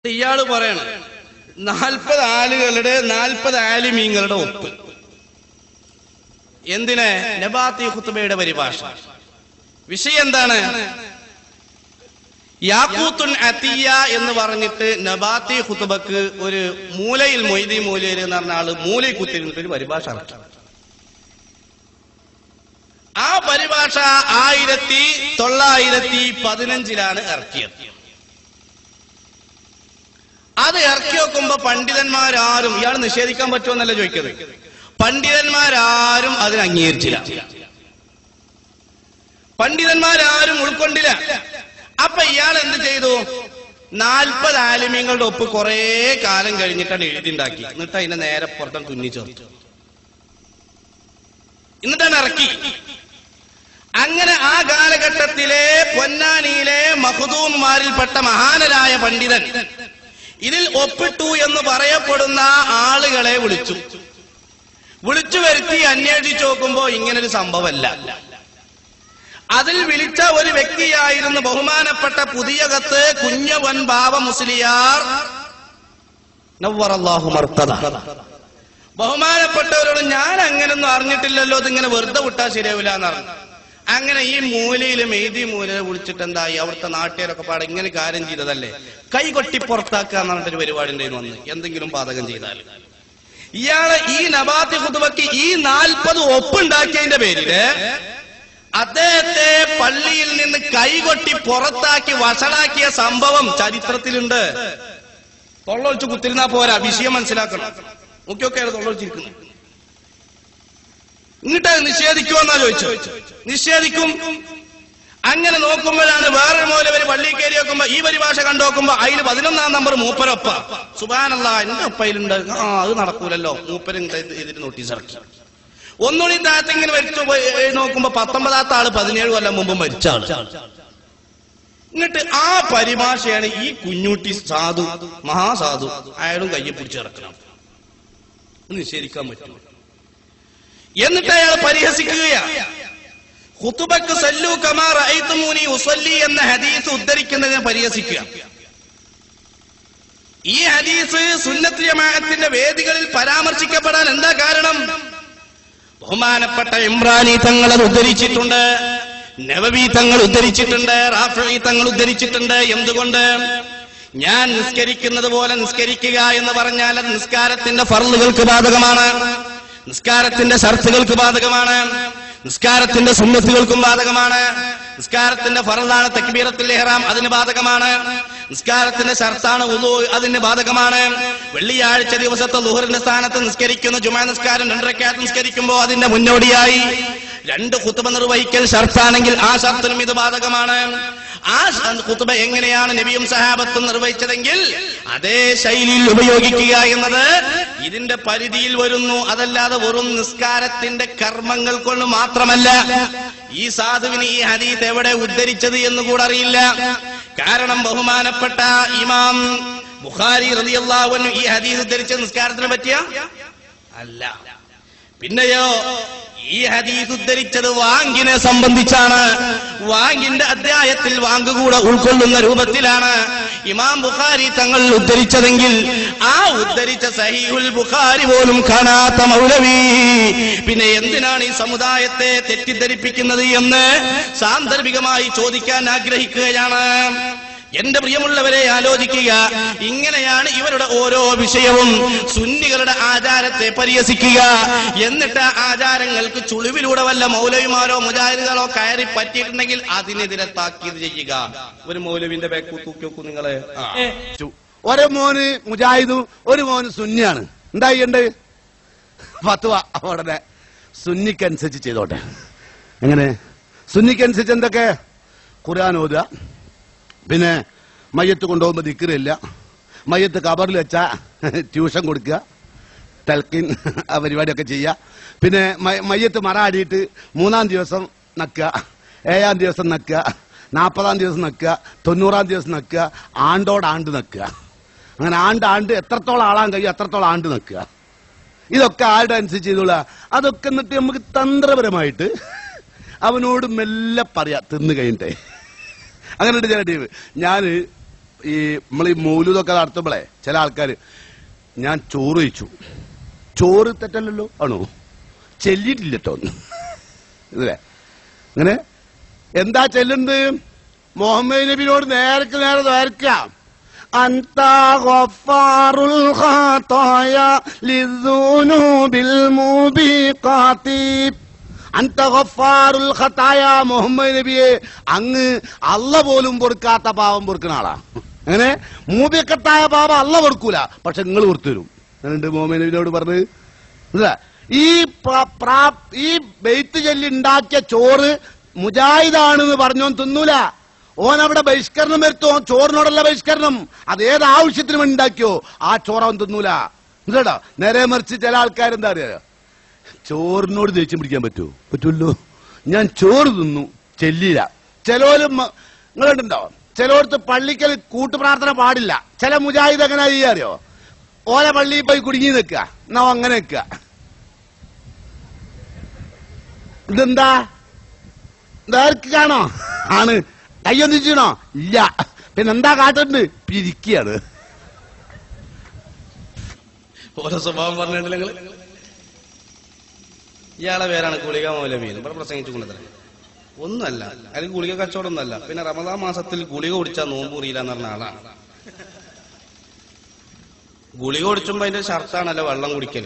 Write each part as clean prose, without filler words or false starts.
ഇയാള് പറയണം 40 ആളുകളുടെ 40 ആലിമീങ്ങളുടെ ഒപ്പ്. എന്തിന്? നബാത്തി ഖുത്ബയുടെ പരിഭാഷ. വിഷയം എന്താണ്? യാഖൂത്തുൻ അത്തിയ എന്ന് പറഞ്ഞിട്ട് നബാത്തി ഖുത്ബക്ക് ഒരു മൂലയിൽ മൊയ്തി മൂലയിൽ എന്ന് പറഞ്ഞ ആള് മൂലയിൽ കുത്തിരുന്നിട്ട് ഒരു പരിഭാഷ ഇറക്കി. ആ പരിഭാഷ 1915 ഇറക്കിയത്. അത് ഇറക്കി വെക്കുമ്പോ പണ്ഡിതന്മാരാരും, ഇയാൾ നിഷേധിക്കാൻ പറ്റുമെന്നല്ല ചോദിക്കുന്നത്, പണ്ഡിതന്മാരാരും അതിന് അംഗീകരിച്ചില്ല, പണ്ഡിതന്മാരാരും ഉൾക്കൊണ്ടില്ല. അപ്പൊ ഇയാൾ എന്ത് ചെയ്തു? 40 ആലിമ്യങ്ങളുടെ ഒപ്പ് കുറെ കാലം കഴിഞ്ഞിട്ടാണ് എഴുതിണ്ടാക്കി. എന്നിട്ട് അതിനെ നേരെ പുറത്താണ് തുന്നിച്ചേർത്തു, എന്നിട്ടാണ് ഇറക്കി. അങ്ങനെ ആ കാലഘട്ടത്തിലെ പൊന്നാനിയിലെ മഖ്ദൂംമാരിൽപ്പെട്ട മഹാനരായ പണ്ഡിതൻ ഇതിൽ ഒപ്പിട്ടു എന്ന് പറയപ്പെടുന്ന ആളുകളെ വിളിച്ചു വരുത്തി അന്വേഷിച്ചു നോക്കുമ്പോ ഇങ്ങനൊരു സംഭവമല്ല. അതിൽ വിളിച്ച ഒരു വ്യക്തിയായിരുന്നു ബഹുമാനപ്പെട്ട പുതിയകത്ത് കുഞ്ഞവൻ ബാവ മുസ്ലിയാർ നവ്വറല്ലാഹു മർക്കദ. ബഹുമാനപ്പെട്ടവരോട് ഞാൻ അങ്ങനൊന്നും അറിഞ്ഞിട്ടില്ലല്ലോ, ഇതിങ്ങനെ വെറുതെ വിട്ടാൽ ശരിയാവില്ല എന്നറിഞ്ഞു. അങ്ങനെ ഈ മൂലയിലും എഴുതി മൂലയെ വിളിച്ചിട്ട് എന്തായി, അവിടുത്തെ നാട്ടുകാരൊക്കെ പാടെ ഇങ്ങനെ കാര്യം ചെയ്തതല്ലേ, കൈ കൊട്ടി പുറത്താക്കുക എന്ന് പറഞ്ഞിട്ടൊരു പരിപാടിന്റെ വന്ന് എന്തെങ്കിലും പാതകം ചെയ്താൽ ഇയാളെ ഈ നബാത്തി ഖുത്ബക്ക് ഈ 40 ഒപ്പുണ്ടാക്കിയതിന്റെ പേരില് അദ്ദേഹത്തെ പള്ളിയിൽ നിന്ന് കൈകൊട്ടി പുറത്താക്കി വഷളാക്കിയ സംഭവം ചരിത്രത്തിലുണ്ട്. തൊള്ളൊളിച്ച് കുത്തിരുന്നാ പോരാ, വിഷയം മനസ്സിലാക്കണം. മുഖ്യമൊക്കെയാണ് തൊള്ളൊളിച്ചിരിക്കുന്നത്. എന്നിട്ട് നിഷേധിക്കുമെന്നാ ചോദിച്ചു. നിഷേധിക്കും. അങ്ങനെ നോക്കുമ്പോഴാണ് വേറൊരു മൗലവി പള്ളിയിൽ കയറി നോക്കുമ്പോ ഈ പരിഭാഷ കണ്ടു നോക്കുമ്പോ അതിൽ 11ാം നമ്പർ മൂപ്പരൊപ്പ. സുബ്ഹാനല്ലാഹ്, എന്റെ ഒപ്പയിലുണ്ട്. അത് നടക്കൂലല്ലോ, മൂപ്പരും ഇതിന് നോട്ടീസ് ഇറക്കി. ഒന്നുകൂടി താഴത്ത് ഇങ്ങനെ വരച്ചു നോക്കുമ്പോ 19ാമത്തെ ആള് 17 കൊല്ലം മുമ്പ് മരിച്ച ആള്. എന്നിട്ട് ആ പരിഭാഷയാണ് ഈ കുഞ്ഞൂട്ടി സാധു, മഹാസാധു, അയാളും കയ്യെ പിടിച്ചിറക്കണം. നിഷേധിക്കാൻ പറ്റുമോ? എന്നിട്ട് അയാൾ പരിഹസിക്കുകയാ. ഖുതുബക്ക് സല്ലു കമാ റഅയ്തുമൂനി ഉസല്ലി എന്ന ഹദീസ് ഉദ്ധരിക്കുന്നതിനെ പരിഹസിക്കുക. ഈ ഹദീസ് സുന്നത്ത് ജമാഅത്തിന്റെ വേദികളിൽ പരാമർശിക്കപ്പെടാൻ എന്താ കാരണം? ബഹുമാനപ്പെട്ട ഇമ്രാനി തങ്ങൾ അത് ഉദ്ധരിച്ചിട്ടുണ്ട്, നവവി തങ്ങൾ ഉദ്ധരിച്ചിട്ടുണ്ട്, റാഫിഈ തങ്ങൾ ഉദ്ധരിച്ചിട്ടുണ്ട്. എന്തുകൊണ്ട്? ഞാൻ നിസ്കരിക്കുന്നത് പോലെ നിസ്കരിക്കുക എന്ന് പറഞ്ഞാൽ അത് നിസ്കാരത്തിന്റെ ഫർളുകൾക്ക് ബാധകമാണ്, നിസ്കാരത്തിന്റെ ശർത്തുകൾക്ക് ബാധകമാണ്, നിസ്കാരത്തിന്റെ സുന്നത്തുകൾക്കും ബാധകമാണ്. നിസ്കാരത്തിന്റെ ഫർളാണ് തക്ബീറത്തുൽ ഇഹ്റാം, അതിന് ബാധകമാണ്. നിസ്കാരത്തിന്റെ ശർത്താണ് വുളൂ, അതിന് ബാധകമാണ്. വെള്ളിയാഴ്ച ദിവസത്തെ ളുഹറിന്റെ സ്ഥാനത്ത് നിസ്കരിക്കുന്ന ജുമാ നിസ്കാരം 2 റക്അത്ത് നിസ്കരിക്കുമ്പോൾ അതിന്റെ മുന്നോടിയായി 2 ഖുത്ബ നിർവഹിക്കൽ ശർത്താണെങ്കിൽ ആ ശർത്തിനും ഇത് ബാധകമാണ്. ആ ഖുത്ബ എങ്ങനെയാണ് നബിയും സഹാബത്തും നിർവഹിച്ചതെങ്കിൽ അതേ ശൈലിയിൽ ഉപയോഗിക്കുക എന്നത് ഇതിന്റെ പരിധിയിൽ വരുന്നു. അതല്ലാതെ വെറും നിസ്കാരത്തിന്റെ കർമ്മങ്ങൾ കൊണ്ട് മാത്രമല്ല. ഈ സാധുവിന് ഈ ഹദീസ് എവിടെ ഉദ്ധരിച്ചത് എന്ന് കൂടെ അറിയില്ല. കാരണം ബഹുമാനപ്പെട്ട ഇമാം ബുഖാരി റളിയല്ലാഹു അൻഹു ഈ ഹദീസ് ഉദ്ധരിച്ച നിസ്കാരത്തിനെ പറ്റിയ അല്ല. പിന്നെയോ ഈ ഹദീസ് ഉദ്ധരിച്ചത് വാങ്കിനെ സംബന്ധിച്ചാണ്. വാങ്കിന്റെ അധ്യായത്തിൽ വാങ്ക് കൂടെ ഉൾക്കൊള്ളുന്ന രൂപത്തിലാണ് ഇമാം ബുഖാരി തങ്ങൾ ഉദ്ധരിച്ചതെങ്കിൽ ആ ഉദ്ധരിച്ച സഹീഹുൽ ബുഖാരി പോലും കാണാത്ത മൗലവി പിന്നെ എന്തിനാണ് ഈ സമുദായത്തെ തെറ്റിദ്ധരിപ്പിക്കുന്നത് എന്ന് സാന്ദർഭികമായി ചോദിക്കാൻ ആഗ്രഹിക്കുകയാണ്. എന്റെ പ്രിയമുള്ളവരെ, ആലോചിക്കുക. ഇങ്ങനെയാണ് ഇവരുടെ ഓരോ വിഷയവും. സുന്നികളുടെ ആചാരത്തെ പരിഹസിക്കുക, എന്നിട്ട് ആചാരങ്ങൾക്ക് ചുളിവിലൂടെ വല്ല മൗലവിമാരോ മുജാഹിദുകളോ കയറി പറ്റിയിട്ടുണ്ടെങ്കിൽ അതിനെതിരെ താക്കീത് ചെയ്യുക. ഒരു മൗലവിന്റെ ബാക്ക് തൂക്കി നോക്കൂ നിങ്ങളെ. ഒരു മോന് മുജാഹിദും ഒരു മോന് സുന്നിയാണ്. എന്തായിണ്ട് ഫത്വ ഉടനെ സുന്നിക്കനുസരിച്ച് ചെയ്തോട്ടെ. എങ്ങനെ സുന്നിക്കനുസരിച്ച്? എന്തൊക്കെ? ഖുർആൻ ഓതുക, പിന്നെ മയ്യത്ത് കൊണ്ടുപോകുമ്പോ ദിക്റില്ല, മയ്യത്ത് കബറിൽ വെച്ചാ ട്യൂഷൻ കൊടുക്കുക, തൽക്കിൻ ആ പരിപാടിയൊക്കെ ചെയ്യുക. പിന്നെ മയ്യത്ത് മറാടിയിട്ട് 3-ാം ദിവസം നക്കുക, 7-ാം ദിവസം നക്കുക, 40-ാം ദിവസം നക്കുക, 90-ാം ദിവസം നക്കുക, ആണ്ടോടാണ്ട് നക്കുക. അങ്ങനെ ആണ്ട് എത്രത്തോളം ആളാൻ കഴിയും അത്രത്തോളം ആണ്ട് നക്കുക. ഇതൊക്കെ ആരുടെ അനുസരിച്ച് ചെയ്തോളാ. അതൊക്കെ എന്നിട്ട് നമുക്ക് തന്ത്രപരമായിട്ട് അവനോട് മെല്ലെ പറയാ, തിന്നു കഴിഞ്ഞിട്ടേ. അങ്ങനെ ചില ടീം. ഞാൻ ഈ നമ്മൾ ഈ മൗലൂദൊക്കെ നടത്തുമ്പോഴേ ചില ആൾക്കാർ ഞാൻ ചോറ് കഴിച്ചു, ചോറ് തെറ്റല്ലല്ലോ ആണോ, ചെല്ലിയിട്ടില്ലട്ടോ ഇതല്ലേ അങ്ങനെ എന്താ ചെല്ലുന്നത്? മുഹമ്മദ് നബിയോട് നേർക്ക് നേരെ നേർക്കാം. അൻത ഗഫാറുൽ ഖതായ ലിദ്ദുനൂബിൽ മുബീഖാതി. അൻത ഗഫാറുൽ ഖതായ, മുഹമ്മദ് നബിയെ അങ്ങ് അല്ല പോലും പൊറുക്കാത്ത പാവം പൊറുക്കുന്ന ആളാ. അങ്ങനെ മൂബിക്കത്തായ പാപം അല്ല പൊറുക്കൂല, പക്ഷെ നിങ്ങൾ പൊറുത്തു തരും. അങ്ങനെയുണ്ട് മുഹമ്മദ് നബിയോട് പറഞ്ഞത്. ഈ ബെയ്ത്ത് ചൊല്ലി ഉണ്ടാക്കിയ ചോറ് മുജാഹിദാണെന്ന് പറഞ്ഞോൻ തിന്നൂല. ഓനവിടെ ബഹിഷ്കരണം വരുത്തോ, ചോറിനോടുള്ള ബഹിഷ്കരണം. അത് ഏത് ആവശ്യത്തിന് വേണ്ടി ഉണ്ടാക്കിയോ ആ ചോറ് അവൻ തിന്നൂല. എന്താ നേരെ മറിച്ച് ചില ആൾക്കാരെന്താ അറിയാ, ചോറിനോട് ദേഷ്യം പിടിക്കാൻ പറ്റുമല്ലോ, ഞാൻ ചോറ് തിന്നു ചെല്ലില്ല. ചിലവരും നിങ്ങളുണ്ടോ, ചിലവർക്ക് പള്ളിക്കൽ കൂട്ടുപ്രാർത്ഥന പാടില്ല. ചില മുജാഹിദ് എങ്ങനെ ചെയ്യാറിയോ, ഓല പള്ളിയിൽ പോയി കുടുങ്ങി നിൽക്കുക, എന്നാ അങ്ങനെ നിൽക്കുക. ഇതെന്താ കാണോ ആണ്, കയ്യൊന്നിച്ചണോ ഇല്ല, പിന്നെന്താ കാട്ടുന്നുണ്ട്, പിരിക്കുകയാണ്. ഓരോ സ്വഭാവം പറഞ്ഞിട്ടില്ല നിങ്ങള്. ഇയാളെ പേരാണ് ഗുളിക മൗലവി, ഇവിടെ പ്രസംഗിച്ചു കൊണ്ടത് ഒന്നുമല്ല. അല്ലെങ്കിൽ ഗുളിക കച്ചവടം ഒന്നുമല്ല. പിന്നെ റമദാൻ മാസത്തിൽ ഗുളിക കുടിച്ചാൽ നോമ്പ് മുറിയില്ല എന്ന് പറഞ്ഞ ആളാണ്. ഗുളിക കുടിച്ചുമ്പോ അതിന്റെ ഷർത്താണല്ലോ വെള്ളം കുടിക്കൽ,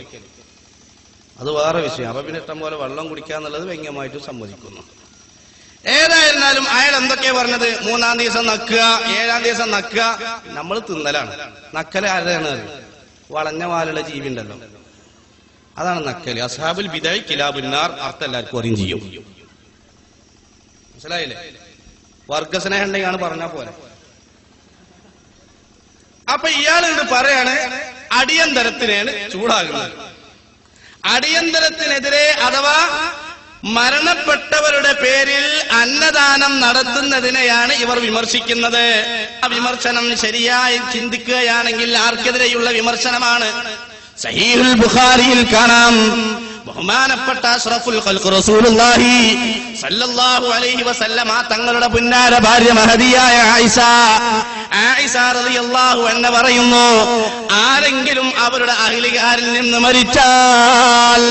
അത് വേറെ വിഷയം. അപ്പൊ പിന്നെ ഇഷ്ടം പോലെ വെള്ളം കുടിക്കാന്നുള്ളത് വ്യംഗ്യമായിട്ട് സമ്മതിക്കുന്നു. ഏതായിരുന്നാലും അയാൾ എന്തൊക്കെയാ പറഞ്ഞത്? 3-ാം ദിവസം നക്കുക, 7-ാം ദിവസം നക്കുക. നമ്മൾ തിന്നലാണ്. നക്കല് ആരാണ്? വളഞ്ഞ വാലുള്ള ജീവി ഉണ്ടല്ലോ, അതാണ് നക്കല്. അസ്ഹാബുൽ ബിദഅ കിലാബുന്നാർ. അർത്ഥം എല്ലാവർക്കും അറിയും ചെയ്യും. മനസ്സിലായില്ലേ? വർഗസ്നേഹം ഉണ്ടെങ്കിൽ പറഞ്ഞാ പോലെ. അപ്പൊ ഇയാളോട് പറയാണ് അടിയന്തരത്തിനാണ് ചൂടാകുന്നത്. അടിയന്തരത്തിനെതിരെ അഥവാ മരണപ്പെട്ടവരുടെ പേരിൽ അന്നദാനം നടത്തുന്നതിനെയാണ് ഇവർ വിമർശിക്കുന്നത്. ആ വിമർശനം ശരിയായി ചിന്തിക്കുകയാണെങ്കിൽ ആർക്കെതിരെയുള്ള വിമർശനമാണ്? സഹീഹുൽ ബുഖാരിയിൽ കാണാം, ബഹുമാനപ്പെട്ട അഷ്റഫുൽ ഖൽഖ് റസൂലുള്ളാഹി സല്ലല്ലാഹു അലൈഹി വസല്ലമ തങ്ങളുടെ പുന്നാര ഭാര്യ മഹദിയായ ആയിഷ റളിയല്ലാഹു അൻഹ പറയുന്നു, ആരെങ്കിലും അവരുടെ അഹ്ലികാരിൽ നിന്ന് മരിച്ചാൽ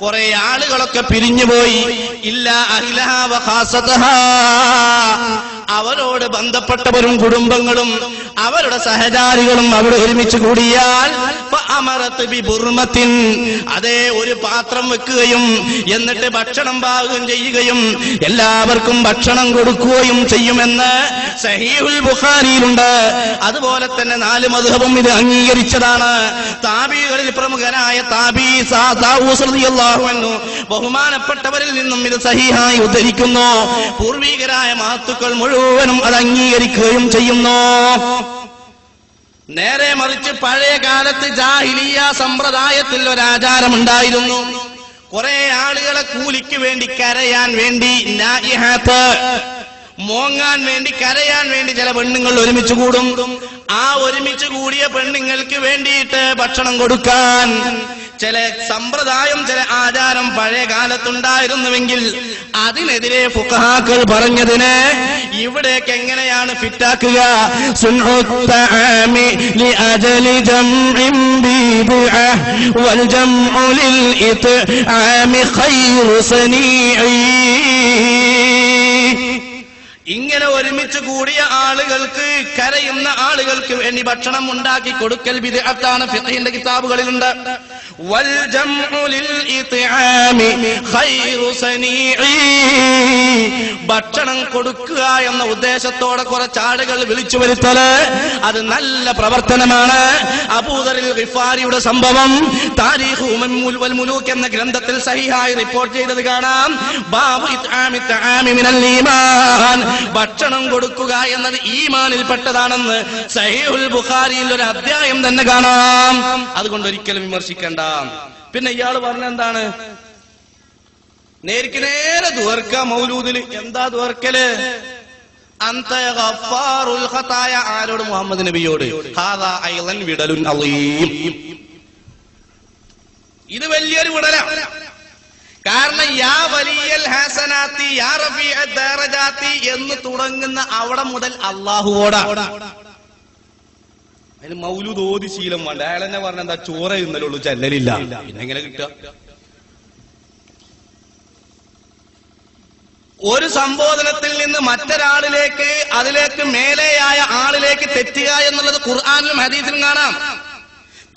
കുറെ ആളുകളൊക്കെ പിരിഞ്ഞുപോയി, ഇല്ല അഹ്ലഹാ വ ഖാസതഹാ, അവരോട് ബന്ധപ്പെട്ടവരും കുടുംബങ്ങളും അവരുടെ സഹചാരികളും അവിടെ ഒരുമിച്ച് കൂടിയാൽ അതേ ഒരു പാത്രം വെക്കുകയും എന്നിട്ട് ഭക്ഷണം പാകം ചെയ്യുകയും എല്ലാവർക്കും ഭക്ഷണം കൊടുക്കുകയും ചെയ്യുമെന്ന് സഹീഹുൽ ബുഖാരിയിലുണ്ട്. അതുപോലെ തന്നെ 4 മദ്ഹബും ഇത് അംഗീകരിച്ചതാണ്. താബികളിൽ പ്രമുഖനായ താബി താവൂസ് റളിയല്ലാഹു അൻഹു ബഹുമാനപ്പെട്ടവരിൽ നിന്നും ഇത് സഹീഹായി ഉദ്ധരിക്കുന്നു. പൂർവികരായ മഹത്തുക്കൾ മുഴുവനും അത് അംഗീകരിക്കുകയും ചെയ്യുന്നു. നേരെ മറിച്ച് പഴയ കാലത്ത് ജാഹിലിയ സമ്പ്രദായത്തിൽ ഒരാചാരമുണ്ടായിരുന്നു. കുറെ ആളുകളെ കൂലിക്ക് വേണ്ടി കരയാൻ വേണ്ടി നായിഹാത്ത് മോങ്ങാൻ വേണ്ടി കരയാൻ വേണ്ടി ചില പെണ്ണുങ്ങൾ ഒരുമിച്ച് കൂടും. ആ ഒരുമിച്ച് കൂടിയ പെണ്ണുങ്ങൾക്ക് വേണ്ടിയിട്ട് ഭക്ഷണം കൊടുക്കാൻ ചില സമ്പ്രദായം ചില ആചാരം പഴയ കാലത്തുണ്ടായിരുന്നുവെങ്കിൽ അതിനെതിരെ ഫുഖഹാക്കൾ പറഞ്ഞതിന് ഇവിടേക്ക് എങ്ങനെയാണ് ഫിറ്റാക്കുക? ഇങ്ങനെ ഒരുമിച്ച് കൂടിയ ആളുകൾക്ക് കരയുന്ന ആളുകൾക്ക് വേണ്ടി ഭക്ഷണം ഉണ്ടാക്കി കൊടുക്കൽ ബിദ്അത്താണ്. ഫിഖഹിന്റെ കിതാബുകളിലുണ്ട്. വൽ ജംഉ ലിൽ ഇത്ആമി ഖൈറു സനീഇ, ഭക്ഷണം കൊടുക്കുക എന്ന ഉദ്ദേശത്തോടെ കുറച്ച് ആളുകൾ വിളിച്ചു വരുത്തല് അത് നല്ല പ്രവർത്തനമാണ്. അബൂദറിൽ ഗിഫാരിയുടെ സംഭവം താരീഖ് വൽ മുലൂക്ക് എന്ന ഗ്രന്ഥത്തിൽ സഹിഹായി റിപ്പോർട്ട് ചെയ്തത് കാണാം. ബാബു ഇത്ആമി തആമി മിനൽ ഈമാൻ, ഭക്ഷണം കൊടുക്കുക എന്നത് ഈമാനിൽ പെട്ടതാണെന്ന് സഹീഹുൽ ബുഖാരിയിൽ ഒരു അധ്യായം തന്നെ കാണാം. അതുകൊണ്ട് ഒരിക്കലും വിമർശിക്കണ്ട. പിന്നെ ഇയാൾ പറഞ്ഞെന്താണ്? നേർക്ക് നേരെ ദുആർക്ക മൗലൂദിൽ. എന്താ ദുആർക്കല്? അൻത ഗഫാറുൽ ഖതായ. ആരോട്? മുഹമ്മദ് നബിയോട്. ഹാദാ അയ്ളൻ വിടലുൻ അളീം. ഇത് വലിയൊരു വിടലാണ്. കാരണം യാ വലിയൽ ഹസനാത്തി യാ റഫീഅ ദറജാത്തി എന്ന് തുടങ്ങുന്ന അവിടെ മുതൽ അല്ലാഹുവോടാണ്. അതിന് മൗലൂദ് ഓതി ശീലം വേണ്ട. അയാൾ തന്നെ പറഞ്ഞ എന്താ ചോര ഇന്നലുള്ളൂ ചെല്ലലില്ല. പിന്നെ എങ്ങനെ കിട്ടുക? ഒരു സംബോധനത്തിൽ നിന്ന് മറ്റൊരാളിലേക്ക് അതിലേക്ക് മേലെയായ ആളിലേക്ക് തെറ്റുക എന്നുള്ളത് ഖുർആനിലും ഹദീസിലും കാണാം.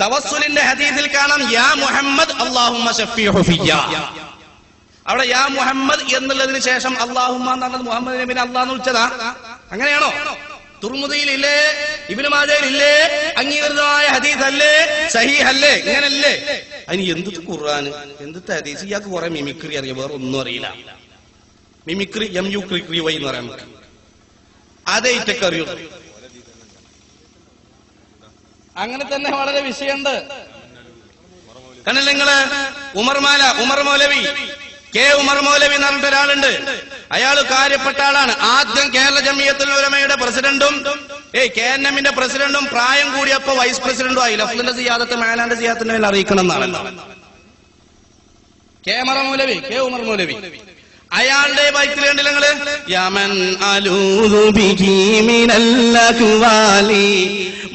തവസ്സുലിന്റെ ഹദീസിൽ കാണാം യാ മുഹമ്മദ് അല്ലാഹുമ്മ ശഫീഉ ഫിയ്യ. അവിടെ യാ മുഹമ്മദ് എന്നുള്ളതിന് ശേഷം അല്ലാഹുമ്മ എന്നുള്ളത് മുഹമ്മദ് നബിനെ അല്ലാഹ് വിളിച്ചതാ. അങ്ങനെയാണോ? തുർമുദിയിലില്ലേ, ഇബ്നു മാജയിലില്ലേ, അംഗീകൃതമായ ഹദീസ് അല്ലേ, സഹീഹ് അല്ലേ? ഇങ്ങനല്ലേ? അതിന് എന്ത് ഖുർആൻ, എന്ത് ഹദീസ്? ഇയാൾക്ക് കുറെ മിമിക്രി അറിയാം, വേറെ ഒന്നും അറിയില്ല. മിമിക്രി MU വൈ എന്ന് പറയാം നമുക്ക്. അതേ ഇറ്റൊക്കെ അറിയൂ. അങ്ങനെ തന്നെ വളരെ വിഷയമുണ്ട്. കണ്ടില്ല നിങ്ങള്? ഉമർ മൗലവി, കെ ഉമർ മൗലവി എന്ന് പറഞ്ഞിട്ട് ഒരാളുണ്ട്. അയാൾ കാര്യപ്പെട്ട ആളാണ്. ആദ്യം കേരള ജമിയത്തുൽ ഉലമയുടെ പ്രസിഡന്റും KNM-ന്റെ പ്രസിഡന്റും പ്രായം കൂടിയപ്പോ വൈസ് പ്രസിഡന്റും ആയി. ലഫ്ലിന്റെ സിയാദത്ത് മേലാന്റെ സിയാദത്തിന്റെ മേൽ അറിയിക്കണം എന്നാണല്ലോ കെ ഉമർ മൗലവി. അയാളുടെ ബൈക്കിൽ കണ്ടില്ല നിങ്ങള്? യമൻ അലൂദു ബിഹി മിനൽ അഖ്വാലി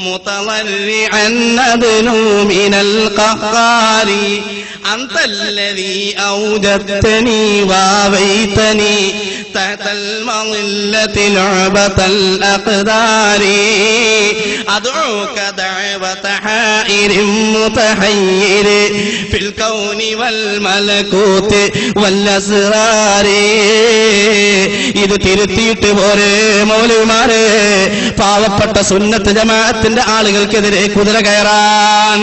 മുതവർരിഅൻ നദ്നു മിനൽ ഖഖാരി അൻതല്ലദീ ഔജദ്തനി വവൈതനി തഹതൽ മളില്ലത്തിൽ ഉബതൽ അഖ്ദാരി അദ്ഉക ദഅവത ഹായിരിൻ മുതഹയ്യിർ ഫിൽ കൗനി വൽ മലകൂതി വൽ അസ്റാർ. ഇത് തിരുത്തിയിട്ട് പോരെ മൗലവിമാരെ പാവപ്പെട്ട സുന്നത്ത് ജമാഅത്തിന്റെ ആളുകൾക്കെതിരെ കുതിര കയറാൻ.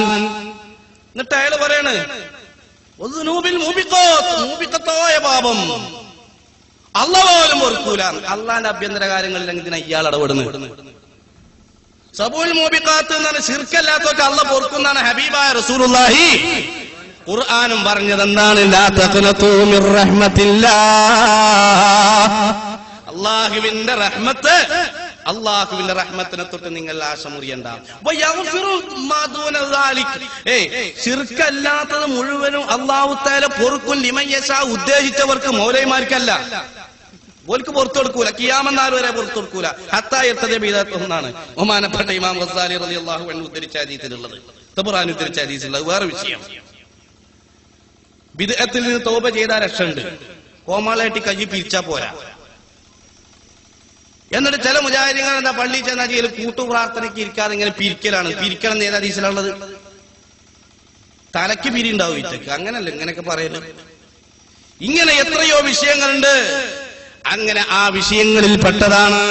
എന്നിട്ട് അയാൾ പറയാണ് മൂബിഖത്തായ പാപം അല്ലാഹ് പോലും പൊറുക്കൂല. അള്ളാന്റെ ആഭ്യന്തര കാര്യങ്ങളിൽ എന്തിനാ ഇയാൾ ഇടപെടുന്നത്? സബൂൽ മൂബിഖാത്ത് എന്നാണ് ശിർക്കല്ലാത്തൊക്കെ അല്ലാഹ് പൊറുക്കുന്നാണ് ഹബീബായ റസൂലുള്ളാഹി ഖുർആനും പറഞ്ഞത്. എന്താണ്? ലാ തഖ്നതു മിർ റഹ്മത്തില്ലാഹ്. അല്ലാഹുവിന്റെ റഹ്മത്തിനെ തൊട്ട് നിങ്ങൾ ആശ മുറിയണ്ട. ശിർക്കല്ലാത്തത് മുഴുവനും അല്ലാഹു തആല പൊറുക്കും. ലിമൻ യശാ, ഉദ്ദേശിച്ചവർക്ക്, മൗലവിമാർക്കല്ല. ഓൽക്ക് പുറത്തു കൊടുക്കൂല, ഖിയാമത്ത് വരെ പുറത്തു കൊടുക്കൂല. ഹത്താ യർതദി ബിദഅത്തുന്നാണ് ബഹുമാനപ്പെട്ട ഇമാം ഗസാലി റളിയല്ലാഹു അൻഹു ഉദ്ധരിച്ച ഹദീസിലുള്ളത്. തബറാനി ഉദ്ധരിച്ച ഹദീസിലുള്ളത് വേറെ വിഷയം. ബിദ്അത്തിൽ നിന്ന് തൗബ ചെയ്താൽ രക്ഷയുണ്ട്. കോമാളായിട്ട് കൈ പിരിച്ചാ പോരാ. എന്നിട്ട് ചില മുജാഹിദീങ്ങൾ എന്താ പള്ളിയിൽ ചെന്നാൽ ചെയ്യൽ കൂട്ടുപ്രാർത്ഥനയ്ക്ക് ഇരിക്കാതെ ഇങ്ങനെ പിരിക്കലാണ്. പിരിക്കണം എന്ന് ഏതാ ഹദീസിലുള്ളത്? തലയ്ക്ക് പിരി ഉണ്ടാവും ഇറ്റക്ക്. അങ്ങനല്ല ഇങ്ങനെയൊക്കെ പറയല്. ഇങ്ങനെ എത്രയോ വിഷയങ്ങളുണ്ട്. അങ്ങനെ ആ വിഷയങ്ങളിൽ പെട്ടതാണ്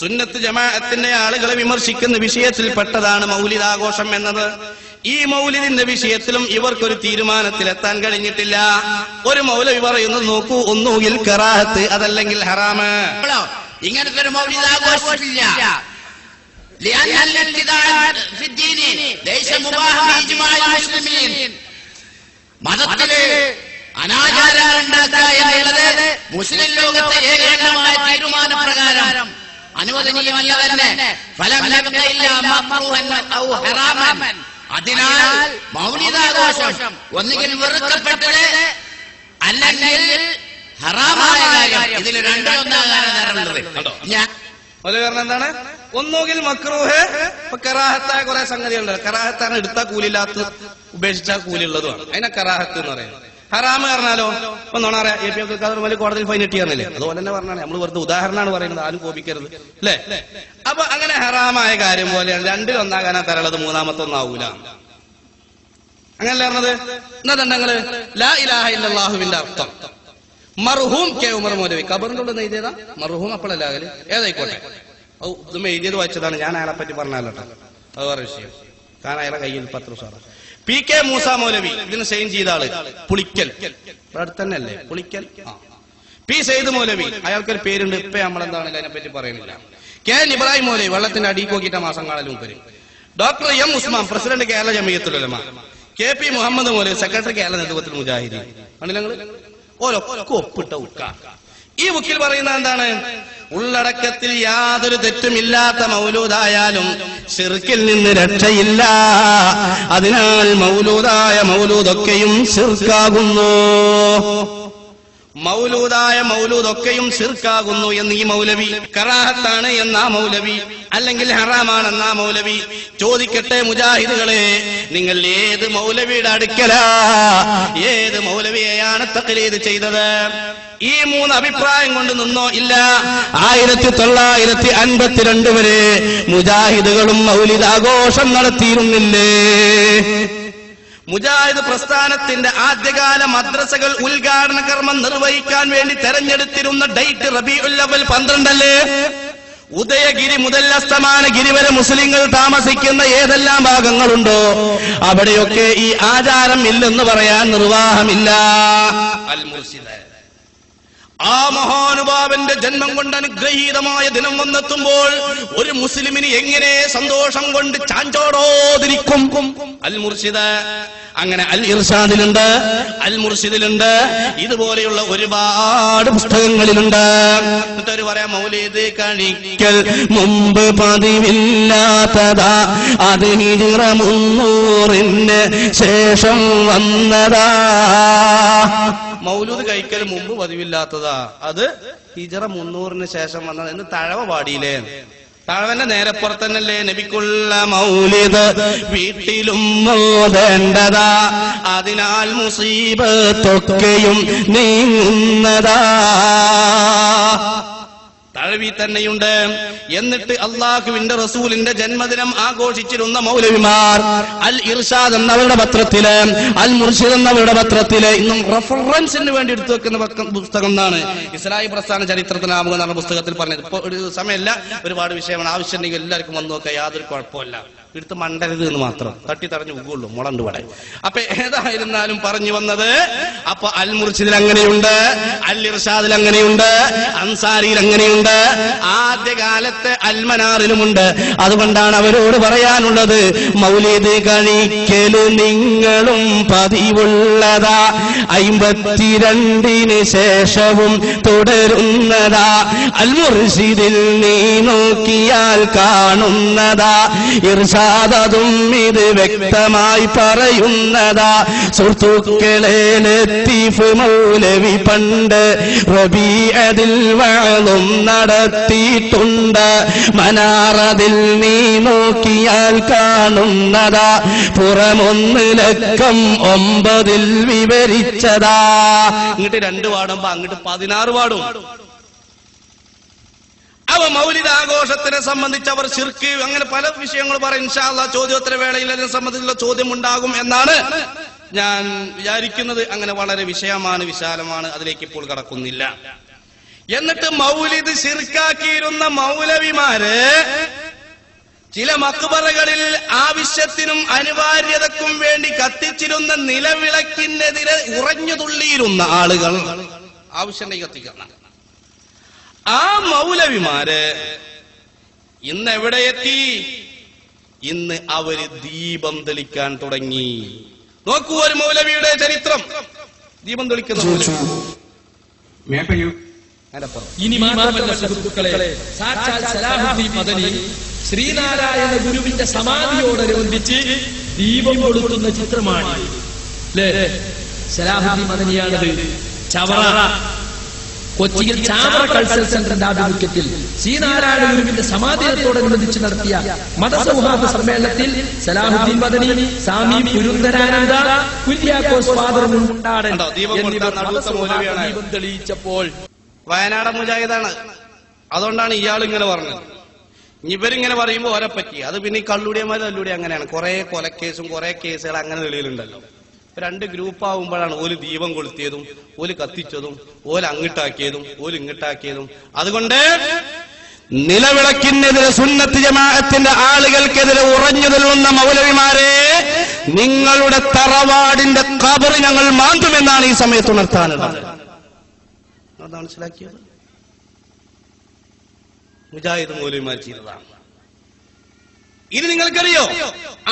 സുന്നത്ത് ജമാഅത്തിന്റെ ആളുകളെ വിമർശിക്കുന്ന വിഷയത്തിൽ പെട്ടതാണ് മൗലിദാഘോഷം എന്നത്. ഈ മൗലിദിന്റെ വിഷയത്തിലും ഇവർക്കൊരു തീരുമാനത്തിലെത്താൻ കഴിഞ്ഞിട്ടില്ല. ഒരു മൗലവി പറയുന്നത് നോക്കൂ, ഒന്നുകിൽ കറാഹത്ത് അതല്ലെങ്കിൽ ഹറാമ്. ഇങ്ങനത്തെ ഒരു മൗലിദാഘോഷമില്ല. മതത്തില് അനാചാരം ഉണ്ടാക്കുക എന്നുള്ളത് മുസ്ലിം ലോകത്തെ ഏകീകരണമായ തീരുമാനപ്രകാരം അനുവദനീയമല്ല തന്നെ. അതിനാൽ മൗലിദാഘോഷം ഒന്നുകിൽ വെറുക്കപ്പെട്ടത് അല്ലെങ്കിൽ ഹറാമായ കാര്യം. ഇതിൽ രണ്ടൊന്നാകാനുള്ളത്. എന്താണ്? ഒന്നുകിൽ മക്രൂഹ്, കറാഹത്തായ കുറെ സംഗതികളുണ്ട്. കറാഹത്താണ് എടുത്താൽ കൂലില്ലാത്ത, ഉപേക്ഷിച്ചാൽ കൂലിയുള്ളതുമാണ്. അതിനെ കറാഹത്ത് എന്ന് പറയുന്നത്. ഹറാമ് പറഞ്ഞാലോ ഇപ്പൊ നോണാറ കോടതിയിൽ ഫൈൻ കിട്ടിയാന്നല്ലേ, അതുപോലെ തന്നെ പറഞ്ഞാണ്. നമ്മൾ വെറുതെ ഉദാഹരണമാണ് പറയുന്നത്, ആരും കോപിക്കരുത് അല്ലേ? അപ്പൊ അങ്ങനെ ഹറാമായ കാര്യം പോലെയാണ്. രണ്ടിലൊന്നാകാനാ തരളത്, മൂന്നാമത്തെ ഒന്നാവൂല. അങ്ങനല്ലേ പറഞ്ഞത്? എന്നാ തന്നെങ്ങള് ലാ ഇലാഹ ഇല്ലല്ലാഹുവിന്റെ അർത്ഥം മർഹൂം കെ ഉമർ മൗലവി കബറിന്റെ ഉള്ളിൽ എഴുതിയതാ. മർഹൂം അപ്പോഴല്ല അകല് ഏതായിക്കോട്ടെ. ഇതും എഴുതിയത് വായിച്ചതാണ്. ഞാൻ അയാളെ പറ്റി പറഞ്ഞല്ലോ, അത് വേറെ വിഷയം. കാരണം അയാളെ കയ്യിൽ പത്ര സാറ PK മൂസ മൗലവി ഇതിന് സൈൻ ചെയ്ത ആള് പുളിക്കൽ, അടുത്ത് തന്നെ അല്ലേ പുളിക്കൽ. P സയ്യിദ് മൗലവി, അയാൾക്കൊരു പേരുണ്ട്, ഇപ്പൊ നമ്മളെന്താണെങ്കിലും അതിനെപ്പറ്റി പറയുന്നില്ല. KN ഇബ്രാഹിം മൗലവി വെള്ളത്തിന്റെ അടി പോക്കിട്ട മാസങ്ങളിലും പേര്. Doctor M Usman president Kerala Jamiyyathul Ulama. KP Muhammad Maulavi secretary Kerala നേതൃത്വത്തിൽ മുജാഹിദീൻ. കണ്ടില്ല ഓരൊക്കെ ഒപ്പിട്ട ഉക്ക. ഈ ബുക്കിൽ പറയുന്നത് എന്താണ്? ഉള്ളടക്കത്തിൽ യാതൊരു തെറ്റുമില്ലാത്ത മൗലൂദായാലും ശിർക്കിൽ നിന്ന് രക്ഷയില്ല. അതിനാൽ മൗലൂദായ മൗലൂദൊക്കെയും ശിർക്കാകുന്നു. മൗലൂദായ മൗലൂദൊക്കെയും ശിർക്കാകുന്നു എന്ന് ഈ മൗലവി, കറാഹത്താണ് എന്നാ മൗലവി, അല്ലെങ്കിൽ ഹറാമാണെന്നാ മൗലവി. ചോദിക്കട്ടെ മുജാഹിദുകളെ, നിങ്ങൾ ഏത് മൗലവിയുടെ അടുക്കലാ, ഏത് മൗലവിയെയാണ് തഖ്ലീദ് ചെയ്തത്? ഈ മൂന്ന് അഭിപ്രായം കൊണ്ട് നിന്നോ? ഇല്ല. 1952 വരെ മുജാഹിദുകളും മൗലിദാഘോഷം നടത്തിയിരുന്നില്ലേ? മുജാഹിദ് പ്രസ്ഥാനത്തിന്റെ ആദ്യകാല മദ്രസകൾ ഉദ്ഘാടന കർമ്മം നിർവഹിക്കാൻ വേണ്ടി തെരഞ്ഞെടുത്തിരുന്ന ഡേറ്റ് റബീഉൽ അവ്വൽ 12 അല്ലേ? ഉദയഗിരി മുതൽ അസ്തമാനഗിരി വരെ മുസ്ലിങ്ങൾ താമസിക്കുന്ന ഏതെല്ലാം ഭാഗങ്ങളുണ്ടോ അവിടെയൊക്കെ ഈ ആചാരം ഇല്ലെന്ന് പറയാൻ നിർവാഹമില്ല. അൽ മുർശിദ്, ആ മഹാനുഭാവന്റെ ജന്മം കൊണ്ട് അനുഗ്രഹീതമായ ദിനം വന്നെത്തുമ്പോൾ ഒരു മുസ്ലിമിന് എങ്ങനെ സന്തോഷം കൊണ്ട് ചാഞ്ചോടോതിരിക്കും? അൽ മുർശിദ്, അങ്ങനെ അൽ ഇർഷാദിലുണ്ട്, അൽ മുർശിദിലുണ്ട്, ഇതുപോലെയുള്ള ഒരുപാട് പുസ്തകങ്ങളിലുണ്ട്. എന്നിട്ടൊരു പറയാം, മൗലിദ് കഴിക്കൽ മുമ്പ് പതിവില്ലാത്തതാ, അത് ഹിജ്റ 300 ശേഷം വന്നതാ. മൗലൂദ് കഴിക്കൽ മുമ്പ് പതിവില്ലാത്തതാ, അത് ഹിജ്റ 300 ശേഷം വന്നത് എന്ന് തഴവ പാടിയില്ലേ? തഴവന്റെ നേരെപ്പുറത്തന്നല്ലേ നബിക്കുള്ള മൗലിദ് വീട്ടിലും മോദേണ്ടതാ, അതിനാൽ മുസീബത്തൊക്കെയും നീങ്ങുന്നതാ. തഴവി തന്നെയുണ്ട്. എന്നിട്ട് അള്ളാഹുവിന്റെ റസൂലിന്റെ ജന്മദിനം ആഘോഷിച്ചിരുന്ന മൗലവിമാർ അൽ ഇർഷാദ് എന്നവരുടെ പത്രത്തില്, അൽ മുർഷിദ് എന്നവരുടെ പത്രത്തില് ഇന്നും റെഫറൻസിന് വേണ്ടി എടുത്തു വെക്കുന്ന പുസ്തകം എന്നാണ് ഇസ്ലാഹി പ്രസ്ഥാന ചരിത്രത്തിനാമുക എന്ന പുസ്തകത്തിൽ പറഞ്ഞത്. ഇപ്പൊ ഒരു സമയമല്ല, ഒരുപാട് വിഷയമാണ്. ആവശ്യമുണ്ടെങ്കിൽ എല്ലാവർക്കും വന്നു നോക്കാം, യാതൊരു കുഴപ്പമില്ല. എടുത്ത് മണ്ടരുത് എന്ന് മാത്രം, തട്ടി തടഞ്ഞു പോകുള്ളൂ, മുളണ്ട് ഇവിടെ. അപ്പൊ ഏതായിരുന്നാലും പറഞ്ഞു വന്നത്, അപ്പൊ അൽ മുർഷിദിൽ അങ്ങനെയുണ്ട്, അൽ ഇർഷാദിൽ അങ്ങനെയുണ്ട്, അൻസാരിയിൽ അങ്ങനെയുണ്ട്, ആദ്യകാലത്തെ അൽമനാറിലുമുണ്ട്. അതുകൊണ്ടാണ് അവരോട് പറയാനുള്ളത്, മൗലിദ് കഴിക്കല് നിങ്ങളും പതിവുള്ളതാ, 52 ശേഷവും തുടരുന്നതാ, അൽ മുർഷിദിൽ നീ നോക്കിയാൽ കാണുന്നതാ, ഇർഷാദും ഇത് വ്യക്തമായി പറയുന്നതാ. സുഹൃത്തുക്കളെ, ലത്തീഫ് മൗലവി പണ്ട് റബീഅതിൽ വഅളും നടത്തിയിട്ടുണ്ട്, മനാറതിൽ നീ നോക്കിയാൽ കാണുന്നതാ, പുറമൊന്ന് ലക്കം 9 വിവരിച്ചതാ. ഇങ്ങോട്ട് 2 പാടുമ്പോ അങ്ങോട്ട് 16 പാടും. അവ മൗലിദാഘോഷത്തിനെ സംബന്ധിച്ച് അവർ ശിർക്ക്, അങ്ങനെ പല വിഷയങ്ങൾ പറയും. ഇൻഷാ അല്ലാഹ് ചോദ്യോത്തര വേളയിൽ അതിനെ സംബന്ധിച്ചുള്ള ചോദ്യം ഉണ്ടാകും എന്നാണ് ഞാൻ വിചാരിക്കുന്നത്. അങ്ങനെ വളരെ വിഷയമാണ്, വിശാലമാണ്, അതിലേക്ക് ഇപ്പോൾ കടക്കുന്നില്ല. എന്നിട്ട് മൗലിദ് ശിർക്കാക്കിയിരുന്ന മൗലവിമാര് ചില മക്ബറകളിൽ ആവശ്യത്തിനും അനിവാര്യതക്കും വേണ്ടി കത്തിച്ചിരുന്ന നിലവിളക്കിനെതിരെ ഉറഞ്ഞു തുള്ളിയിരുന്ന ആളുകൾ, ആവശ്യമായി കത്തിക്കുന്ന ആ മൗലവിമാര് ഇന്ന് എവിടെ എത്തി? ഇന്ന് അവര് ദീപം തെളിക്കാൻ തുടങ്ങി. നോക്കൂ ഒരു മൗലവിയുടെ ചരിത്രം. ദീപം തെളിക്കുന്ന ഇനി മാത്രമല്ല സുഹൃത്തുക്കളെ, സാക്ഷാൽ സലാഹുദ്ദീൻ മദനി ശ്രീനാരായണ ഗുരുവിന്റെ സമാധിയോടനുബന്ധിച്ച് ദീപം കൊളുത്തുന്ന ചിത്രമാണ്. സലാഹുദ്ദീൻ മദനിയാണത്. ചവറ, കൊച്ചിയിൽ ചാവറ കൾച്ചറൽ സെന്ററിന്റെ ആഭിമുഖ്യത്തിൽ ശ്രീനാരായണ ഗുരുവിന്റെ സമാധിയോടനുബന്ധിച്ച് നടത്തിയ മതസൗഹാർദ്ദ സമ്മേളനത്തിൽ സലാഹുദ്ദീൻ മദനി, സ്വാമി പുരുന്ദരാനന്ദ, കുര്യാക്കോസ് ഫാദർ മുണ്ടാടൻ ദീപം തെളിയിച്ചപ്പോൾ വയനാടൻ മുജാഹിദാണ്. അതുകൊണ്ടാണ് ഇയാൾ ഇങ്ങനെ പറഞ്ഞത്. ഇവരിങ്ങനെ പറയുമ്പോൾ ഓരെ പറ്റി അത് പിന്നെ ഈ കള്ളുടിയന്മാരും അല്ലുടി അങ്ങനെയാണ്. കുറെ കൊലക്കേസും കുറെ കേസുകൾ അങ്ങനെ തെളിയിലുണ്ടല്ലോ. 2 ഗ്രൂപ്പ് ആവുമ്പോഴാണ് ഓല് ദീപം കൊളുത്തിയതും ഓല് കത്തിച്ചതും ഓല് അങ്ങിട്ടാക്കിയതും ഓല് ഇങ്ങിട്ടാക്കിയതും. അതുകൊണ്ട് നിലവിളക്കിനെതിരെ സുന്നത്ത് ജമാഅത്തിന്റെ ആളുകൾക്കെതിരെ ഉറഞ്ഞു നിൽക്കുന്ന മൗലവിമാരെ, നിങ്ങളുടെ തറവാടിന്റെ ഖബർ ഞങ്ങൾ മാന്തുമെന്നാണ് ഈ സമയത്ത് ഉണർത്താനുള്ളത്. മനസ്സിലാക്കിയത് മുജാഹിദ് മൗലവിമാർ ചെയ്തതാണ്. ഇത് നിങ്ങൾക്കറിയോ?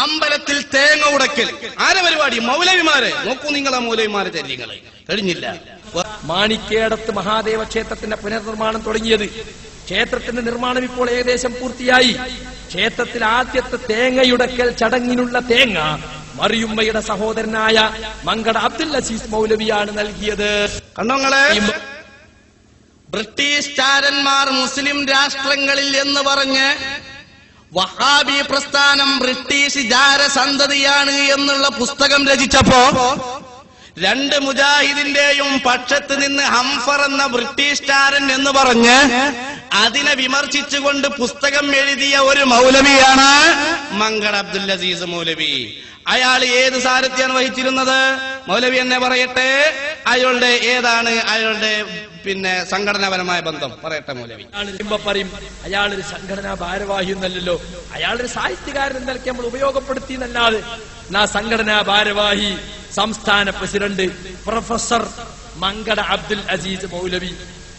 അമ്പലത്തിൽ തേങ്ങ ഉടക്കൽ ആരെ പരിപാടി? മൗലവിമാരെ. നോക്കൂ നിങ്ങൾ ആ മൗലവിമാരെ ചര്യങ്ങൾ. കഴിഞ്ഞില്ല. മാണിക്കേടത്ത് മഹാദേവ ക്ഷേത്രത്തിന്റെ പുനർനിർമ്മാണം തുടങ്ങിയത്. ക്ഷേത്രത്തിന്റെ നിർമ്മാണം ഇപ്പോൾ ഏകദേശം പൂർത്തിയായി. ക്ഷേത്രത്തിൽ ആദ്യത്തെ തേങ്ങയുടക്കൽ ചടങ്ങിനുള്ള തേങ്ങ മറിയുമ്മയുടെ സഹോദരനായ മങ്കട അബ്ദുൽ അസീസ് മൗലവിയാണ് നൽകിയത്. കണ്ടോങ്ങളെ, ബ്രിട്ടീഷ് ചാരന്മാർ മുസ്ലിം രാഷ്ട്രങ്ങളിൽ എന്ന് പറഞ്ഞ് വഹാബി പ്രസ്ഥാനം ബ്രിട്ടീഷ് ജാരസന്തതിയാണ് എന്നുള്ള പുസ്തകം രചിച്ചപ്പോ രണ്ട് മുജാഹിദിന്റെയും പക്ഷത്ത് നിന്ന് ഹംഫർ എന്ന ബ്രിട്ടീഷ് ചാരൻ എന്ന് പറഞ്ഞ് അതിനെ വിമർശിച്ചുകൊണ്ട് പുസ്തകം എഴുതിയ ഒരു മൗലവിയാണ് മങ്കട അബ്ദുൽ അസീസ് മൗലവി. അയാൾ ഏത് സാരഥ്യാണ് വഹിച്ചിരുന്നത്? മൗലവി എന്നെ പറയട്ടെ, അയാളുടെ ഏതാണ് അയാളുടെ സംഘടനാപരമായ ബന്ധം പറയട്ടെ മൗലവി. പറയും അയാളൊരു സംഘടനാ ഭാരവാഹി എന്നല്ലല്ലോ, അയാളൊരു സാഹിത്യകാരൻ എന്നൊക്കെ നമ്മൾ ഉപയോഗപ്പെടുത്തി എന്നല്ലാതെ. സംഘടനാ ഭാരവാഹി സംസ്ഥാന പ്രസിഡന്റ് പ്രൊഫസർ മങ്കട അബ്ദുൽ അസീസ് മൗലവി,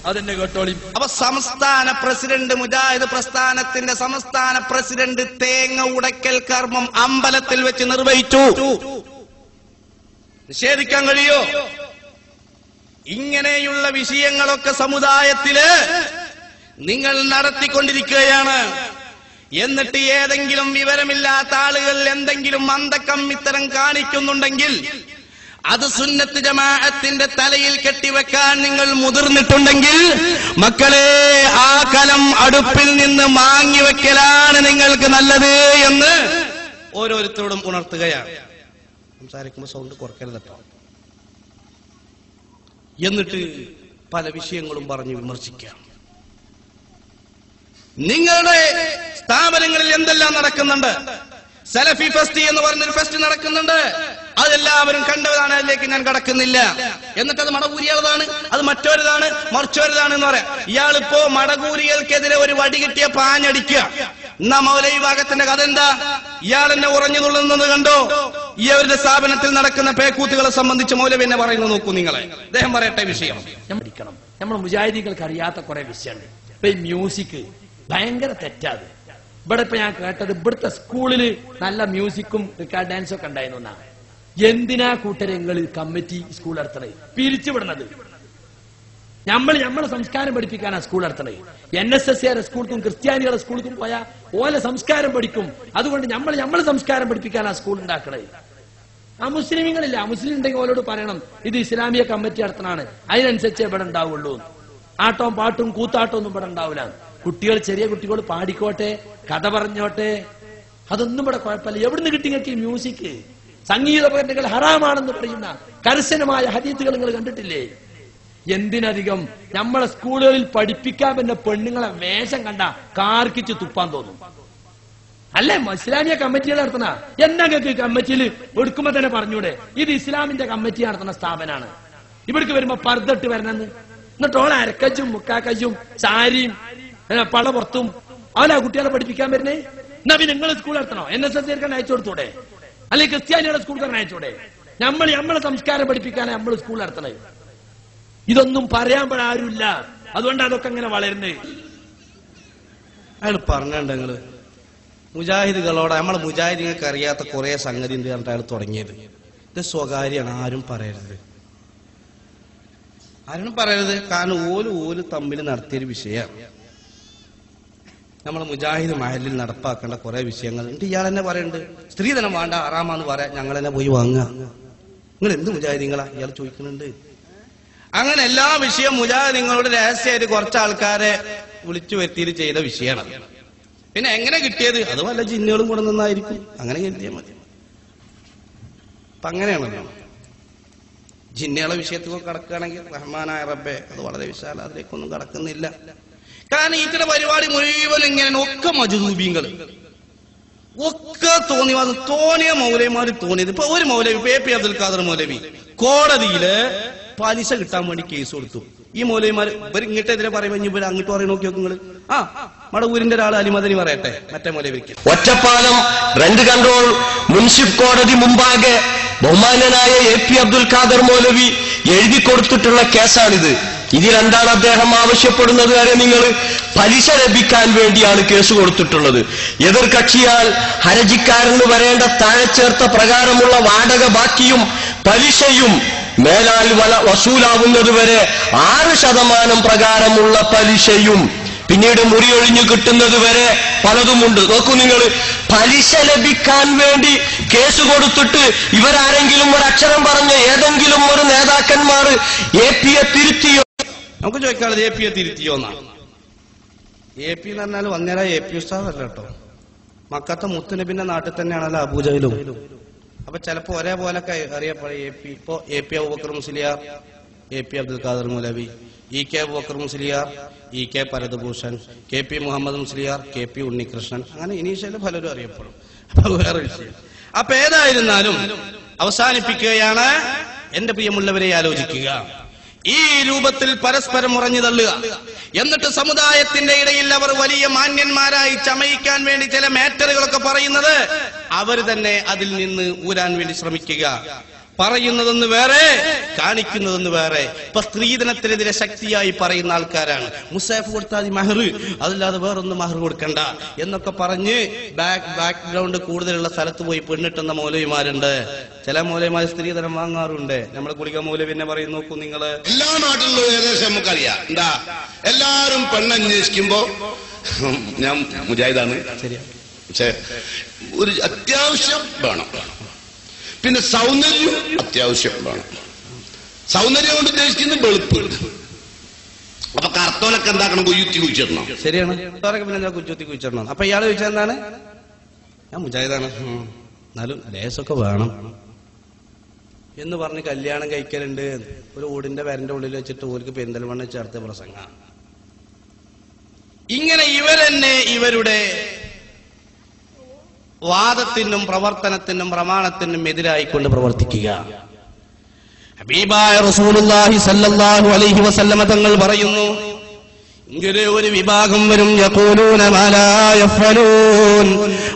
അതെന്നെ കേട്ടോളി. അപ്പൊ സംസ്ഥാന പ്രസിഡന്റ്, മുജാഹിദ് പ്രസ്ഥാനത്തിന്റെ സംസ്ഥാന പ്രസിഡന്റ് തേങ്ങ ഉടക്കൽ കർമ്മം അമ്പലത്തിൽ വെച്ച് നിർവഹിച്ചു. നിഷേധിക്കാൻ കഴിയോ? ഇങ്ങനെയുള്ള വിഷയങ്ങളൊക്കെ സമുദായത്തില് നിങ്ങൾ നടത്തിക്കൊണ്ടിരിക്കുകയാണ്. എന്നിട്ട് ഏതെങ്കിലും വിവരമില്ലാത്ത ആളുകൾ എന്തെങ്കിലും മന്ദക്കമ്മിത്തരം കാണിക്കുന്നുണ്ടെങ്കിൽ അത് സുന്നത്ത് ജമാഅത്തിന്റെ തലയിൽ കെട്ടിവെക്കാൻ നിങ്ങൾ മുതിർന്നിട്ടുണ്ടെങ്കിൽ മക്കളെ, ആ കലം അടുപ്പിൽ നിന്ന് മാങ്ങിവെക്കലാണ് നിങ്ങൾക്ക് നല്ലത് എന്ന് ഓരോരുത്തരോടും ഉണർത്തുകയാണ്. സംസാരിക്കുമ്പോൾ സൗണ്ട് കുറക്കരുത് കേട്ടോ. എന്നിട്ട് പല വിഷയങ്ങളും പറഞ്ഞ് വിമർശിക്കാം. നിങ്ങളുടെ സ്ഥാപനങ്ങളിൽ എന്തെല്ലാം നടക്കുന്നുണ്ട്? സലഫി ഫെസ്റ്റ് എന്ന് പറഞ്ഞൊരു ഫെസ്റ്റ് നടക്കുന്നുണ്ട്. അതെല്ലാവരും കണ്ടവരാണ്, അതിലേക്ക് ഞാൻ കടക്കുന്നില്ല. എന്നിട്ട് അത് മടകൂരികളതാണ്, അത് മറ്റൊരുതാണ്, മറിച്ചൊരുതാണ് എന്ന് പറയാം. ഇയാളിപ്പോ മടകൂരികൾക്കെതിരെ ഒരു വടി കിട്ടിയ പാഞ്ഞടിക്കുക. എന്നാ മൗലവി ഭാഗത്തിന്റെ കഥ എന്താ? ഇയാൾ എന്നെ ഉറഞ്ഞു തുള്ളുന്നത് കണ്ടോ? ഈ അവരുടെ സ്ഥാപനത്തിൽ നടക്കുന്ന പേക്കൂത്തുകളെ സംബന്ധിച്ച് മൗലവി എന്നെ പറയുന്നത് നോക്കൂ നിങ്ങളെ. അദ്ദേഹം പറയട്ടെ വിഷയം. നമ്മൾ മുജാഹിദീകൾക്ക് അറിയാത്ത കുറെ വിഷയമുണ്ട്. ഇപ്പൊ ഈ മ്യൂസിക് ഭയങ്കര തെറ്റാത്. ഇവിടെ ഇപ്പൊ ഞാൻ കേട്ടത് ഇവിടുത്തെ സ്കൂളില് നല്ല മ്യൂസിക്കും റിക്കാർഡ് ഡാൻസും ഒക്കെ ഉണ്ടായിരുന്നു. എന്തിനാ കൂട്ടരങ്ങൾ കമ്മിറ്റി സ്കൂൾ നടത്തണേ? പിരിച്ചുവിടണത്. നമ്മളെ സംസ്കാരം പഠിപ്പിക്കാനാ സ്കൂൾ നടത്തണേ. NSS സ്കൂൾക്കും ക്രിസ്ത്യാനികളുടെ സ്കൂൾക്കും പോയാൽ ഓലെ സംസ്കാരം പഠിക്കും. അതുകൊണ്ട് നമ്മളെ സംസ്കാരം പഠിപ്പിക്കാനാ സ്കൂൾ ഉണ്ടാക്കണേ. ആ മുസ്ലിമീങ്ങളില്ല, മുസ്ലിം ഉണ്ടെങ്കിൽ ഓലോട് പറയണം ഇത് ഇസ്ലാമിക കമ്മിറ്റി നടത്തണാണ്, അതിനനുസരിച്ച് ഇവിടെ ഉണ്ടാവുള്ളൂ. ആട്ടവും പാട്ടും കൂത്താട്ടവും ഒന്നും ഇവിടെ ഉണ്ടാവില്ല. കുട്ടികൾ, ചെറിയ കുട്ടികൾ പാടിക്കോട്ടെ, കഥ പറഞ്ഞോട്ടെ, അതൊന്നും ഇവിടെ കുഴപ്പമില്ല. എവിടുന്ന് കിട്ടി നിങ്ങൾക്ക് ഈ മ്യൂസിക്? സംഗീതോപകരണങ്ങൾ ഹറാമാണെന്ന് പറയുന്ന കർശനമായ ഹദീസുകൾ നിങ്ങൾ കണ്ടിട്ടില്ലേ? എന്തിനധികം നമ്മളെ സ്കൂളുകളിൽ പഠിപ്പിക്കാൻ പറ്റുന്ന പെണ്ണുങ്ങളെ വേഷം കണ്ട കാർക്കിച്ച് തുപ്പാൻ തോന്നും. അല്ലേ ഇസ്ലാമിക കമ്മിറ്റികൾ നടത്തുന്ന എന്നൊക്കെ കമ്മിറ്റിയിൽ എടുക്കുമ്പോ തന്നെ പറഞ്ഞൂടെ ഇത് ഇസ്ലാമിന്റെ കമ്മിറ്റി നടത്തുന്ന സ്ഥാപനമാണ്, ഇവിടേക്ക് വരുമ്പോ പർദ്ദട്ട് വരണമെന്ന്. എന്നിട്ട് ഓളെ അരക്കച്ചും മുക്കാക്കച്ചും സാരിയും പള പുറത്തും അവനാ കുട്ടികളെ പഠിപ്പിക്കാൻ വരുന്നേ. എന്നാ പിന്നെ നിങ്ങൾ സ്കൂൾ നടത്തണോ? NSS അയച്ചു കൊടുത്തൂടെ? അല്ലെങ്കിൽ ക്രിസ്ത്യാനികളുടെ സ്കൂൾക്കാരൻ അയച്ചൂടെ? നമ്മളെ സംസ്കാരം പഠിപ്പിക്കാനാണ് നമ്മൾ സ്കൂൾ നടത്തണേ. ഇതൊന്നും പറയാൻ ആരുമില്ല. അതുകൊണ്ട് അതൊക്കെ അങ്ങനെ വളരുന്നേ. അയാൾ പറഞ്ഞിട്ടുണ്ട് നിങ്ങള് മുജാഹിദുകളോട്, നമ്മളെ മുജാഹിദുകൾക്ക് അറിയാത്ത കുറെ സംഗതി ഉണ്ട് പറഞ്ഞിട്ട് അയാൾ തുടങ്ങിയത്. ഇത് സ്വകാര്യമാണ്, ആരും പറയരുത്. കാരണം ഓല് തമ്മിൽ നടത്തിയൊരു വിഷയമാണ്. നമ്മളെ മുജാഹിദ് മഹലിൽ നടപ്പാക്കേണ്ട കുറെ വിഷയങ്ങൾ ഉണ്ട്. ഇയാൾ തന്നെ പറയുന്നുണ്ട് സ്ത്രീധനം വേണ്ട, ഹറാമാന്ന് പറയാം, ഞങ്ങൾ തന്നെ പോയി വാങ്ങുക. നിങ്ങൾ എന്ത് മുജാഹിദീങ്ങളാ ഇയാൾ ചോദിക്കുന്നുണ്ട്. അങ്ങനെ എല്ലാ വിഷയം മുജാഹിദീങ്ങളോട് രഹസ്യമായിട്ട് കുറച്ച് ആൾക്കാരെ വിളിച്ചു വരുത്തിയിട്ട് ചെയ്ത വിഷയമാണ്. പിന്നെ എങ്ങനെ കിട്ടിയത്? അത് വല്ല ജിന്നുകളും കൂടെ നിന്നായിരിക്കും, അങ്ങനെ കരുതിയാൽ മതി. അപ്പൊ അങ്ങനെയാണല്ലോ. ജിന്നുകളെ വിഷയത്തിൽ കടക്കുകയാണെങ്കിൽ റഹ്മാനായ റബ്ബെ, അത് വളരെ വിശാല, അതിലേക്കൊന്നും കടക്കുന്നില്ല. കാരണം ഇത്തരം പരിപാടി മുഴുവൻ ഇങ്ങനെ ഒക്കെ മജ്ദൂബീങ്ങൾ ഒക്കെ തോന്നിയ മൗലവിമാര് തോന്നിയത്. ഇപ്പൊ ഒരു മൗലവി, AP അബ്ദുൽ ഖാദർ മൗലവി, കോടതിയില് പലിശ കിട്ടാൻ വേണ്ടി കേസ് കൊടുത്തു. ഈ മൗലവിമാര് ഇവർ ഇങ്ങോട്ടെതിരെ പറയുമ്പോ ഇവർ അങ്ങോട്ട് പറയണ നോക്കി നിങ്ങൾ മടവൂരിന്റെ ഒരാൾ അലിമദനി പറയട്ടെ. മറ്റേ മൗലവിക്ക് ഒറ്റപ്പാലം റെന്റ് കൺട്രോൾ മുൻസിഫ് കോടതി മുമ്പാകെ ബഹുമാന്യനായ AP അബ്ദുൽ ഖാദർ മൗലവി എഴുതി കൊടുത്തിട്ടുള്ള കേസാണിത്. ഇതിലെന്താണ് അദ്ദേഹം ആവശ്യപ്പെടുന്നത്? വരെ നിങ്ങൾ പലിശ ലഭിക്കാൻ വേണ്ടിയാണ് കേസ് കൊടുത്തിട്ടുള്ളത്. എതിർകക്ഷിയാൽ ഹർജിക്കാരന് വരേണ്ട താഴെ ചേർത്ത പ്രകാരമുള്ള വാടക ബാക്കിയും പലിശയും മേലാൽ വസൂലാവുന്നതുവരെ 6% പ്രകാരമുള്ള പലിശയും പിന്നീട് മുറിയൊഴിഞ്ഞു കിട്ടുന്നത് വരെ പലതുമുണ്ട്. നോക്കൂ നിങ്ങൾ, പലിശ ലഭിക്കാൻ വേണ്ടി കേസ് കൊടുത്തിട്ട് ഇവരാരെങ്കിലും ഒരു അക്ഷരം പറഞ്ഞ ഏതെങ്കിലും ഒരു നേതാക്കന്മാർ AP തിരുത്തിയോ? നമുക്ക് ചോദിക്കാനുള്ളത് AP തിരുത്തിയോ എന്നാണ്. AP എന്ന് പറഞ്ഞാൽ വന്നേരാ AP ഉസ്താദ് അല്ല കേട്ടോ, മക്കത്തെ മുത്തുനബിന്റെ നാട്ടിൽ തന്നെയാണല്ലോ അബൂജഹലും. അപ്പൊ ചിലപ്പോ ഒരേപോലൊക്കെ അറിയപ്പെടും AP. ഇപ്പോ AP അബൂബക്കർ മുസ്ലിയാർ, AP അബ്ദുൽ ഖാദർ മൗലവി, EK Abubakar Musliyar, EK പരദഭൂഷൺ, KP Muhammad Musliyar, KP Unnikrishnan, അങ്ങനെ ഇനീഷ്യല് പലരും അറിയപ്പെടും. അപ്പൊ വേറെ വിഷയം. അപ്പൊ ഏതായിരുന്നാലും അവസാനിപ്പിക്കുകയാണ്. എന്റെ പ്രിയമുള്ളവരെ ആലോചിക്കുക, ഈ രൂപത്തിൽ പരസ്പരം ഉറഞ്ഞു തള്ളുക, എന്നിട്ട് സമുദായത്തിന്റെ ഇടയിൽ അവർ വലിയ മാന്യന്മാരായി ചമയിക്കാൻ വേണ്ടി ചില മാറ്ററുകളൊക്കെ പറയുന്നത്, അവർ തന്നെ അതിൽ നിന്ന് ഊരാൻ വേണ്ടി ശ്രമിക്കുക. പറയുന്നതെന്ന് വേറെ, കാണിക്കുന്നതെന്ന് വേറെ. ഇപ്പൊ സ്ത്രീധനത്തിനെതിരെ ശക്തിയായി പറയുന്ന ആൾക്കാരാണ്. മുസാഫ് കൊടുത്താൽ മഹർ, അതല്ലാതെ വേറൊന്നും മഹർ കൊടുക്കണ്ട എന്നൊക്കെ പറഞ്ഞ് ബാക്ക്ഗ്രൗണ്ട് കൂടുതലുള്ള സ്ഥലത്ത് പോയി പെണ്ണിട്ടുന്ന മൗലവിമാരുണ്ട്. ചില മൗലവിമാർ സ്ത്രീധനം വാങ്ങാറുണ്ട്. നമ്മളെ കുളിക മൗലവിനെ പറയും, നോക്കൂ നിങ്ങള്, എല്ലാ നാട്ടിലും ഏകദേശം നമുക്കറിയാം. എന്താ, എല്ലാരും പെണ്ണന്വേഷിക്കുമ്പോ ഞാൻ മുജാഹിദാണ്, ശരിയാ, പക്ഷെ ഒരു അത്യാവശ്യം വേണം, പിന്നെ സൗന്ദര്യം അത്യാവശ്യം വേണം. സൗന്ദര്യം കൊണ്ട് ഉദ്ദേശിക്കുന്നത് വെളുപ്പ്. അപ്പൊ കർത്തോലൊക്കെ എന്താക്കണം, കുയ്യുത്തി കുഴിച്ചിടണം. ശരിയാണ്. പിന്നെ എന്താ കുറ്റി കുഴിച്ചിടണം. അപ്പൊ ഇയാള് ചോദിച്ചാൽ എന്താണ്, ഞാൻ മുജാഹിദാണ്, എന്നാലും ലേസൊക്കെ വേണം എന്ന് പറഞ്ഞ് കല്യാണം കഴിക്കലുണ്ട്. ഒരു ഓടിന്റെ വരന്റെ ഉള്ളിൽ വെച്ചിട്ട് ഓർക്ക് പെരിന്തൽമണ്ണ ചേർത്ത പ്രസംഗ. ഇങ്ങനെ ഇവരെന്നെ ഇവരുടെ വാദത്തിനും പ്രവർത്തനത്തിനും പ്രമാണത്തിനും എതിരായിക്കൊണ്ട് പ്രവർത്തിക്കുക. ഹബീബായ റസൂലുള്ളാഹി സ്വല്ലല്ലാഹു അലൈഹി വസല്ലമ തങ്ങൾ പറയുന്നു, ഇങ്ങനെ ഒരു വിഭാഗം വരും, യഖൂലൂന മാ ലാ യഫ്അലൂൻ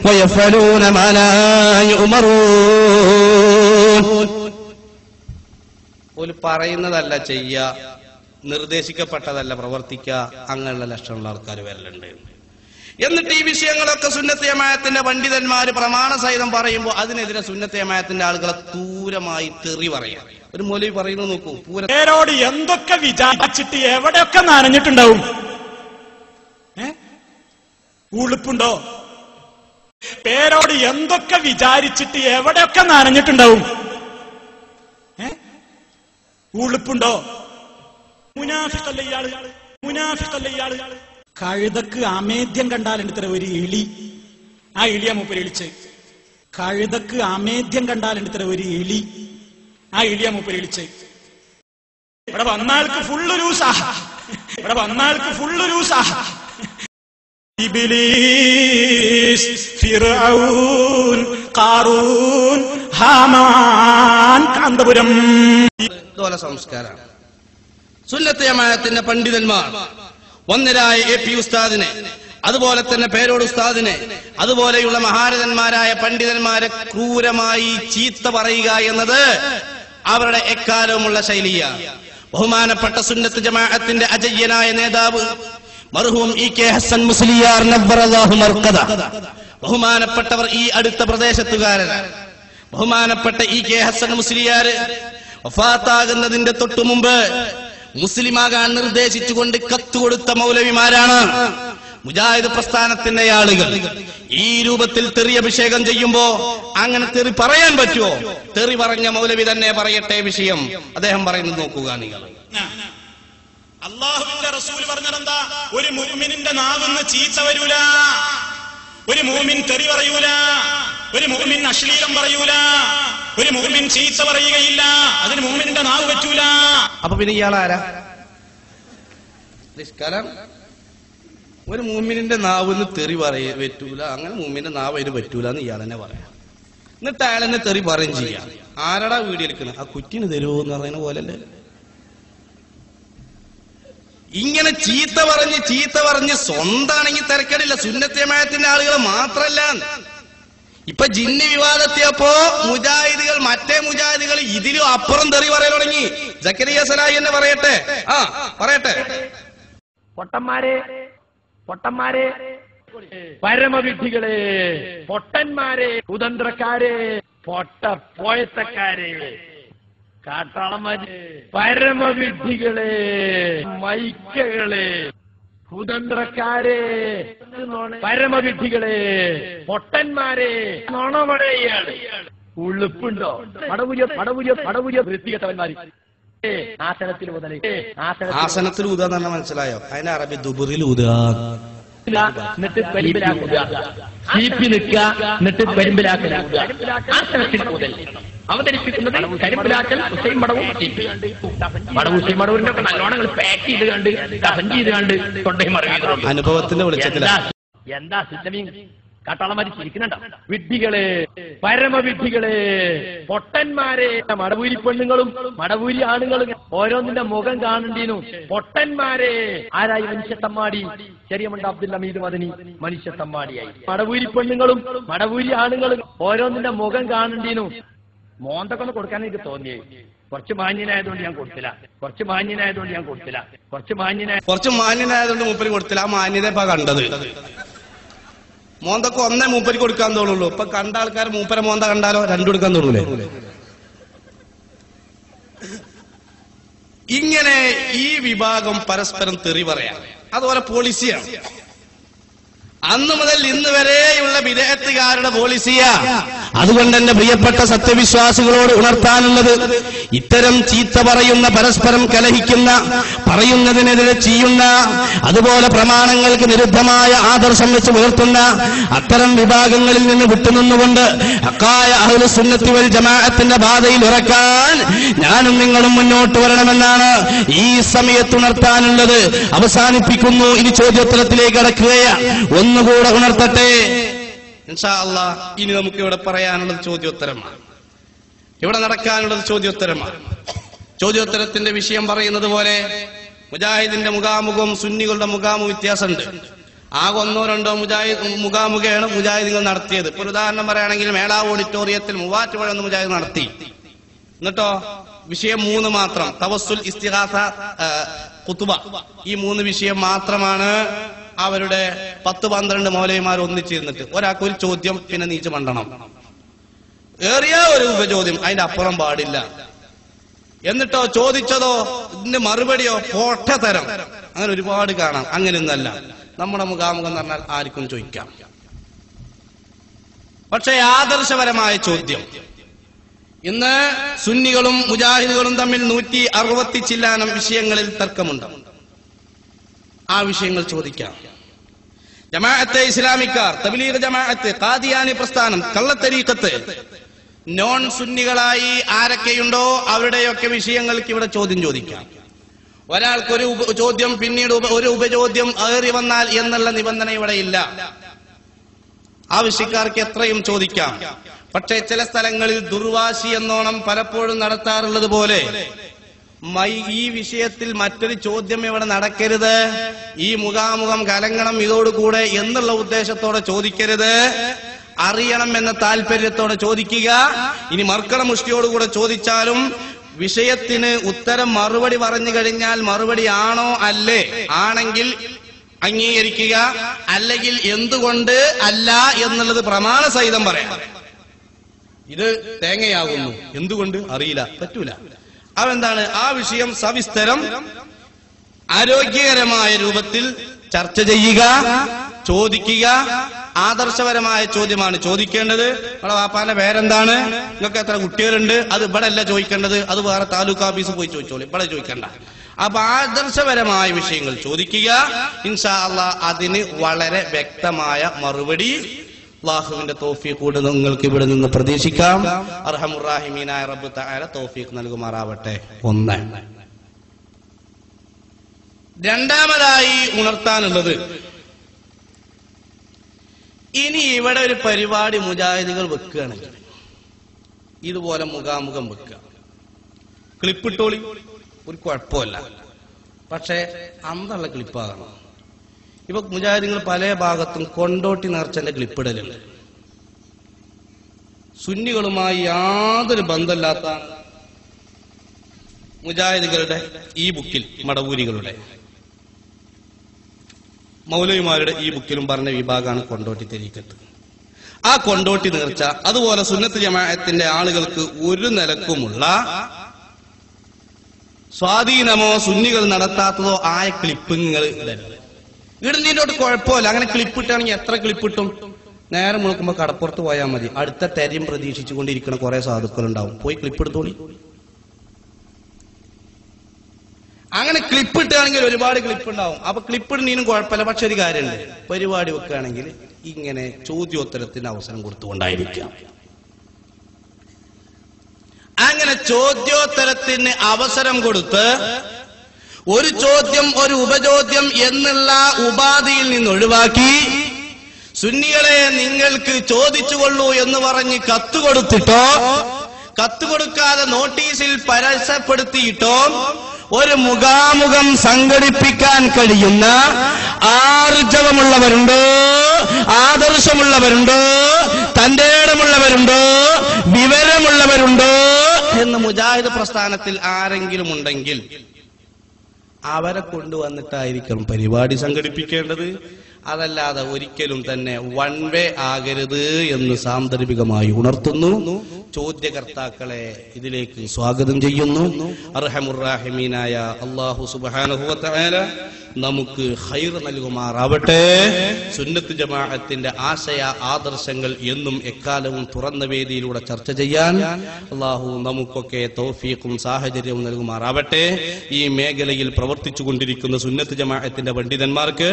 വയഫ്അലൂന മാ ലാ യുഅ്മറൂൻ. ഒരു പറയുന്നതല്ല ചെയ്യുക, നിർദ്ദേശിക്കപ്പെട്ടതല്ല പ്രവർത്തിക്കുക, അങ്ങനെയുള്ള ലക്ഷണമുള്ള ആൾക്കാർ വരലുണ്ട്. എന്നിട്ട് ഈ വിഷയങ്ങളൊക്കെ സുന്നത്ത് ജമാഅത്തിന്റെ പണ്ഡിതന്മാര് പ്രമാണ സഹിതം പറയുമ്പോൾ അതിനെതിരെ സുന്നത്ത് ജമാഅത്തിന്റെ ആളുകളെ ദൂരമായി തെറി പറയാം. ഒരു മൗലവി പറയുന്നത് നോക്കൂ, പേരോട് എന്തൊക്കെ വിചാരിച്ചിട്ട് എവിടെയൊക്കെ നനഞ്ഞിട്ടുണ്ടാവും. ഉളുപ്പുണ്ടോ? പേരോട് എന്തൊക്കെ വിചാരിച്ചിട്ട് എവിടെയൊക്കെ നനഞ്ഞിട്ടുണ്ടാവും. ഉളുപ്പുണ്ടോ? മുനാഫിഖല്ല ഇയാള്, മുനാഫിഖല്ല ഇയാള്. കഴുതക്ക് അമേദ്യം കണ്ടാലുണ്ട് ഇത്ര ഒരു ഇളി, ആ ഇളിയാ മൂപ്പര് വിളിച്ച്. കഴുതക്ക് അമേദ്യം കണ്ടാലുണ്ട് ഇത്ര ഒരു ഇളി, ആ ഇളിയാ മൂപ്പര് വിളിച്ച്. ഇവിടെ വന്നാൾക്ക് ഫുള്ള് ലൂസാ, ഇവിടെ വന്നാൾക്ക് ഫുള്ള് ലൂസാ. ഇബ്ലീസ്, ഫിർഔൻ, ഖാറൂൻ, ഹാമാൻ, കാന്തപുരം. ഇതുപോലെ സംസ്കാരമാണ്. സുന്നത്ത് ജമാഅത്തിന്റെ പണ്ഡിതന്മാർ ഒന്നരായ AP ഉസ്താദിനെ, അതുപോലെ തന്നെ പേരോട് ഉസ്താദിനെ, അതുപോലെയുള്ള മഹാരഥന്മാരായ പണ്ഡിതന്മാരെ ക്രൂരമായി ചീത്ത പറയുക എന്നത് അവരുടെ എക്കാലവുമുള്ള ശൈലിയാണ്. ബഹുമാനപ്പെട്ട സുന്നത്ത് ജമാഅത്തിന്റെ അജയ്യനായ നേതാവ് മർഹൂം EK ഹസൻ മുസ്ലിയാർ നവ്വറല്ലാഹു മർഖദ, ബഹുമാനപ്പെട്ടവർ ഈ അടുത്ത പ്രദേശത്തുകാരനാണ്. ബഹുമാനപ്പെട്ട EK ഹസൻ മുസ്ലിയാർ വഫാത്താകുന്നതിന്റെ തൊട്ടു മുമ്പ് മുസ്ലിമാകാൻ നിർദ്ദേശിച്ചുകൊണ്ട് കത്തുകൊടുത്ത മൗലവിമാരാണ് മുജാഹിദ് പ്രസ്ഥാനത്തിന്റെ ആളുകൾ. ഈ രൂപത്തിൽ തെറി അഭിഷേകം ചെയ്യുമ്പോ അങ്ങനെ തെറി പറയാൻ പറ്റുമോ? തെറി പറഞ്ഞ മൗലവി തന്നെ പറയട്ടെ വിഷയം. അദ്ദേഹം പറയുന്നത് നോക്കുക നിങ്ങൾ. അല്ലാഹുവിന്റെ റസൂൽ പറഞ്ഞതെന്താ? ഒരു മുഅ്മിനിന്റെ നാവിന്ന് ചീത്ത വരൂല, ഒരു മുഅ്മിൻ തെറി പറയൂല, ഒരു മുഅ്മിൻ അശ്ലീലം പറയൂല, ഒരു മുഅ്മിൻ ചീത്ത പറയുകയില്ല, അതിന് മുഅ്മിനിന്റെ നാവ് പറ്റൂല. അപ്പൊ പിന്നെ ഇയാളാരാ? നിഷ്കാലം ഒരു മുഅ്മിനിന്റെ നാവിന്ന് തെറി പറ്റൂല, അങ്ങനെ മുഅ്മിന്റെ നാവ് അതിന് പറ്റൂല എന്ന് ഇയാൾ തന്നെ പറയാം. എന്നിട്ട് അയാളെന്നെ തെറി പറയും ചെയ്യാം. ആരടാ വീഡിയോ എടുക്കുന്നത്? ആ കുറ്റിന് തരുമോ എന്ന് പറയുന്ന പോലല്ലേ. ഇങ്ങനെ ചീത്ത പറഞ്ഞ് സ്വന്താണെങ്കിൽ തിരക്കടില്ല. സുന്നത്ത് ജമാഅത്തിന്റെ ആളുകൾ മാത്രല്ല, ഇപ്പൊ ജിന്ന് വിവാദത്തിയപ്പോ മുജാഹിദുകൾ, മറ്റേ മുജാഹിദുകൾ ഇതിലും അപ്പുറം തെറി പറയാൻ തുടങ്ങി. സക്കരിയ സലാഹി എന്ന് പറയട്ടെ, പറയട്ടെ. പൊട്ടന്മാരെ, പൊട്ടന്മാരെ, പരമവിഡ്ഢികളെ, പൊട്ടന്മാരെ, കുതന്ത്രക്കാരെ, പൊട്ടപ്പോയത്തക്കാരെ, കാട്ടാളന്മാരെ, പരമവിഡ്ഢികളെ, മൈക്കകളെ, കുതന്ത്രക്കാരെ, പരമവിഡ്ഢികളെ, പൊട്ടന്മാരെ, നുണമടയാണ്. ഉളുപ്പുണ്ടോ? പടവുരിയ വൃത്തികെട്ടവന്മാര്. ആസനത്തിൽ ഊതല്, ആസനത്തിൽ ഊതാ തന്നെ മനസ്സിലായോ? അതിന്റെ അറബി ദുബുറിൽ ഊതാ. എന്നിട്ട് പരിമ്പിലാക്കുക, ചീപ്പി നിൽക്കുക, എന്നിട്ട് പരിമ്പിലാക്കൽ. ആസനത്തിൽ ഊതൽ അവതരിപ്പിക്കുന്നത് കരിമ്പിലാക്കൽ, ഹുസൈൻ മടവും ഹുസൈൻ മടവിന്റെ ഒക്കെ നല്ലോണം പാക്ക് ചെയ്ത് കണ്ട് കസഞ്ച് ചെയ്ത് കണ്ട് തൊണ്ടയും മറിയുന്നുണ്ട്. അനുഭവത്തിന്റെ വെളിച്ചത്തില എന്താ സിസ്റ്റമീൻ കാട്ടാളന്മാര് ചിരിക്കുന്നുണ്ടോ? വിഡ്ഢികളെ, പരമവിഡ്ഢികളെ, പൊട്ടന്മാരെ, മടവൂരി പെണ്ണുങ്ങളും മടവൂരി ആണുങ്ങളും ഓരോന്നിന്റെ മുഖം കാണണ്ടീനു. പൊട്ടന്മാരെ. ആരായി? മനുഷ്യത്തമ്മാടി. ചെറിയമുണ്ട് അബ്ദുൽ ഹമീദ് മദനി മനുഷ്യത്തമ്മാടിയായി. മടവൂരി പെണ്ണുങ്ങളും മടവൂരി ആണുങ്ങളും ഓരോന്നിന്റെ മുഖം കാണണ്ടീനു. മോന്തൊക്കെ ഒന്ന് കൊടുക്കാൻ എനിക്ക് തോന്നിയേ. കുറച്ച് മാന്യനായതുകൊണ്ട് ഞാൻ കൊടുത്തില്ല. കുറച്ച് മാന്യനായതുകൊണ്ട് മൂപ്പര് കൊടുത്തില്ല. ആ മാന്യത ഇപ്പൊ കണ്ടത്. മോന്തൊക്കെ ഒന്നേ മൂപ്പര് കൊടുക്കാൻ തോന്നുള്ളൂ. ഇപ്പൊ കണ്ട ആൾക്കാർ മൂപ്പര മോന്ത കണ്ടാലോ രണ്ടു കൊടുക്കാൻ തോന്നൂലേ? ഇങ്ങനെ ഈ വിഭാഗം പരസ്പരം തെറി പറയാം. അതുപോലെ പോളിസിയാണ്. അന്ന് മുതൽ ഇന്ന് വരെയുള്ള വിദേഹത്തുകാരുടെ പോളിസിയാ. അതുകൊണ്ട് എന്റെ പ്രിയപ്പെട്ട സത്യവിശ്വാസികളോട് ഉണർത്താനുള്ളത്, ഇത്തരം ചീത്ത പറയുന്ന, പരസ്പരം കലഹിക്കുന്ന, പറയുന്നതിനെതിരെ ചെയ്യുന്ന, അതുപോലെ പ്രമാണങ്ങൾക്ക് വിരുദ്ധമായ ആദർശം വെച്ച് പുലർത്തുന്ന അത്തരം വിഭാഗങ്ങളിൽ നിന്ന് വിട്ടുനിന്നുകൊണ്ട് ഹക്കായ അഹ്ലുസ് സുന്നത്തി വൽ ജമാഅത്തിന്റെ പാതയിൽ ഉറക്കാൻ ഞാനും നിങ്ങളും മുന്നോട്ട് വരണമെന്നാണ് ഈ സമയത്ത് ഉണർത്താനുള്ളത്. അവസാനിപ്പിക്കുന്നു. ഇനി ചോദ്യോത്തരത്തിലേക്ക് കടക്കുകയാണ്. ഒന്നുകൂടെ ഉണർത്തട്ടെ ഇൻഷാ അല്ലാഹ്. ഇനി നമുക്ക് ഇവിടെ പറയാനുള്ളത് ചോദ്യോത്തരമാണ്. ഇവിടെ നടക്കാനുള്ളത് ചോദ്യോത്തരമാണ്. ചോദ്യോത്തരത്തിന്റെ വിഷയം പറയുന്നത് പോലെ മുജാഹിദിന്റെ മുഖാമുഖവും സുന്നികളുടെ മുഖാമുഖം വ്യത്യാസമുണ്ട്. ആകെ ഒന്നോ രണ്ടോ മുഖാമുഖയാണ് മുജാഹിദുകൾ നടത്തിയത്. ഇപ്പൊ ഉദാഹരണം പറയുകയാണെങ്കിൽ മേളാവ് ഓഡിറ്റോറിയത്തിൽ മൂവാറ്റുപുഴ ഒന്ന് മുജാഹിദ് നടത്തി. എന്നിട്ടോ വിഷയം 3 മാത്രം, തവസ്സുൽ, ഇസ്തിഗാസ, ഖുതുബ. ഈ 3 വിഷയം മാത്രമാണ് അവരുടെ 10-12 മൗലവിമാർ ഒന്നിച്ചിരുന്നിട്ട്. ഒരാൾക്ക് ഒരു ചോദ്യം, പിന്നെ നീച്ച് മണ്ടണം, ഏറിയ ഒരു ഉപചോദ്യം, അതിന്റെ അപ്പുറം പാടില്ല. എന്നിട്ടോ ചോദിച്ചതോ ഇതിന്റെ മറുപടിയോ പോട്ടതരം. അങ്ങനെ ഒരുപാട് കാണാം. അങ്ങനെയൊന്നല്ല നമ്മുടെ മുഖാമുഖം എന്ന് പറഞ്ഞാൽ ആർക്കും ചോദിക്കാം. പക്ഷേ ആദർശപരമായ ചോദ്യം. ഇന്ന് സുന്നികളും മുജാഹിദുകളും തമ്മിൽ 160 ചില്ലാനം വിഷയങ്ങളിൽ തർക്കമുണ്ട്. ആ വിഷയങ്ങൾ ചോദിക്കാം. ജമാഅത്തെ ഇസ്ലാമിക്കാർ, തബ്ലീഗ് ജമാഅത്ത്, ഖാദിയാനി പ്രസ്ഥാനം, കള്ളത്തരീഖത്ത്, നോൺ സുന്നികളായി ആരൊക്കെയുണ്ടോ അവരുടെയൊക്കെ വിഷയങ്ങൾക്ക് ഇവിടെ ചോദ്യം ചോദിക്കാം. ഒരാൾക്കൊരു ചോദ്യം, പിന്നീട് ഒരു ഉപചോദ്യം ഏറി വന്നാൽ എന്നുള്ള നിബന്ധന ഇവിടെ ഇല്ല. ആവശ്യക്കാർക്ക് എത്രയും ചോദിക്കാം. പക്ഷേ ചില സ്ഥലങ്ങളിൽ ദുർവാശി എന്നോണം പലപ്പോഴും നടത്താറുള്ളത് പോലെ ഈ വിഷയത്തിൽ മറ്റൊരു ചോദ്യം ഇവിടെ നടക്കരുത്, ഈ മുഖാമുഖം കലങ്ങണം ഇതോടുകൂടെ എന്നുള്ള ഉദ്ദേശത്തോടെ ചോദിക്കരുത്, അറിയണം എന്ന താല്പര്യത്തോടെ ചോദിക്കുക. ഇനി മർക്കട മുഷ്ടിയോടുകൂടെ ചോദിച്ചാലും വിഷയത്തിന് ഉത്തരം മറുപടി പറഞ്ഞു കഴിഞ്ഞാൽ മറുപടി ആണോ അല്ലേ, ആണെങ്കിൽ അംഗീകരിക്കുക, അല്ലെങ്കിൽ എന്തുകൊണ്ട് അല്ല എന്നുള്ളത് പ്രമാണ സഹിതം പറയാം. ഇത് തേങ്ങയാകുന്നു, എന്തുകൊണ്ട് അറിയില്ല, പറ്റൂല. അതെന്താണ്? ആ വിഷയം സവിസ്തരം ആരോഗ്യകരമായ രൂപത്തിൽ ചർച്ച ചെയ്യുക, ചോദിക്കുക. ആദർശപരമായ ചോദ്യമാണ് ചോദിക്കേണ്ടത്. നിങ്ങളുടെ വാപ്പാന്റെ പേരെന്താണ്, നിങ്ങൾക്ക് എത്ര കുട്ടികളുണ്ട്, അത് ഇവിടെ അല്ല ചോദിക്കേണ്ടത്, അത് വേറെ താലൂക്ക് ഓഫീസിൽ പോയി ചോദിച്ചോളൂ, ഇവിടെ ചോദിക്കണ്ട. അപ്പൊ ആദർശപരമായ വിഷയങ്ങൾ ചോദിക്കുക. ഇൻഷാ അല്ലാഹ് അതിന് വളരെ വ്യക്തമായ മറുപടി അല്ലാഹുവിന്റെ തൗഫീഖ് കൊണ്ട് നിങ്ങൾക്ക് ഇവിടെ നിന്ന് പ്രതീക്ഷിക്കാം. അർഹമുർ റഹീമീനായ റബ്ബ് തആല തൗഫീഖ് നൽകുമാറാവട്ടെ. 1. രണ്ടാമതായി ഉണർത്താനുള്ളത്, ഇനി ഇവിടെ ഒരു പരിപാടി മുജാഹിദുകൾ വെക്കുകയാണെങ്കിൽ ഇതുപോലെ മുഖാമുഖം വെക്കുക, ക്ലിപ്പിട്ടോളി, ഒരു കുഴപ്പമില്ല. പക്ഷെ അന്നുള്ള ക്ലിപ്പാകണം. ഇപ്പൊ മുജാഹിദുകൾ പല ഭാഗത്തും കൊണ്ടോട്ടി നേർച്ചന്റെ ക്ലിപ്പിടലുണ്ട്. സുന്നികളുമായി യാതൊരു ബന്ധമില്ലാത്ത മുജാഹിദുകളുടെ ഈ ബുക്കിൽ, മടവൂരികളുടെ മൗലവിമാരുടെ ഈ ബുക്കിലും പറഞ്ഞ വിഭാഗമാണ് കൊണ്ടോട്ടി തരീഖത്ത്. ആ കൊണ്ടോട്ടി നേർച്ച, അതുപോലെ സുന്നത്ത് ജമാഅത്തിന്റെ ആളുകൾക്ക് ഒരു നിലക്കുമുള്ള സ്വാധീനമോ സുന്നികൾ നടത്താത്തതോ ആയ ക്ലിപ്പിങ്ങൾ ഇടരുത്. ഇടുന്നതിനോട് കുഴപ്പമില്ല. അങ്ങനെ ക്ലിപ്പ് ഇട്ടാണെങ്കിൽ എത്ര ക്ലിപ്പ് ഇട്ടും നേരം മുളക്കുമ്പോ കടപ്പുറത്ത് പോയാൽ മതി. അടുത്ത തെരയും പ്രതീക്ഷിച്ചു കൊണ്ടിരിക്കുന്ന കുറെ സാധുക്കൾ ഉണ്ടാവും. പോയി ക്ലിപ്പ് എടുത്തോളി. അങ്ങനെ ക്ലിപ്പ് ഇട്ടാണെങ്കിൽ ഒരുപാട് ക്ലിപ്പ് ഉണ്ടാവും. അപ്പൊ ക്ലിപ്പ് ഇടുന്നതിനും കുഴപ്പമില്ല. പക്ഷെ ഒരു കാര്യമുണ്ട്, പരിപാടി വെക്കുകയാണെങ്കിൽ ഇങ്ങനെ ചോദ്യോത്തരത്തിന് അവസരം കൊടുത്തുകൊണ്ടായിരിക്കാം. അങ്ങനെ ചോദ്യോത്തരത്തിന് അവസരം കൊടുത്ത് ഒരു ചോദ്യം ഒരു ഉപചോദ്യം എന്നുള്ള ഉപാധിയിൽ നിന്ന് ഒഴിവാക്കി സുന്നികളെ നിങ്ങൾക്ക് ചോദിച്ചുകൊള്ളൂ എന്ന് പറഞ്ഞ് കത്ത് കൊടുത്തിട്ടോ കത്ത് കൊടുക്കാതെ നോട്ടീസിൽ പരസ്യപ്പെടുത്തിയിട്ടോ ഒരു മുഖാമുഖം സംഘടിപ്പിക്കാൻ കഴിയുന്ന ആർജവമുള്ളവരുണ്ടോ, ആദർശമുള്ളവരുണ്ടോ, തന്റെ ഇടമുള്ളവരുണ്ടോ, വിവരമുള്ളവരുണ്ടോ എന്ന് മുജാഹിദ് പ്രസ്ഥാനത്തിൽ ആരെങ്കിലും ഉണ്ടെങ്കിൽ അവരെ കൊണ്ടുവന്നിട്ടായിരിക്കണം പരിപാടി സംഘടിപ്പിക്കേണ്ടത്. അതല്ലാതെ ഒരിക്കലും തന്നെ വൺ വേ ആകരുത് എന്ന് സാന്ദർഭികമായി ഉണർത്തുന്നു. ചോദ്യകർത്താക്കളെ ഇതിലേക്ക് സ്വാഗതം ചെയ്യുന്നു. അർഹമുർറാഹിമീനായ അല്ലാഹു സുബ്ഹാനഹു വ തആല നമുക്ക് ഖൈർ നൽകുമാറാവട്ടെ. സുന്നത്ത് ജമാഅത്തിന്റെ ആശയ ആദർശങ്ങൾ എന്നും എക്കാലവും തുറന്ന വേദിയിലൂടെ ചർച്ച ചെയ്യാൻ അല്ലാഹു നമുക്കൊക്കെ തൗഫീഖും സാഹചര്യവും നൽകുമാറാവട്ടെ. ഈ മേഖലയിൽ പ്രവർത്തിച്ചു കൊണ്ടിരിക്കുന്ന സുന്നത്ത് ജമാഅത്തിന്റെ പണ്ഡിതന്മാർക്ക്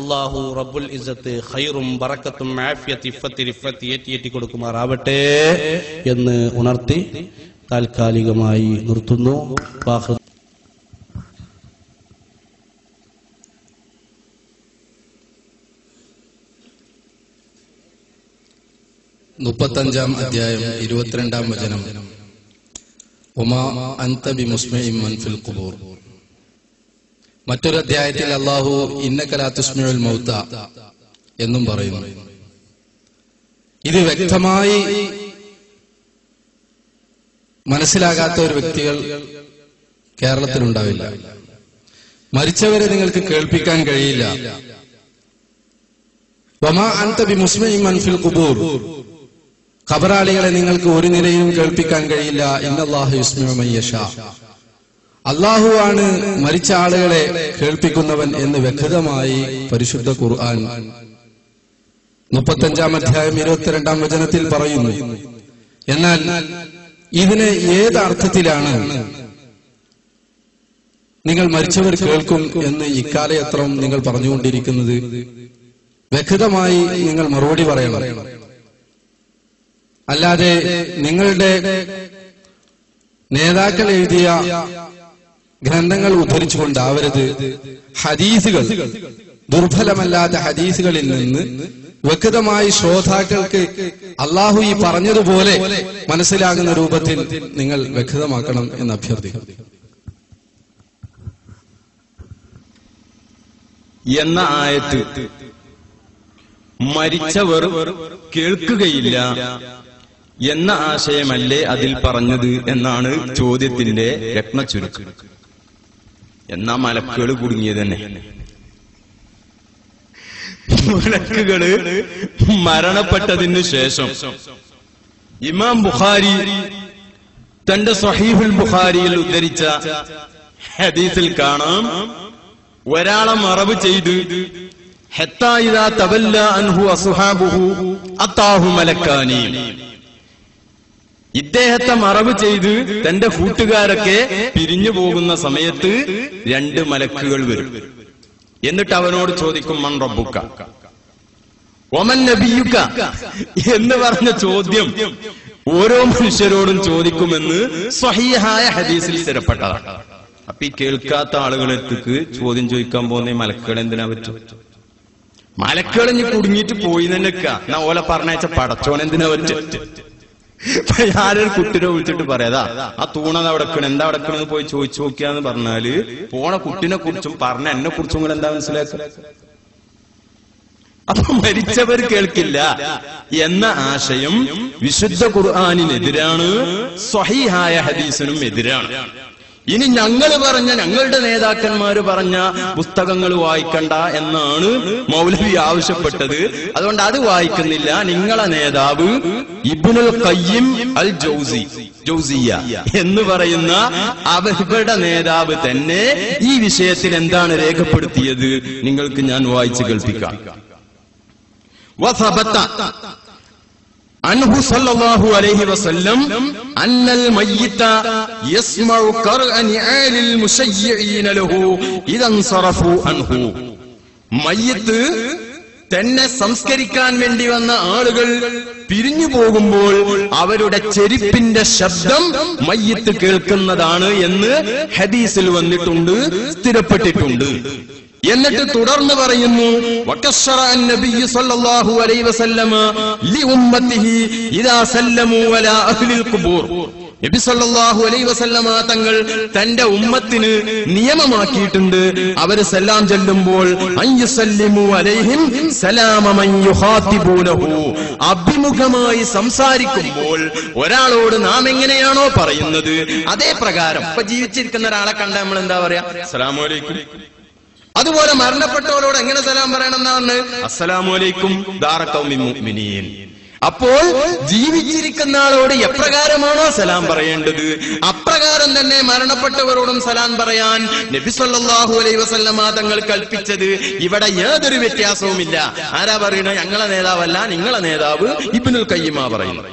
അല്ലാഹു റബ്ബുൽ ഇസ്സത്ത് ഖൈറും ബറക്കത്തും ആഫിയത്ത് ഇഫ്ഫത്ത് റിഫത്ത് ഏറ്റി കൊടുക്കുമാറാവട്ടെ എന്ന് ഉണർത്തി താൽക്കാലികമായി നിർത്തുന്നു. 35 അധ്യായം 22 വചനം. ഉമാ അൻത ബിമുസ്മിഇൻ മൻ ഫിൽ ഖുബൂർ. മറ്റൊരു അധ്യായത്തിൽ അല്ലാഹു ഇന്നക ലാ തുസ്മിഉൽ മൗത എന്നും പറയുന്നു. ഇത് വ്യക്തമായി മനസ്സിലാകാത്ത ഒരു വ്യക്തികൾ കേരളത്തിലുണ്ടാവില്ല. മരിച്ചവരെ നിങ്ങൾക്ക് കേൾപ്പിക്കാൻ കഴിയില്ല. വമാ അൻത ബിമുസ്മിഇൻ മൻ ഫിൽ ഖുബൂർ. ഖബറാളികളെ നിങ്ങൾക്ക് ഒരു നിലയിലും കേൾപ്പിക്കാൻ കഴിയില്ല. ഇന്നല്ലാഹു യുസ്മിഉ മൻ യശാ. അല്ലാഹുവാണ് മരിച്ച ആളുകളെ കേൾപ്പിക്കുന്നവൻ എന്ന് വ്യക്തമായി പരിശുദ്ധ ഖുർആൻ 35 അധ്യായം 22 വചനത്തിൽ പറയുന്നു. എന്നാൽ ഇതിനെ ഏത് അർത്ഥത്തിലാണ് നിങ്ങൾ മരിച്ചവർ കേൾക്കും എന്ന് ഇക്കാലയത്രം നിങ്ങൾ പറഞ്ഞുകൊണ്ടിരിക്കുന്നത്? വ്യക്തമായി നിങ്ങൾ മറുപടി പറയണം. അല്ലാതെ നിങ്ങളുടെ നേതാക്കൾ എഴുതിയ ഗ്രന്ഥങ്ങൾ ഉദ്ധരിച്ചുകൊണ്ടാവരുത്. ഹദീസുകൾ, ദുർബലമല്ലാത്ത ഹദീസുകളിൽ നിന്ന് വ്യക്തമായി ശ്രോതാക്കൾക്ക് അള്ളാഹു ഈ പറഞ്ഞതുപോലെ മനസ്സിലാകുന്ന രൂപത്തിൽ നിങ്ങൾ വ്യക്തമാക്കണം എന്ന് അഭ്യർത്ഥിക്കുന്നു. എന്ന ആയത്ത് മരിച്ചവർ കേൾക്കുകയില്ല എന്ന ആശയമല്ലേ അതിൽ പറഞ്ഞത് എന്നാണ് ചോദ്യത്തിന്റെ രത്നച്ചുരുക്കം. എന്നാ മലക്കുകൾ കുടുങ്ങിയത് തന്നെ. മലക്കുകള് മരണപ്പെട്ടതിന് ശേഷം ഇമാം ബുഖാരി തന്റെ സ്വഹീഹുൽ ബുഖാരിയിൽ ഉദ്ധരിച്ച ഹദീസിൽ കാണാം, ഒരാളെ മറവ് ചെയ്ത് ഹത്താ ഇദാ തവല്ല അൻഹു അസ്ഹാബുഹു അതാഹു മലക്കാനി. ഇദ്ദേഹത്തെ മറവ് ചെയ്ത് തന്റെ കൂട്ടുകാരൊക്കെ പിരിഞ്ഞു പോകുന്ന സമയത്ത് 2 മലക്കുകൾ വരും. എന്നിട്ട് അവനോട് ചോദിക്കും, മൻ റബ്ബുക വമൻ നബിയുക എന്ന് പറഞ്ഞ ചോദ്യം ഓരോ മനുഷ്യരോടും ചോദിക്കുമെന്ന് സ്വഹീഹായ ഹദീസിൽ സ്ഥിരപ്പെട്ടതാണ്. അപ്പൊ ഈ കേൾക്കാത്ത ആളുകളെടുത്തേക്ക് ചോദ്യം ചോദിക്കാൻ പോകുന്ന മലക്കുകൾ എന്തിനാ പറ്റും? മലക്കുകൾ ഇനി കുടുങ്ങിയിട്ട് പോയി തന്നെ എന്നാ ഓലെ പറഞ്ഞയച്ച പടച്ചോൻ എന്തിനാ പറ്റും? ഞാനൊരു കുട്ടിനെ വിളിച്ചിട്ട് പറയാതാ ആ തൂണത് അവിടെ എന്താ അടക്കണെന്ന് പോയി ചോദിച്ചു നോക്കിയാന്ന് പറഞ്ഞാല് പോണ കുട്ടിനെ കുറിച്ചും പറഞ്ഞ എന്നെ കുറിച്ചും കൂടെ എന്താ മനസ്സിലാക്കുക? അപ്പൊ മരിച്ചവർ കേൾക്കില്ല എന്ന ആശയം വിശുദ്ധ ഖുർആനിനെതിരാണ്, സ്വഹീഹായ ഹദീസിനും എതിരാണ്. ഇനി ഞങ്ങളുടെ നേതാക്കന്മാര് പറഞ്ഞ പുസ്തകങ്ങൾ വായിക്കണ്ട എന്നാണ് മൗലവി ആവശ്യപ്പെട്ടത്. അതുകൊണ്ട് അത് വായിക്കുന്നില്ല. നിങ്ങളെ നേതാവ് ഇബ്നുൽ ഖയ്യിം അൽ ജൗസിയ്യ എന്ന് പറയുന്ന അവരുടെ നേതാവ് തന്നെ ഈ വിഷയത്തിൽ എന്താണ് രേഖപ്പെടുത്തിയത് നിങ്ങൾക്ക് ഞാൻ വായിച്ചു കേൾപ്പിക്കാം. അൻഹു സല്ലല്ലാഹു അലൈഹി വസല്ലം അന്നൽ മയ്യിത യസ്മഉ ഖർഅ നിആലിൽ മുശയ്യിഈന ലഹു ഇദൻ സറഫു അൻഹു. മയ്യിത്ത് തന്നെ സംസ്കരിക്കാൻ വേണ്ടി വന്ന ആളുകൾ പിരിഞ്ഞു പോകുമ്പോൾ അവരുടെ ചെരുപ്പിന്റെ ശബ്ദം മയ്യിത്ത് കേൾക്കുന്നതാണ് എന്ന് ഹദീസിൽ വന്നിട്ടുണ്ട്, സ്ഥിരപ്പെട്ടിട്ടുണ്ട്. എന്നിട്ട് തുടർന്ന് പറയുന്നു, വകശറ അന്നബിയ്യു സല്ലല്ലാഹു അലൈഹി വസല്ലമ ലിഉമ്മത്തിഹി ഇദാ സല്ലമു അലാ അഹ്ലിൽ ഖുബൂർ. നബി സല്ലല്ലാഹു അലൈഹി വസല്ലമ തങ്ങൾ തന്റെ ഉമ്മത്തിന് നിയമമാക്കിയിട്ടുണ്ട്, അവര് സലാം ചൊല്ലുമ്പോൾ അയ്യുസല്ലിമു അലൈഹിം സലാമ മൻ യുഖാതിബൂനഹു. അഭിമുഖമായി സംസാരിക്കുമ്പോൾ ഒരാളോട് നാം എങ്ങനെയാണോ പറയുന്നത് അതേ പ്രകാരം. ഇപ്പൊ ജീവിച്ചിരിക്കുന്ന ഒരാളെ കണ്ട നമ്മൾ എന്താ പറയാ? അസ്സലാമു അലൈക്കും. അതുപോലെ മരണപ്പെട്ടവരോട് എങ്ങനെ സലാം പറയണമെന്നാണ്? അസ്സലാമു അലൈക്കും ദാറ ഖൗമിൻ മുഅ്മിനീൻ. അപ്പോൾ ജീവിച്ചിരിക്കുന്ന ആളോട് എപ്രകാരമാണോ സലാം പറയേണ്ടത് അപ്രകാരം തന്നെ മരണപ്പെട്ടവരോടും സലാം പറയാൻ നബി സല്ലല്ലാഹു അലൈഹി വസല്ലമ തങ്ങൾ കൽപ്പിച്ചത്. ഇവിടെ യാതൊരു വ്യത്യാസവുമില്ല. ആരാ പറയുന്നത്? ഞങ്ങളെ നേതാവല്ല, നിങ്ങളെ നേതാവ് ഇബ്നുൽ ഖയ്യിമ പറയുന്നു.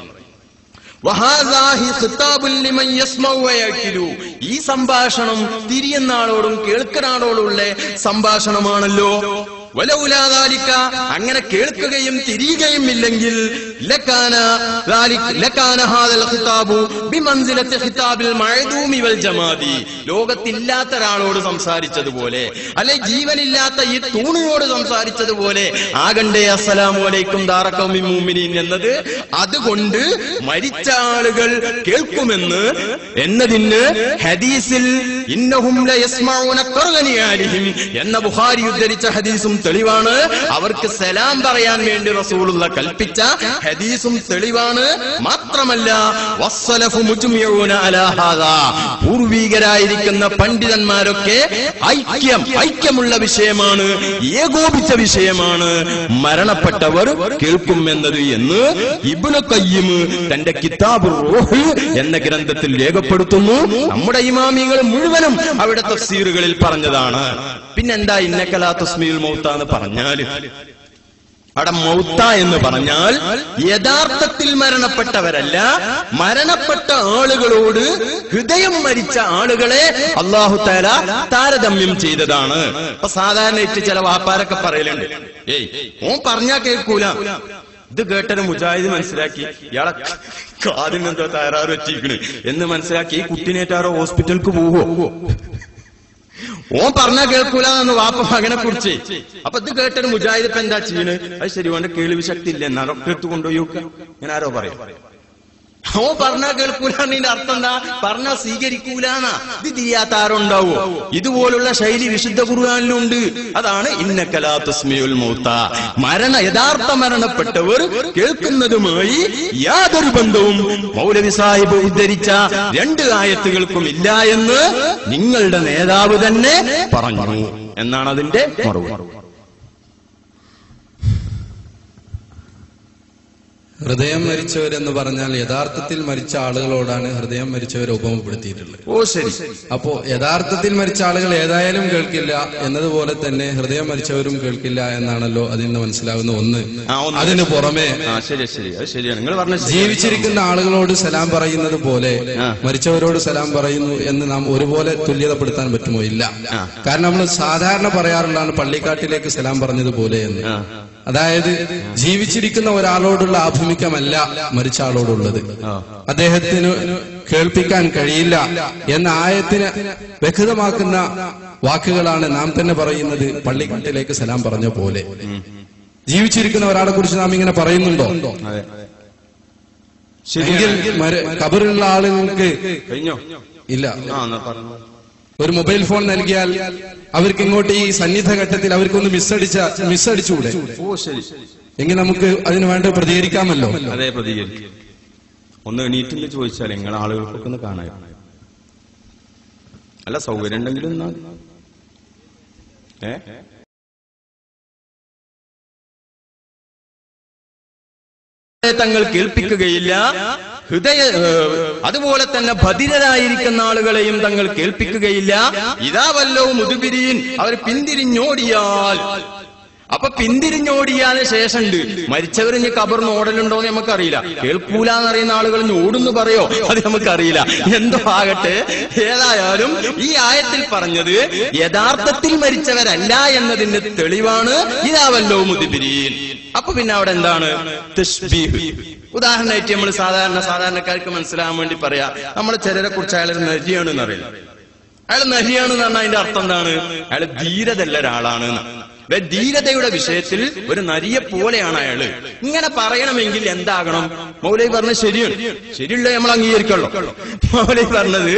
ഈ സംഭാഷണം തിരിയുന്ന ആളോടും കേൾക്കുന്ന ആളോടുള്ള സംഭാഷണമാണല്ലോ. വലൗലാദാലിക, അങ്ങനെ കേൾക്കുകയും തിരിയുകയും ഇല്ലെങ്കിൽ ലോകത്തില്ലാത്ത ഒരാളോട് സംസാരിച്ചതുപോലെ, അല്ലെ ജീവനില്ലാത്ത ഈ തൂണിനോട് സംസാരിച്ചതുപോലെ ആകണ്ടേ അസ്സലാമു അലൈക്കും ദാറ ഖൗമിൻ മുഅ്മിനീൻ എന്നത്. അതുകൊണ്ട് മരിച്ച ആളുകൾ കേൾക്കുമെന്ന് എന്നതിന് ഹദീസിൽ ഇന്നഹും ലയസ്മഊന ഖർഅനിയാലിഹിം എന്ന ബുഖാരി ഉദ്ധരിച്ച ഹദീസും തെളിവാണ്. അവർക്ക് സലാം പറയാൻ വേണ്ടി റസൂലുള്ള കൽപ്പിച്ച ഹദീസും തെളിവാണ്. മാത്രമല്ല വസ്സലഫു മുജ്മിഊന അലാ ഹാദാ, പൂർവീകരായിരിക്കുന്ന പണ്ഡിതന്മാരൊക്കെ ഐക്യമുള്ള വിഷയമാണ്, ഏകോപിച്ച വിഷയമാണ് മരണപ്പെട്ടവർ കേൾക്കുമെന്നത് എന്ന് ഇബ്നു ഖയ്യിം തന്റെ കിതാബുർ റൂഹ് എന്ന ഗ്രന്ഥത്തിൽ രേഖപ്പെടുത്തുന്നു. നമ്മുടെ ഇമാമികൾ മുഴുവനും അവിടെ തഫ്സീറുകളിൽ പറഞ്ഞതാണ്. പിന്നെന്താ ഇന്നക ലാ തുസ്മിഉൽ മൗത എന്ന് പറഞ്ഞാൽ? അവിടെ മൗത്ത എന്ന് പറഞ്ഞാൽ യഥാർത്ഥത്തിൽ മരണപ്പെട്ടവരല്ല, മരണപ്പെട്ട ആളുകളോട് ഹൃദയം മരിച്ച ആളുകളെ അല്ലാഹു തആല താരതമ്യം ചെയ്തതാണ്. അപ്പൊ സാധാരണയായിട്ട് ചില വാപ്പാരൊക്കെ പറയലുണ്ട്, ഓൻ പറഞ്ഞാ കേൾക്കൂല. ഇത് കേട്ടൊരു മുജാഹിദ് മനസ്സിലാക്കി ഇയാളെ കാതിനെന്തോ തകരാറ് വെച്ചിരിക്കണ് എന്ന് മനസ്സിലാക്കി ഈ കുട്ടിനേറ്റാരോ ഹോസ്പിറ്റലിക്ക് പോവോ? ഓൻ പറഞ്ഞാ കേൾക്കൂല എന്ന് വാപ്പ മകനെ കുറിച്ച്. അപ്പൊ ഇത് കേട്ടൊരു മുജാഹിദ് ഇപ്പൊ എന്താ ചെയ്യണ്? അത് ശരി, ഓന്റെ കേൾവി ശക്തി ഇല്ല, എന്നാ ഡോക്ടറെ അടുത്ത് കൊണ്ടുപോയി നോക്കുക. ഞാൻ ആരോ പറയും ഓൻ പറഞ്ഞാ കേൾക്കൂലെന്നതിന്റെ അർത്ഥം എന്താ? പറഞ്ഞാ സ്വീകരിക്കൂലെന്നാ. ഇത് തിരിയാത്ത ആരോ ഉണ്ടാവോ? ഇതുപോലുള്ള ശൈലി വിശുദ്ധ ഖുർആനിലുണ്ട്. അതാണ് ഇന്നക ലാ തുസ്മിഉൽ മൗത. യഥാർത്ഥ മരണപ്പെട്ടവർ കേൾക്കുന്നതുമായി യാതൊരു ബന്ധവും മൗലവി സാഹിബ് ഉദ്ധരിച്ച 2 ആയത്തുകൾക്കും ഇല്ല എന്ന് നിങ്ങളുടെ നേതാവ് തന്നെ പറഞ്ഞു എന്നാണ് അതിന്റെ മറുപടി. ഹൃദയം മരിച്ചവരെന്ന് പറഞ്ഞാൽ യഥാർത്ഥത്തിൽ മരിച്ച ആളുകളോടാണ് ഹൃദയം മരിച്ചവരെ ഉപമപ്പെടുത്തിയിട്ടുള്ളത്. ഓ ശരി. അപ്പോ യഥാർത്ഥത്തിൽ മരിച്ച ആളുകൾ ഏതായാലും കേൾക്കില്ല എന്നതുപോലെ തന്നെ ഹൃദയം മരിച്ചവരും കേൾക്കില്ല എന്നാണല്ലോ അതിൽ നിന്ന് മനസ്സിലാവുന്ന ഒന്ന്. അതിനു പുറമെ നിങ്ങൾ പറഞ്ഞ ജീവിച്ചിരിക്കുന്ന ആളുകളോട് സലാം പറയുന്നത് പോലെ മരിച്ചവരോട് സലാം പറയുന്നു എന്ന് നാം ഒരുപോലെ തുല്യതപ്പെടുത്താൻ പറ്റുമോ? ഇല്ല. കാരണം നമ്മൾ സാധാരണ പറയാറുള്ളതാണ് പള്ളിക്കാട്ടിലേക്ക് സലാം പറഞ്ഞതുപോലെ എന്ന്. അതായത് ജീവിച്ചിരിക്കുന്ന ഒരാളോടുള്ള ആഭിമുഖ്യമല്ല മരിച്ച ആളോടുള്ളത്. അദ്ദേഹത്തിന് കേൾപ്പിക്കാൻ കഴിയില്ല എന്ന ആയത്തിന് വ്യക്തമാക്കുന്ന വാക്കുകളാണ് നാം തന്നെ പറയുന്നത് പള്ളിക്കാട്ടിലേക്ക് സലാം പറഞ്ഞ പോലെ. ജീവിച്ചിരിക്കുന്ന ഒരാളെ കുറിച്ച് നാം ഇങ്ങനെ പറയുന്നുണ്ടോ? എങ്കിൽ ഖബറിലുള്ള ആളുകൾക്ക് ഇല്ല. ഒരു മൊബൈൽ ഫോൺ നൽകിയാൽ അവർക്ക് ഇങ്ങോട്ട് ഈ സന്നിധ ഘട്ടത്തിൽ അവർക്കൊന്ന് മിസ്സടിച്ചുകൂടെ? എങ്കിൽ നമുക്ക് അതിന് വേണ്ട പ്രതികരിക്കാമല്ലോ. അതെ, പ്രതികരിക്കും. ഒന്ന് എണീറ്റിട്ട് ചോദിച്ചാൽ നിങ്ങളെ ആളുകൾക്കൊക്കെ ഒന്ന് കാണാം. അല്ല സൗകര്യം ഉണ്ടെങ്കിലും തങ്ങൾ കേൾപ്പിക്കുകയില്ല. അതുപോലെ തന്നെ ഭദ്രരായിരിക്കുന്ന ആളുകളെയും തങ്ങൾ കേൾപ്പിക്കുകയില്ല. ഇതാ വല്ലോ മുതുപിരിയൻ, അവർ പിന്തിരിഞ്ഞോടിയാൽ. അപ്പൊ പിന്തിരിഞ്ഞോടിയാന് ശേഷമുണ്ട് മരിച്ചവരിഞ്ഞ് കബറിന് ഓടലുണ്ടോന്ന് നമുക്കറിയില്ല. കേൾക്കൂല എന്നറിയുന്ന ആളുകൾ ഓടുന്നു പറയോ അത് നമുക്കറിയില്ല. എന്തോ ആകട്ടെ, ഏതായാലും ഈ ആയത്തിൽ പറഞ്ഞത് യഥാർത്ഥത്തിൽ മരിച്ചവരല്ല എന്നതിന്റെ തെളിവാണ് ഇതാവല്ലോ മുദ്ബിരീൻ. അപ്പൊ പിന്നെ അവിടെ എന്താണ് തശ്ബീഹ്? ഉദാഹരണമായിട്ട് നമ്മൾ സാധാരണക്കാർക്ക് മനസ്സിലാകാൻ വേണ്ടി പറയാ, നമ്മളെ ചിലരെ കുറിച്ച് അയാൾ നരിയാണെന്ന് അറിയില്ല. അയാൾ നരിയാണെന്ന് പറഞ്ഞാൽ അതിന്റെ അർത്ഥം എന്താണ്? അയാൾ ധീരതല്ല ഒരാളാണ്. ധീരതയുടെ വിഷയത്തിൽ ഒരു നരിയെ പോലെയാണ് അയാള്. ഇങ്ങനെ പറയണമെങ്കിൽ എന്താകണം? മൗലവി പറഞ്ഞത് ശരിയാണ്, ശരിയുള്ള നമ്മൾ അംഗീകരിക്കുള്ളൂ. മൗലവി പറഞ്ഞത്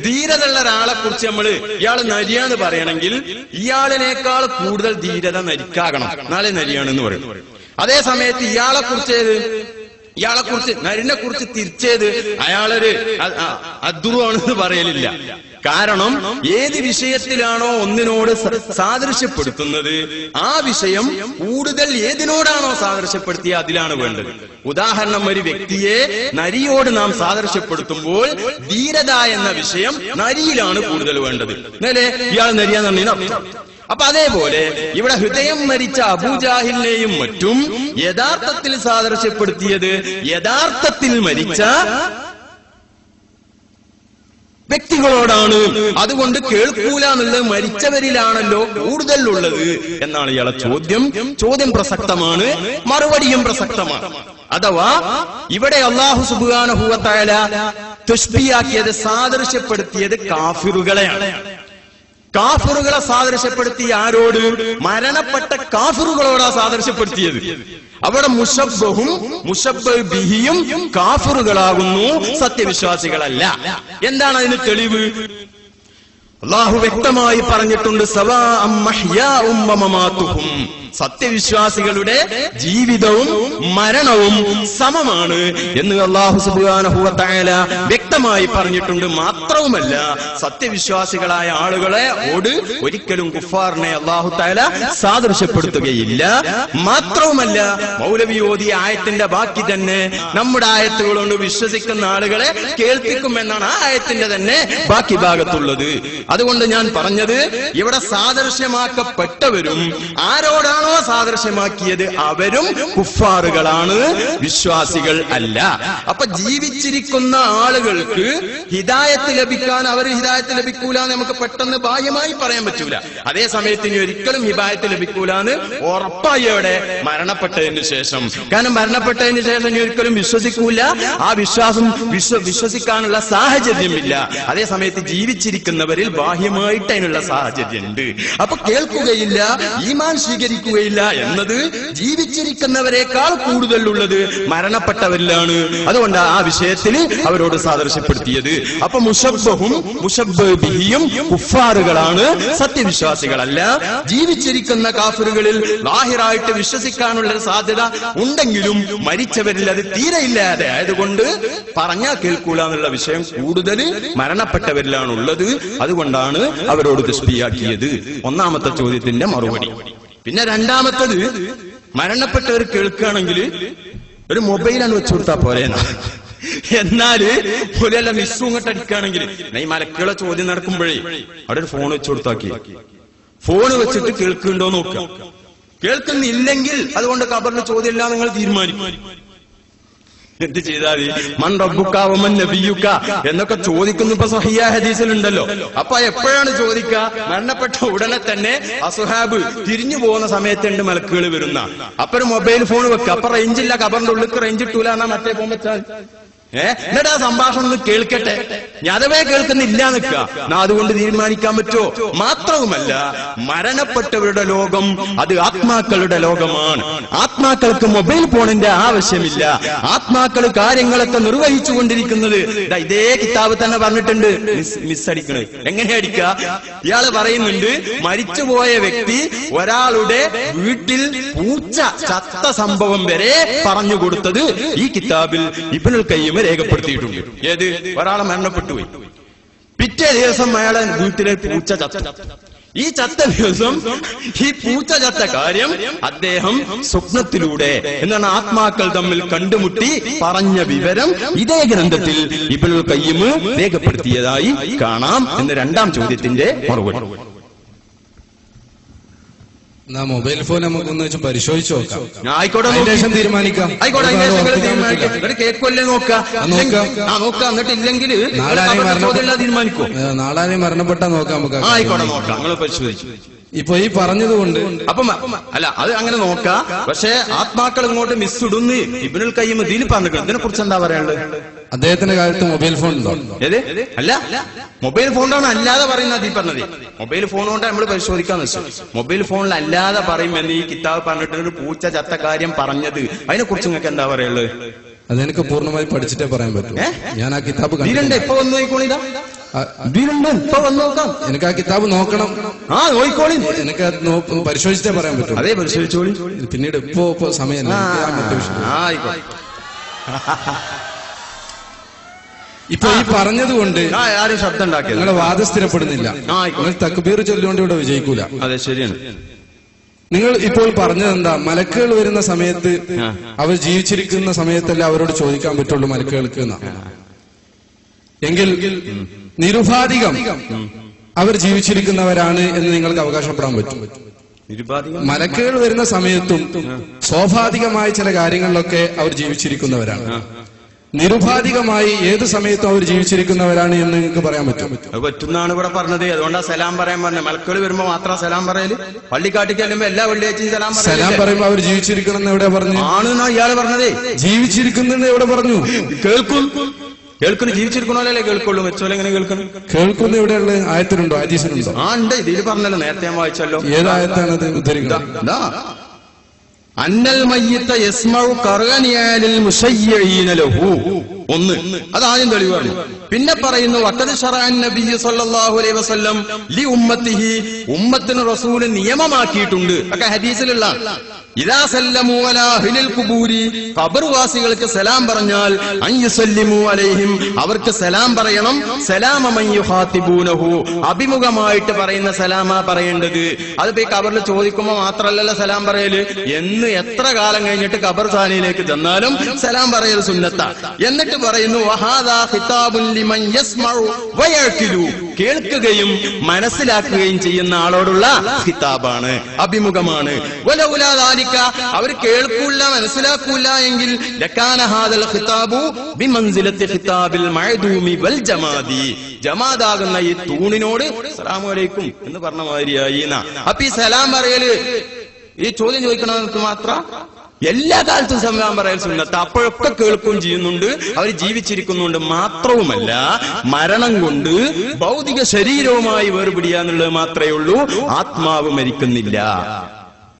ധീരതയുള്ള ഒരാളെ കുറിച്ച് നമ്മള് ഇയാള് നരിയാന്ന് പറയണമെങ്കിൽ ഇയാളിനേക്കാൾ കൂടുതൽ ധീരത നരിക്കാകണം, നാളെ നരിയാണെന്ന് പറയും. അതേ സമയത്ത് ഇയാളെ കുറിച്ച് നരിനെ കുറിച്ച് തിരിച്ചേത് അയാളൊരു അദ്ദുറുവാണെന്ന് പറയലില്ല. കാരണം ഏത് വിഷയത്തിലാണോ ഒന്നിനോട് സാദൃശ്യപ്പെടുത്തുന്നത് ആ വിഷയം കൂടുതൽ ഏതിനോടാണോ സാദൃശ്യപ്പെടുത്തിയ അതിലാണ് വേണ്ടത്. ഉദാഹരണം, ഒരു വ്യക്തിയെ നരിയോട് നാം സാദൃശ്യപ്പെടുത്തുമ്പോൾ ധീരത എന്ന വിഷയം നരിയിലാണ് കൂടുതൽ വേണ്ടത്. എന്നല്ലേ ഇയാൾ നരിയാന്ന് പറഞ്ഞാൽ. അപ്പൊ അതേപോലെ ഇവിടെ ഹൃദയം മരിച്ച അബൂജാഹിലിനെയും മറ്റും യഥാർത്ഥത്തിൽ സാദൃശ്യപ്പെടുത്തിയത് യഥാർത്ഥത്തിൽ മരിച്ച വ്യക്തികളോടാണ്. അതുകൊണ്ട് കേൾക്കൂല എന്നുള്ളത് മരിച്ചവരിലാണല്ലോ കൂടുതൽ ഉള്ളത് എന്നാണ് ഇയാളെ ചോദ്യം പ്രസക്തമാണ്, മറുപടിയും പ്രസക്തമാണ്. അഥവാ ഇവിടെ അല്ലാഹു സുബ്ഹാനഹു വ തആല തശ്ബീഹാക്കിയത്, സാദൃശ്യപ്പെടുത്തിയത് കാഫിറുകളെയാണ്. കാഫിറുകളെ സാദൃശ്യപ്പെടുത്തി ആരോട്? മരണപ്പെട്ട കാഫിറുകളോടാ സാദൃശ്യപ്പെടുത്തിയത്. അവിടെ മുശബ്ബഹും മുശബ്ബഹ് ബിഹിയും കാഫിറുകളാകുന്നു, സത്യവിശ്വാസികളല്ല. എന്താണ് അതിന് തെളിവ്? അല്ലാഹു വ്യക്തമായി പറഞ്ഞിട്ടുണ്ട്, സവാഅം മഹ്യാഉം വമമാതുഹും. സത്യവിശ്വാസികളുടെ ജീവിതവും മരണവും സമമാണ് എന്ന് അല്ലാഹു സുബ്ഹാനഹു വ തആല വ്യക്തമായി പറഞ്ഞിട്ടുണ്ട്. മാത്രവുമല്ല, സത്യവിശ്വാസികളായ ആളുകളെ ഒരിക്കലും കുഫാറിനെ അല്ലാഹു തആല സാദൃശ്യപ്പെടുത്തുകയില്ല. മാത്രവുമല്ല, മൗലവി ഓതിയ ആയത്തിന്റെ ബാക്കി തന്നെ നമ്മുടെ ആയത്തുകൾ കൊണ്ട് വിശ്വസിക്കുന്ന ആളുകളെ കേൾപ്പിക്കുമെന്നാണ് ആ ആയത്തിന്റെ തന്നെ ബാക്കി ഭാഗത്തുള്ളത്. അതുകൊണ്ട് ഞാൻ പറഞ്ഞത്, ഇവിടെ സാദൃശ്യമാക്കപ്പെട്ടവരും ആരോടാണ് സാദൃശ്യമാക്കിയത് അവരും കുഫാറുകളാണ്, വിശ്വാസികൾ അല്ല. അപ്പൊ ജീവിച്ചിരിക്കുന്ന ആളുകൾക്ക് ഹിദായത്ത് ലഭിക്കാൻ അവർ ഹിദായത്ത് ലഭിക്കൂല എന്ന് നമുക്ക് പെട്ടെന്ന് ബാഹ്യമായി പറയാൻ പറ്റൂല. അതേ സമയത്ത് ഇനി ഒരിക്കലും ഹിദായത്ത് ലഭിക്കൂല എന്ന് ഉറപ്പായി അവിടെ മരണപ്പെട്ടതിന് ശേഷം. കാരണം മരണപ്പെട്ടതിന് ശേഷം ഇനി ഒരിക്കലും വിശ്വസിക്കൂല, ആ വിശ്വാസം വിശ്വസിക്കാനുള്ള സാഹചര്യമില്ല. അതേ സമയത്ത് ജീവിച്ചിരിക്കുന്നവരിൽ ബാഹ്യമായിട്ട് അതിനുള്ള സാഹചര്യമുണ്ട്. അപ്പൊ കേൾക്കുകയില്ല, ഈമാൻ സ്വീകരിക്കുകയില്ല എന്നത് ജീവിച്ചിരിക്കുന്നവരെക്കാൾ കൂടുതലുള്ളത് മരണപ്പെട്ടവരിലാണ്. അതുകൊണ്ട് ആ വിഷയത്തിൽ അവരോട് സാദൃശ്യപ്പെടുത്തിയത്. അപ്പൊ മുശബ്ബഹും മുശബ്ബഹ് ബിഹിയും കുഫാറുകളാണ്, സത്യവിശ്വാസികളല്ല. ജീവിച്ചിരിക്കുന്ന കാഫിറുകളിൽ ലാഹിറായിട്ട് വിശ്വസിക്കാനുള്ള സാധ്യത ഉണ്ടെങ്കിലും മരിച്ചവരിൽ അത് തീരെ ഇല്ലാതെ ആയതുകൊണ്ട് പറഞ്ഞാൽ കേൾക്കൂല എന്നുള്ള വിഷയം കൂടുതൽ മരണപ്പെട്ടവരിലാണ് ഉള്ളത്. അതുകൊണ്ടാണ് അവരോട് തശ്ബീഹാക്കിയത്. ഒന്നാമത്തെ ചോദ്യത്തിന്റെ മറുപടി. പിന്നെ രണ്ടാമത്തത്, മരണപ്പെട്ടവർ കേൾക്കുകയാണെങ്കിൽ ഒരു മൊബൈലാണ് വെച്ചു കൊടുത്താൽ പോരേന്നാ. എന്നാല് പോലെയല്ല മിസ്സും ഇങ്ങോട്ട് അടിക്കുകയാണെങ്കിൽ ഈ മലക്കുകളെ ചോദ്യം നടക്കുമ്പോഴേ അവിടെ ഒരു ഫോൺ വെച്ചു കൊടുത്താക്കി, ഫോൺ വെച്ചിട്ട് കേൾക്കുന്നുണ്ടോ നോക്കുക. കേൾക്കുന്നില്ലെങ്കിൽ അതുകൊണ്ട് ഖബറിന് ചോദ്യമില്ല നിങ്ങൾ തീരുമാനിക്കും. എന്ത് ചെയ്താൽ മൻ റബ്ബുക വമൻ നബിയുക എന്നൊക്കെ ചോദിക്കുന്നു. ഇപ്പൊ സ്വഹീഹ ഹദീസിലുണ്ടല്ലോ. അപ്പൊ എപ്പോഴാണ് ചോദിക്കുക? മരണപ്പെട്ട ഉടനെ തന്നെ അസ്ഹാബ് തിരിഞ്ഞു പോകുന്ന സമയത്തുണ്ട് മലക്കുകൾ വരുന്ന. അപ്പൊ ഒരു മൊബൈൽ ഫോൺ വെക്കുക. അപ്പൊ റേഞ്ചില്ല, ഖബറിന്റെ ഉള്ളിൽ റേഞ്ച് കിട്ടൂല എന്നാ മറ്റേ ഫോൺ വെച്ചാൽ എന്നിട്ട് ആ സംഭാഷണം ഒന്ന് കേൾക്കട്ടെ. ഞാനവേ കേൾക്കുന്നില്ല നിൽക്കുക. അതുകൊണ്ട് തീരുമാനിക്കാൻ പറ്റുമോ? മാത്രവുമല്ല, മരണപ്പെട്ടവരുടെ ലോകം അത് ആത്മാക്കളുടെ ലോകമാണ്. ആത്മാക്കൾക്ക് മൊബൈൽ ഫോണിന്റെ ആവശ്യമില്ല. ആത്മാക്കൾ കാര്യങ്ങളൊക്കെ നിർവഹിച്ചു കൊണ്ടിരിക്കുന്നത് ഇതേ കിതാബ് തന്നെ പറഞ്ഞിട്ടുണ്ട്. മിസ്സടിക്കണേ എങ്ങനെ അടിക്കുക? ഇയാള് പറയുന്നുണ്ട്, മരിച്ചുപോയ വ്യക്തി ഒരാളുടെ വീട്ടിൽ പൂച്ച ചത്ത സംഭവം വരെ പറഞ്ഞു കൊടുത്തത് ഈ കിതാബിൽ ഇബ്നുൽ ഖയ്യിം രേഖപ്പെടുത്തിയിട്ടുണ്ട്. ഏത്? ഒരാളെ മരണപ്പെട്ടുപോയി, പിറ്റേ ദിവസം അയാളെ വീട്ടിലെ പൂച്ച ചത്തു. ഈ ചത്ത ദിവസം ഈ പൂച്ച ചത്ത കാര്യം അദ്ദേഹം സ്വപ്നത്തിലൂടെ എന്താണ് ആത്മാക്കൾ തമ്മിൽ കണ്ടുമുട്ടി പറഞ്ഞ വിവരം ഇതേ ഗ്രന്ഥത്തിൽ ഇബ്നുൽ ഖയ്യിം രേഖപ്പെടുത്തിയതായി കാണാം എന്ന് രണ്ടാം ചോദ്യത്തിന്റെ മറുപടി. മൊബൈൽ ഫോൺ നമുക്കൊന്ന് വെച്ച് പരിശോധിച്ചു നോക്കാം. ആയിക്കോട്ടെ, തീരുമാനിക്കാം. ആയിക്കോട്ടെ, കേൾക്കുമല്ലേ നോക്കാം. എന്നിട്ട് ഇല്ലെങ്കിൽ തീരുമാനിക്കോ? നാളെ മരണപ്പെട്ടാ നോക്കാം നമുക്ക്. ആയിക്കോട്ടെ, നോക്കാം. നിങ്ങൾ പരിശോധിച്ചു. ഇപ്പൊ ഈ പറഞ്ഞതുകൊണ്ട് അപ്പം അല്ല, അത് അങ്ങനെ നോക്കാം. പക്ഷെ ആത്മാക്കൾ ഇങ്ങോട്ട് മിസ്സിടുന്ന് ഇബ്നുൽ ഖയ്യിം ഇതിൽ പറഞ്ഞിട്ടുണ്ട്. ഇതിനെ കുറിച്ച് എന്താ പറയാനുള്ളത്? അദ്ദേഹത്തിന്റെ കാലത്ത് മൊബൈൽ ഫോൺ ഉണ്ടോ? ഏത്? അല്ല, മൊബൈൽ ഫോണിലാണ് അല്ലാതെ പറയുന്നത്. ഈ പറഞ്ഞത് മൊബൈൽ ഫോൺ കൊണ്ട് നമ്മൾ പരിശോധിക്കാന്ന് വെച്ചു. മൊബൈൽ ഫോണിൽ അല്ലാതെ പറയുമെന്ന് ഈ കിതാബ് പറഞ്ഞിട്ട് ഒരു പൂച്ച ചത്ത കാര്യം പറഞ്ഞത്, അതിനെ കുറിച്ച് നിങ്ങൾക്ക് എന്താ പറയുള്ളത്? അതെനിക്ക് പൂർണ്ണമായി പഠിച്ചിട്ടേ പറയാൻ പറ്റും. ഞാൻ ആ കിതാബ് കണ്ടിട്ടുണ്ട്. ഇപ്പൊ വന്നു നോക്കോളിതാ, ഇപ്പൊ വന്നു നോക്കാം. എനിക്ക് ആ കിതാബ് നോക്കണം. ആ, നോക്കോളി. എനിക്ക് പരിശോധിച്ചിട്ടേ പറയാൻ പറ്റും. അതേ പരിശോധിച്ചോളി. പിന്നീട് ഇപ്പൊ സമയം ആയിക്കോട്ടെ. ഇപ്പൊ ഈ പറഞ്ഞതുകൊണ്ട് ആരും ശബ്ദം ഉണ്ടാക്കി നിങ്ങളെ വാദം സ്ഥിരപ്പെടുന്നില്ല. നിങ്ങൾ തക്ബീർ ചൊല്ലുകൊണ്ട് ഇവിടെ വിജയിക്കൂല. അതെ, ശരിയാണ്. നിങ്ങൾ ഇപ്പോൾ പറഞ്ഞത് എന്താ? മലക്കുകൾ വരുന്ന സമയത്ത് അവർ ജീവിച്ചിരിക്കുന്ന സമയത്തല്ല അവരോട് ചോദിക്കാൻ പറ്റുള്ളൂ മലക്കുകൾക്ക് എന്നാ. എങ്കിൽ നിരുപാധികം അവർ ജീവിച്ചിരിക്കുന്നവരാണ് എന്ന് നിങ്ങൾക്ക് അവകാശപ്പെടാൻ പറ്റും. മലക്കുകൾ വരുന്ന സമയത്തും സ്വാഭാവികമായ ചില കാര്യങ്ങളിലൊക്കെ അവർ ജീവിച്ചിരിക്കുന്നവരാണ്. നിരുപാധികമായി ഏത് സമയത്തും അവർ ജീവിച്ചിരിക്കുന്നവരാണ് എന്ന് നിങ്ങൾക്ക് പറയാൻ പറ്റും. അത് പറ്റുന്നാണ് ഇവിടെ പറഞ്ഞത്. അതുകൊണ്ടാ സലാം പറയാൻ പറഞ്ഞത്. മലക്കുകൾ വരുമ്പോ മാത്രം സലാം പറയല്. പള്ളിക്കാട്ടിക്ക് ചെല്ലുമ്പോ എല്ലാ വെള്ളിയാഴ്ചയും സലാം പറയുമ്പോ അവർ ജീവിച്ചിരിക്കണം എന്ന് എവിടെ പറഞ്ഞു? ആണെന്നാ ഇയാള് പറഞ്ഞതേ. ജീവിച്ചിരിക്കുന്നെന്ന് എവിടെ പറഞ്ഞു? കേൾക്കുന്നു. ജീവിച്ചിരിക്കണോലല്ലേ കേൾക്കുള്ളൂ. വെച്ചോലെ എങ്ങനെ കേൾക്കണം? കേൾക്കുന്ന എവിടെയുള്ള ആയത്തിനുണ്ടോ? ഹദീസിനുണ്ടോ? ആ, ഉണ്ട്. ഇതിൽ പറഞ്ഞല്ലോ, നേരത്തെ ഞാൻ വായിച്ചല്ലോ. ഏതായത്താണത് ഉദ്ധരിക്കുന്നത്? അന്നൽ മയ്യിത്ത യസ്മഉ ഖർഅനിയാലിൽ മുശയ്യിഈന ലഹു. ഒന്ന്, അതാദ്യം തെളിവാണ്. പിന്നെ പറയുന്നു വഖദ് ശറഅൻ നബിയ്യ സല്ലല്ലാഹു അലൈഹി വസല്ലം ലി ഉമ്മത്തിഹി, ഉമ്മത്തിന് റസൂൽ നിയമമാക്കിയിട്ടുണ്ട്. ഒക്കെ ഹദീസിലുള്ള ഇദാ സല്ലമു അലാ അഹ്ലിൽ ഖുബൂരി, ഖബർവാസികൾക്ക് സലാം പറഞ്ഞാൽ അൻ യുസല്ലിമു അലൈഹിം, അവർക്ക് സലാം പറയണം. സലാമ മൻ യുഖാതിബൂനഹു, അഭിമുഖമായിട്ട് പറയുന്ന സലാമാ പറയേണ്ടത്. അതിപ്പോ ഈ ഖബറിൽ ചോദിക്കുമ്പോൾ മാത്രമല്ലല്ലോ സലാം പറയല്. എന്ന് എത്ര കാലം കഴിഞ്ഞിട്ട് ഖബർ ഖാനയിലേക്ക് ചെന്നാലും സലാം പറയൽ സുന്നത്താ. എന്നിട്ട് പറയുന്നു വഹാദാ ഖിതാബുൻ ലിമൻ യസ്മഉ വയഅഖിലു, കേൾക്കുകയും മനസ്സിലാക്കുകയും ചെയ്യുന്ന ആളോടുള്ള ഖിതാബാണ്, അഭിമുഖമാണ്. വലൗലാ ദാലിക, അവർ കേൾക്കൂല മനസ്സിലാക്കൂല എങ്കിൽ ലകാന ഹാദൽ ഖിതാബു ബിമൻസിലത്തി ഖിതാബിൽ മഅദൂമി വൽ ജമാദി, ജമാദാകുന്ന ഈ തൂണിനോട് അസ്സലാമു അലൈക്കും എന്ന് പറഞ്ഞ മാതിരിയായി. അപ്പൊ ഈ സലാം പറയല് ഈ ചോദ്യം ചോദിക്കണമെന്ന് മാത്രം എല്ലാ കാലത്തും സലാം പറയൽ സുന്നത്ത്. അപ്പോഴൊക്കെ കേൾക്കുകയും ചെയ്യുന്നുണ്ട്, അവർ ജീവിച്ചിരിക്കുന്നുണ്ട്. മാത്രവുമല്ല മരണം കൊണ്ട് ഭൗതിക ശരീരവുമായി വേർപിടിയാന്നുള്ളത് മാത്രമേ ഉള്ളൂ. ആത്മാവ് മരിക്കുന്നില്ല.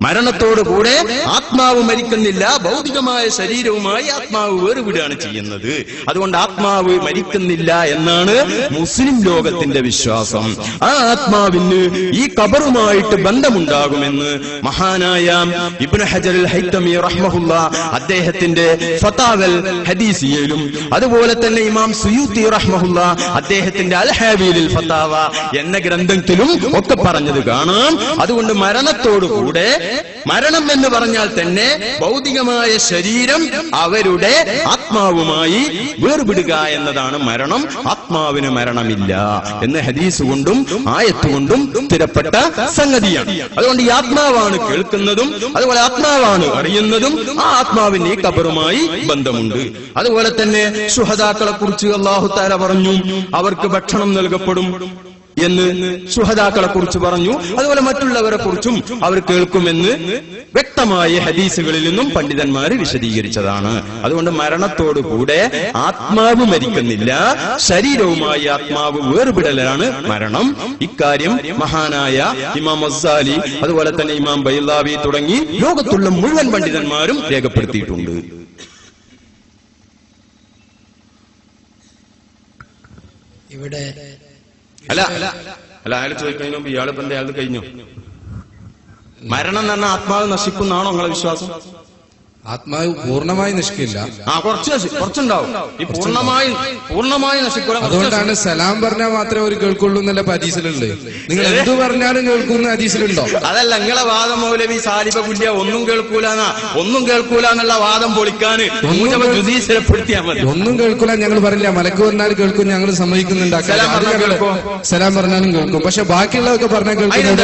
മരണത്തോടുകൂടെ ആത്മാവ് മരിക്കുന്നില്ല. ഭൗതികമായ ശരീരവുമായി ആത്മാവ് വേർപിടുകയാണ് ചെയ്യുന്നത്. അതുകൊണ്ട് ആത്മാവ് മരിക്കുന്നില്ല എന്നാണ് മുസ്ലിം ലോകത്തിന്റെ വിശ്വാസം. ആ ആത്മാവിന് ഈ ഖബറുമായിട്ട് ബന്ധമുണ്ടാകുമെന്ന് മഹാനായ ഇബ്നു ഹജർ അൽ ഹൈതമി റഹ്മഹുല്ലാ അദ്ദേഹത്തിന്റെ ഫതാവൽ ഹദീസിയയിലും അതുപോലെ തന്നെ ഇമാം സുയൂത്തി റഹ്മഹുല്ലാ അദ്ദേഹത്തിന്റെ അൽ ഹാവിലിൽ ഫതാവ എന്ന ഗ്രന്ഥത്തിലും ഒക്കെ പറഞ്ഞത് കാണാം. അതുകൊണ്ട് മരണത്തോടുകൂടെ, മരണം എന്ന് പറഞ്ഞാൽ തന്നെ ഭൗതികമായ ശരീരം അവരുടെ ആത്മാവുമായി വേർപിടുക എന്നതാണ് മരണം. ആത്മാവിന് മരണമില്ല എന്ന് ഹദീസ് കൊണ്ടും ആയത്ത് കൊണ്ടും സ്ഥിരപ്പെട്ട സംഗതിയാണ്. അതുകൊണ്ട് ഈ ആത്മാവാണ് കേൾക്കുന്നതും അതുപോലെ ആത്മാവാണ് അറിയുന്നതും. ആ ആത്മാവിന് ഈ ഖബറുമായി ബന്ധമുണ്ട്. അതുപോലെ തന്നെ ശുഹദാക്കളെ കുറിച്ച് അല്ലാഹു തആല പറഞ്ഞു അവർക്ക് ഭക്ഷണം നൽകപ്പെടും എന്ന് ശുഹദാക്കളെ കുറിച്ച് പറഞ്ഞു. അതുപോലെ മറ്റുള്ളവരെ കുറിച്ചും അവർ കേൾക്കുമെന്ന് വ്യക്തമായ ഹദീസുകളിൽ നിന്നും പണ്ഡിതന്മാർ വിശദീകരിച്ചതാണ്. അതുകൊണ്ട് മരണത്തോടുകൂടെ ആത്മാവ് മരിക്കുന്നില്ല, ശരീരവുമായി ആത്മാവ് വേർപിടലാണ് മരണം. ഇക്കാര്യം മഹാനായ ഇമാം ഗസാലി അതുപോലെ തന്നെ ഇമാം ബൈളാവി തുടങ്ങി ലോകത്തുള്ള മുഴുവൻ പണ്ഡിതന്മാരും രേഖപ്പെടുത്തിയിട്ടുണ്ട്. ഇവിടെ അല്ല അയാൾ ചോദിക്കുന്നതിന് മുമ്പ് ഇയാളിപ്പോ എന്താ അയാൾ കഴിഞ്ഞു? മരണം എന്ന് പറഞ്ഞാൽ ആത്മാവ് നശിക്കുന്നാണോ നിങ്ങളെ വിശ്വാസം? ആത്മാവ് പൂർണ്ണമായി നശിക്കില്ല. കുറച്ചുണ്ടാവും. ഈ പൂർണ്ണമായി നശിക്കൂല. അതുകൊണ്ടാണ് സലാം പറഞ്ഞാൽ മാത്രമേ ഒരു കേൾക്കുള്ളൂ എന്നല്ല ഹദീസിലുണ്ട്. നിങ്ങൾ എന്തു പറഞ്ഞാലും കേൾക്കുന്ന ഹദീസിലുണ്ടോ? അതല്ല നിങ്ങളെ വാദം മൗലവി സാലിബ കുല്യ ഒന്നും കേൾക്കൂല എന്നുള്ള വാദം പൊളിക്കാൻ സ്ഥിരപ്പെടുത്തിയാൽ മതി. ഒന്നും കേൾക്കൂല ഞങ്ങൾ പറഞ്ഞില്ല. മലക്ക് വന്നാൽ കേൾക്കും ഞങ്ങൾ സമ്മതിക്കുന്നുണ്ട്. സലാം പറഞ്ഞാലും കേൾക്കും. പക്ഷെ ബാക്കിയുള്ളതൊക്കെ പറഞ്ഞാൽ കേൾക്കുന്നത്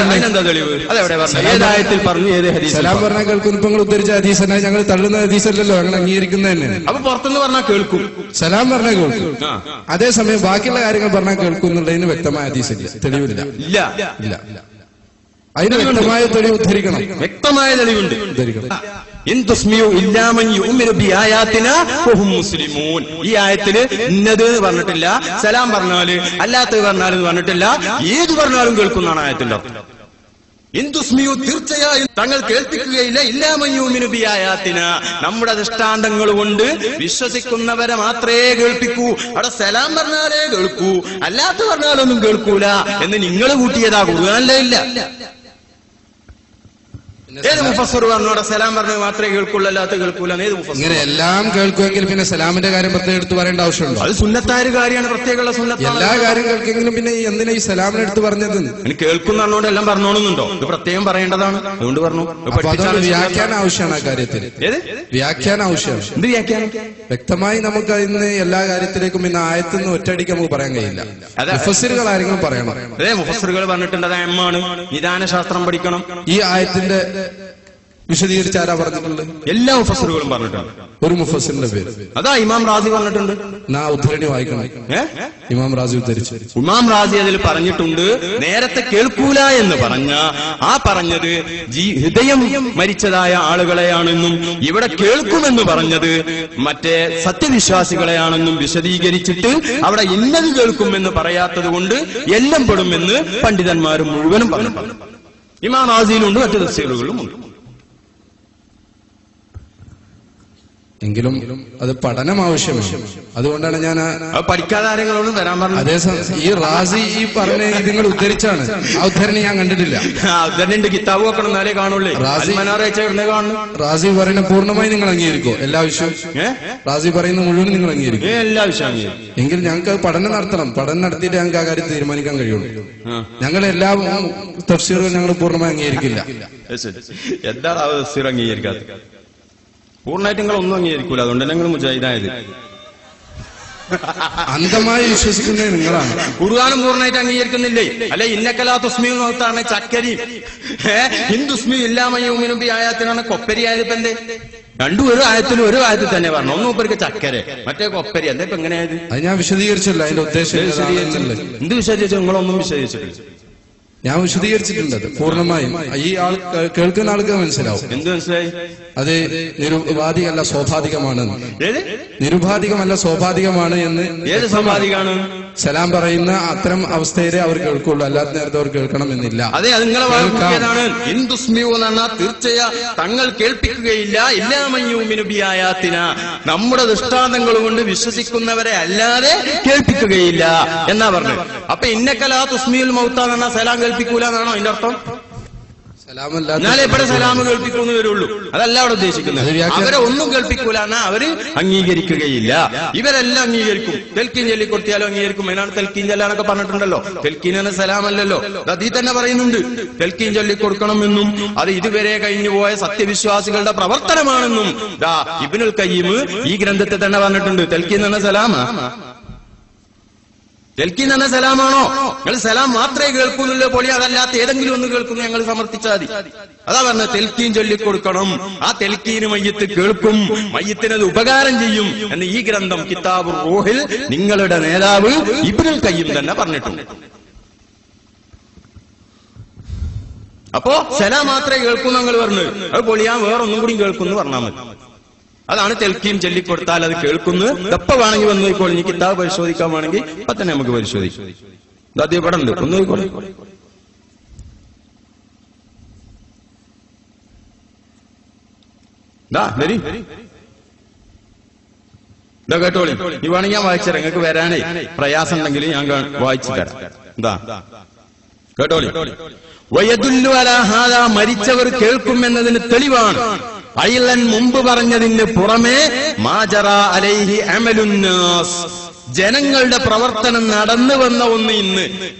സലാം പറഞ്ഞാൽ കേൾക്കും. ഇപ്പൊ നിങ്ങൾ ഉദ്ധരിച്ച ഹദീസ് തന്നെ ഞങ്ങൾ തള്ളുന്ന ഹദീസല്ലല്ലോ, ഞങ്ങൾ അംഗീകരിക്കുന്നത് തന്നെ. അപ്പൊ പുറത്തുനിന്ന് പറഞ്ഞാൽ കേൾക്കും, സലാം പറഞ്ഞാൽ കേൾക്കും. അതേസമയം ബാക്കിയുള്ള കാര്യങ്ങൾ പറഞ്ഞാൽ കേൾക്കും എന്നുള്ളതിന് വ്യക്തമായ ഹദീസില്ല, തെളിവില്ല. ഇല്ല, അതിന് വ്യക്തമായ തെളിവ് ഉദ്ധരിക്കണം. വ്യക്തമായ തെളിവുണ്ട്, ഉദ്ധരിക്കണം. ഈ ആയത്തില് ഇന്നത് പറഞ്ഞിട്ടില്ല, സലാം പറഞ്ഞാല് അല്ലാത്തത് പറഞ്ഞാലും പറഞ്ഞിട്ടില്ല, ഏത് പറഞ്ഞാലും കേൾക്കുന്നതാണ് ആയത്തിന്റെ അർത്ഥം. ഇന്ദുസ്മിയു തീർച്ചയായും തങ്ങൾ കേൾപ്പിക്കുകയില്ല ഇല്ലാമയ്യൂമിനുബിയായാത്തിന നമ്മുടെ ദൃഷ്ടാന്തങ്ങൾ കൊണ്ട് വിശ്വസിക്കുന്നവരെ മാത്രമേ കേൾപ്പിക്കൂ. അവിടെ സലാം പറഞ്ഞാലേ കേൾക്കൂ, അല്ലാത്ത പറഞ്ഞാലൊന്നും കേൾക്കൂല എന്ന് നിങ്ങൾ കൂട്ടിയതാ. ഖുർആനിലേ ഇല്ല. ഏത് മുഫസ്സിർ പറഞ്ഞു അവിടെ സലാം പറഞ്ഞത് മാത്രമേ കേൾക്കുള്ളൂ അല്ലാത്ത കേൾക്കൂല? ഏത് മുഫസ്സിർ? ഇങ്ങനെ എല്ലാം കേൾക്കുമെങ്കിൽ പിന്നെ സലാമിന്റെ കാര്യം പ്രത്യേകം എടുത്ത് പറയേണ്ട ആവശ്യമുണ്ടോ? അത് സുന്നത്തായ കാര്യമാണ്, പ്രത്യേകമുള്ള സുന്നത്ത്. എല്ലാ കാര്യം കേൾക്കെങ്കിലും പിന്നെ എന്തിനാ ഈ സലാമിനെ എടുത്ത് പറഞ്ഞത്? എനിക്ക് കേൾക്കുന്നതുകൊണ്ട് എല്ലാം പറഞ്ഞോണമെന്നുണ്ടോ? ഇത് പ്രത്യേകം പറയേണ്ടതാണ്, അതുകൊണ്ട് പറഞ്ഞു. വ്യാഖ്യാനം ആവശ്യമാണ് ആ കാര്യത്തിൽ. വ്യാഖ്യാനം ആവശ്യമാണ്. എന്ത് വ്യാഖ്യാനം? വ്യക്തമായി നമുക്ക് ഇന്ന് എല്ലാ കാര്യത്തിലേക്കും ഇന്ന് ആയത്തുനിന്ന് ഒറ്റയടിക്ക് നമുക്ക് പറയാൻ കഴിയില്ല. മുഫസ്സിറുകൾ ആരെങ്കിലും പറയണം. അതെ, മുഫസ്സിറുകൾ പറഞ്ഞിട്ടുണ്ട് അത് എമ്മാണ്, നിദാന ശാസ്ത്രം പഠിക്കണം. ഈ ആയത്തിന്റെ വിശദീകരിച്ച് ആരാ പറഞ്ഞിട്ടുണ്ട്? എല്ലാ മുഫസ്സിറുകളും പറഞ്ഞിട്ടുണ്ട്. ഒരു മുഫസ്സിറിന്റെ പേര് അതാ ഇമാം റാസി പറഞ്ഞിട്ടുണ്ട്. ഉദ്ധരണി വായിക്കണം. ഇമാം റാസി ഉദ്ധരിച്ചു. ഇമാം റാസി അതിൽ പറഞ്ഞിട്ടുണ്ട്, നേരത്തെ കേൾക്കൂല എന്ന് പറഞ്ഞത് ഹൃദയം മരിച്ചതായ ആളുകളെയാണെന്നും ഇവിടെ കേൾക്കുമെന്ന് പറഞ്ഞത് മറ്റേ സത്യവിശ്വാസികളെയാണെന്നും വിശദീകരിച്ചിട്ട് അവിടെ ഇന്നത് കേൾക്കുമെന്ന് പറയാത്തത് കൊണ്ട് എല്ലാം പെടുമെന്ന് പണ്ഡിതന്മാരും മുഴുവനും പറഞ്ഞിട്ടുണ്ട്. ഇമാം റാസിയിലുണ്ട്, മറ്റു തഫ്സീറുകളിലും ഉണ്ട്. എങ്കിലും അത് പഠനം ആവശ്യമാണ്. അതുകൊണ്ടാണ് ഞാൻ പഠിക്കാതെ ആരെങ്കിലും വരാൻ പറഞ്ഞത്. അതേസമയം ഈ റാസി ഈ പറഞ്ഞ നിങ്ങൾ ഉദ്ധരിച്ചാണ്, ആ ഉദ്ധരണി ഞാൻ കണ്ടിട്ടില്ല. ഉദ്ധരണിന്റെ കിതാബ് വെക്കണം, എന്നാലേ കാണുള്ളൂ. റാസി പറയുന്ന പൂർണ്ണമായി നിങ്ങൾ അംഗീകരിക്കോ? എല്ലാ വിഷയവും റാസി പറയുന്ന മുഴുവൻ നിങ്ങൾ അംഗീകരിക്കും? എല്ലാ വിഷയം എങ്കിൽ ഞങ്ങൾക്ക് പഠനം നടത്തണം. പഠനം നടത്തിയിട്ട് ഞങ്ങൾക്ക് ആ കാര്യം തീരുമാനിക്കാൻ കഴിയുള്ളൂ. ഞങ്ങൾ എല്ലാ തഫ്സീറുകളും ഞങ്ങൾ പൂർണ്ണമായി അംഗീകരിക്കില്ല. എന്താണ് ആ തഫ്സീർ അംഗീകരിക്കാത്തത്? പൂർണ്ണമായിട്ട് നിങ്ങൾ ഒന്നും അംഗീകരിക്കൂല, അതുകൊണ്ട് നിങ്ങൾ മുജാഹിദായത്. അന്ധമായി വിശ്വസിക്കുന്നത് നിങ്ങളാണ്. ഖുർആനും പൂർണ്ണമായിട്ട് അംഗീകരിക്കുന്നില്ലേ? അല്ലെ ഇന്നക്കലാ തുസ്മിയും നോത്താണ് ചക്കരി, ഹിന്ദുസ്മി ഇല്ലാമയ്യൂമിനും ആയത്തിനാണ് കൊപ്പരി ആയത്. ഇപ്പൊ എന്തേ രണ്ടും ഒരു ആയത്തിൽ തന്നെ പറഞ്ഞു. ഒന്നും ഇപ്പൊ ചക്കര, മറ്റേ കൊപ്പരി. എന്താ ഇപ്പൊ എങ്ങനെയായത്? അത് ഞാൻ വിശദീകരിച്ചല്ലോ. അതിന്റെ ഉദ്ദേശം എന്ത് വിശദീകരിച്ചു? നിങ്ങളൊന്നും വിശദീകരിച്ചിട്ടില്ല. ഞാൻ വിശദീകരിച്ചിട്ടുണ്ട് അത് പൂർണ്ണമായും. ഈ ആൾ കേൾക്കുന്ന ആൾക്ക് മനസ്സിലാവും. എന്ത് മനസ്സിലായി? അത് നിരുപാധികമല്ല സ്വാഭാവികമാണ്. നിരുപാധികമല്ല സ്വാഭാവികമാണ് എന്ന്. ഏത് സ്വാഭാവികമാണ്? സലാം പറയുന്ന അത്തരം അവസ്ഥയിലെ അവർ കേൾക്കുള്ളൂ, അല്ലാത്ത നേരത്തെ അവർ കേൾക്കണമെന്നില്ല. അതെ, അത് നിങ്ങളെ വായിക്കുകയാണ്. ഹിന്ദുസ്മിയു എന്ന് പറഞ്ഞാൽ തീർച്ചയാ തങ്ങൾ കേൾപ്പിക്കുകയില്ല ഇല്ലാമയ്യൂമിനുബിയായാത്തിന നമ്മുടെ ദൃഷ്ടാന്തങ്ങൾ കൊണ്ട് വിശ്വസിക്കുന്നവരെ അല്ലാതെ കേൾപ്പിക്കുകയില്ല എന്നാ പറഞ്ഞത്. അപ്പൊ ഇന്നക്കലാ തുസ്മിയുൽ മൗത്ത എന്ന് പറഞ്ഞാൽ സലാം കേൾപ്പിക്കൂല എന്നാണോ അതിന്റെ അർത്ഥം? എന്നാലേ ഇവിടെ സലാമ് കേൾപ്പിക്കൂന്ന് വരുള്ളൂ. അതല്ല അവിടെ ഉദ്ദേശിക്കുന്നത്. അവരെ ഒന്നും കേൾപ്പിക്കൂല എന്നാ അവര് അംഗീകരിക്കുകയില്ല. ഇവരെല്ലാം അംഗീകരിക്കും. തെൽക്കീൻ ചൊല്ലിക്കൊടുത്തിയാലും അംഗീകരിക്കും. അതിനാണ് തെൽക്കീൻ ചൊല്ലാനൊക്കെ പറഞ്ഞിട്ടുണ്ടല്ലോ. തെൽക്കീൻ എന്ന സലാമല്ലല്ലോ, അതിൽ തന്നെ പറയുന്നുണ്ട് തെൽക്കീൻ ചൊല്ലിക്കൊടുക്കണമെന്നും അത് ഇതുവരെ കഴിഞ്ഞുപോയ സത്യവിശ്വാസികളുടെ പ്രവർത്തനമാണെന്നും ഇബ്നുൽ ഖയ്യിം ഈ ഗ്രന്ഥത്തിൽ തന്നെ പറഞ്ഞിട്ടുണ്ട്. തെൽക്കീൻ എന്ന സലാമാ? തെൽക്കീൻ എന്ന സലാമാണോ? ഞങ്ങൾ സലാം മാത്രമേ കേൾക്കുന്നുള്ളൂ പൊളി, അതല്ലാത്ത ഏതെങ്കിലും ഒന്ന് കേൾക്കുന്നു ഞങ്ങൾ സമർത്ഥിച്ചാൽ മതി. അതാ പറഞ്ഞ തെൽക്കീൻ ചൊല്ലിക്കൊടുക്കണം. ആ തെൽക്കീന് മയ്യത്ത് കേൾക്കും, മയ്യത്തിനത് ഉപകാരം ചെയ്യും എന്ന് ഈ ഗ്രന്ഥം കിതാബുർ റൂഹിൽ നിങ്ങളുടെ നേതാവ് ഇബ്നുൽ ഖയ്യിം തന്നെ പറഞ്ഞിട്ടുണ്ട്. അപ്പോ സലാം മാത്രമേ കേൾക്കൂ ഞങ്ങൾ പറഞ്ഞു. അത് പൊളിയാൻ വേറൊന്നും കൂടി കേൾക്കുന്നു പറഞ്ഞാൽ മതി. അതാണ് തെൽക്കീൻ ചൊല്ലിക്കൊടുത്താൽ അത് കേൾക്കുന്നു. എപ്പ വേണമെങ്കിൽ വന്നു നോക്കോളൂ. ഇനി കിതാബ് പരിശോധിക്കാൻ വേണമെങ്കിൽ ഇപ്പൊ തന്നെ നമുക്ക് പരിശോധിക്കാം. അത് ഇവിടെ ഉണ്ട്, ഒന്ന് നോക്കോളൂ. ഇതാ കേട്ടോളി. ഈ വേണമെങ്കിൽ ഞാൻ വായിച്ചു തരാം. നിങ്ങൾക്ക് വരാനേ പ്രയാസം ഉണ്ടെങ്കിൽ ഞാൻ വായിച്ചു തരാം. എന്താ കേട്ടോളി. വയദുല്ലു അലാ ഹാദാ മരിച്ചവർ കേൾക്കും എന്നതിന് തെളിവാണ് ഐലൻ മുമ്പ് പറഞ്ഞതിന് പുറമെ മാജറ അലൈഹി അമലുന്നാസ്, ജനങ്ങളുടെ പ്രവർത്തനം നടന്നു വന്ന ഒന്ന് ഇന്ന്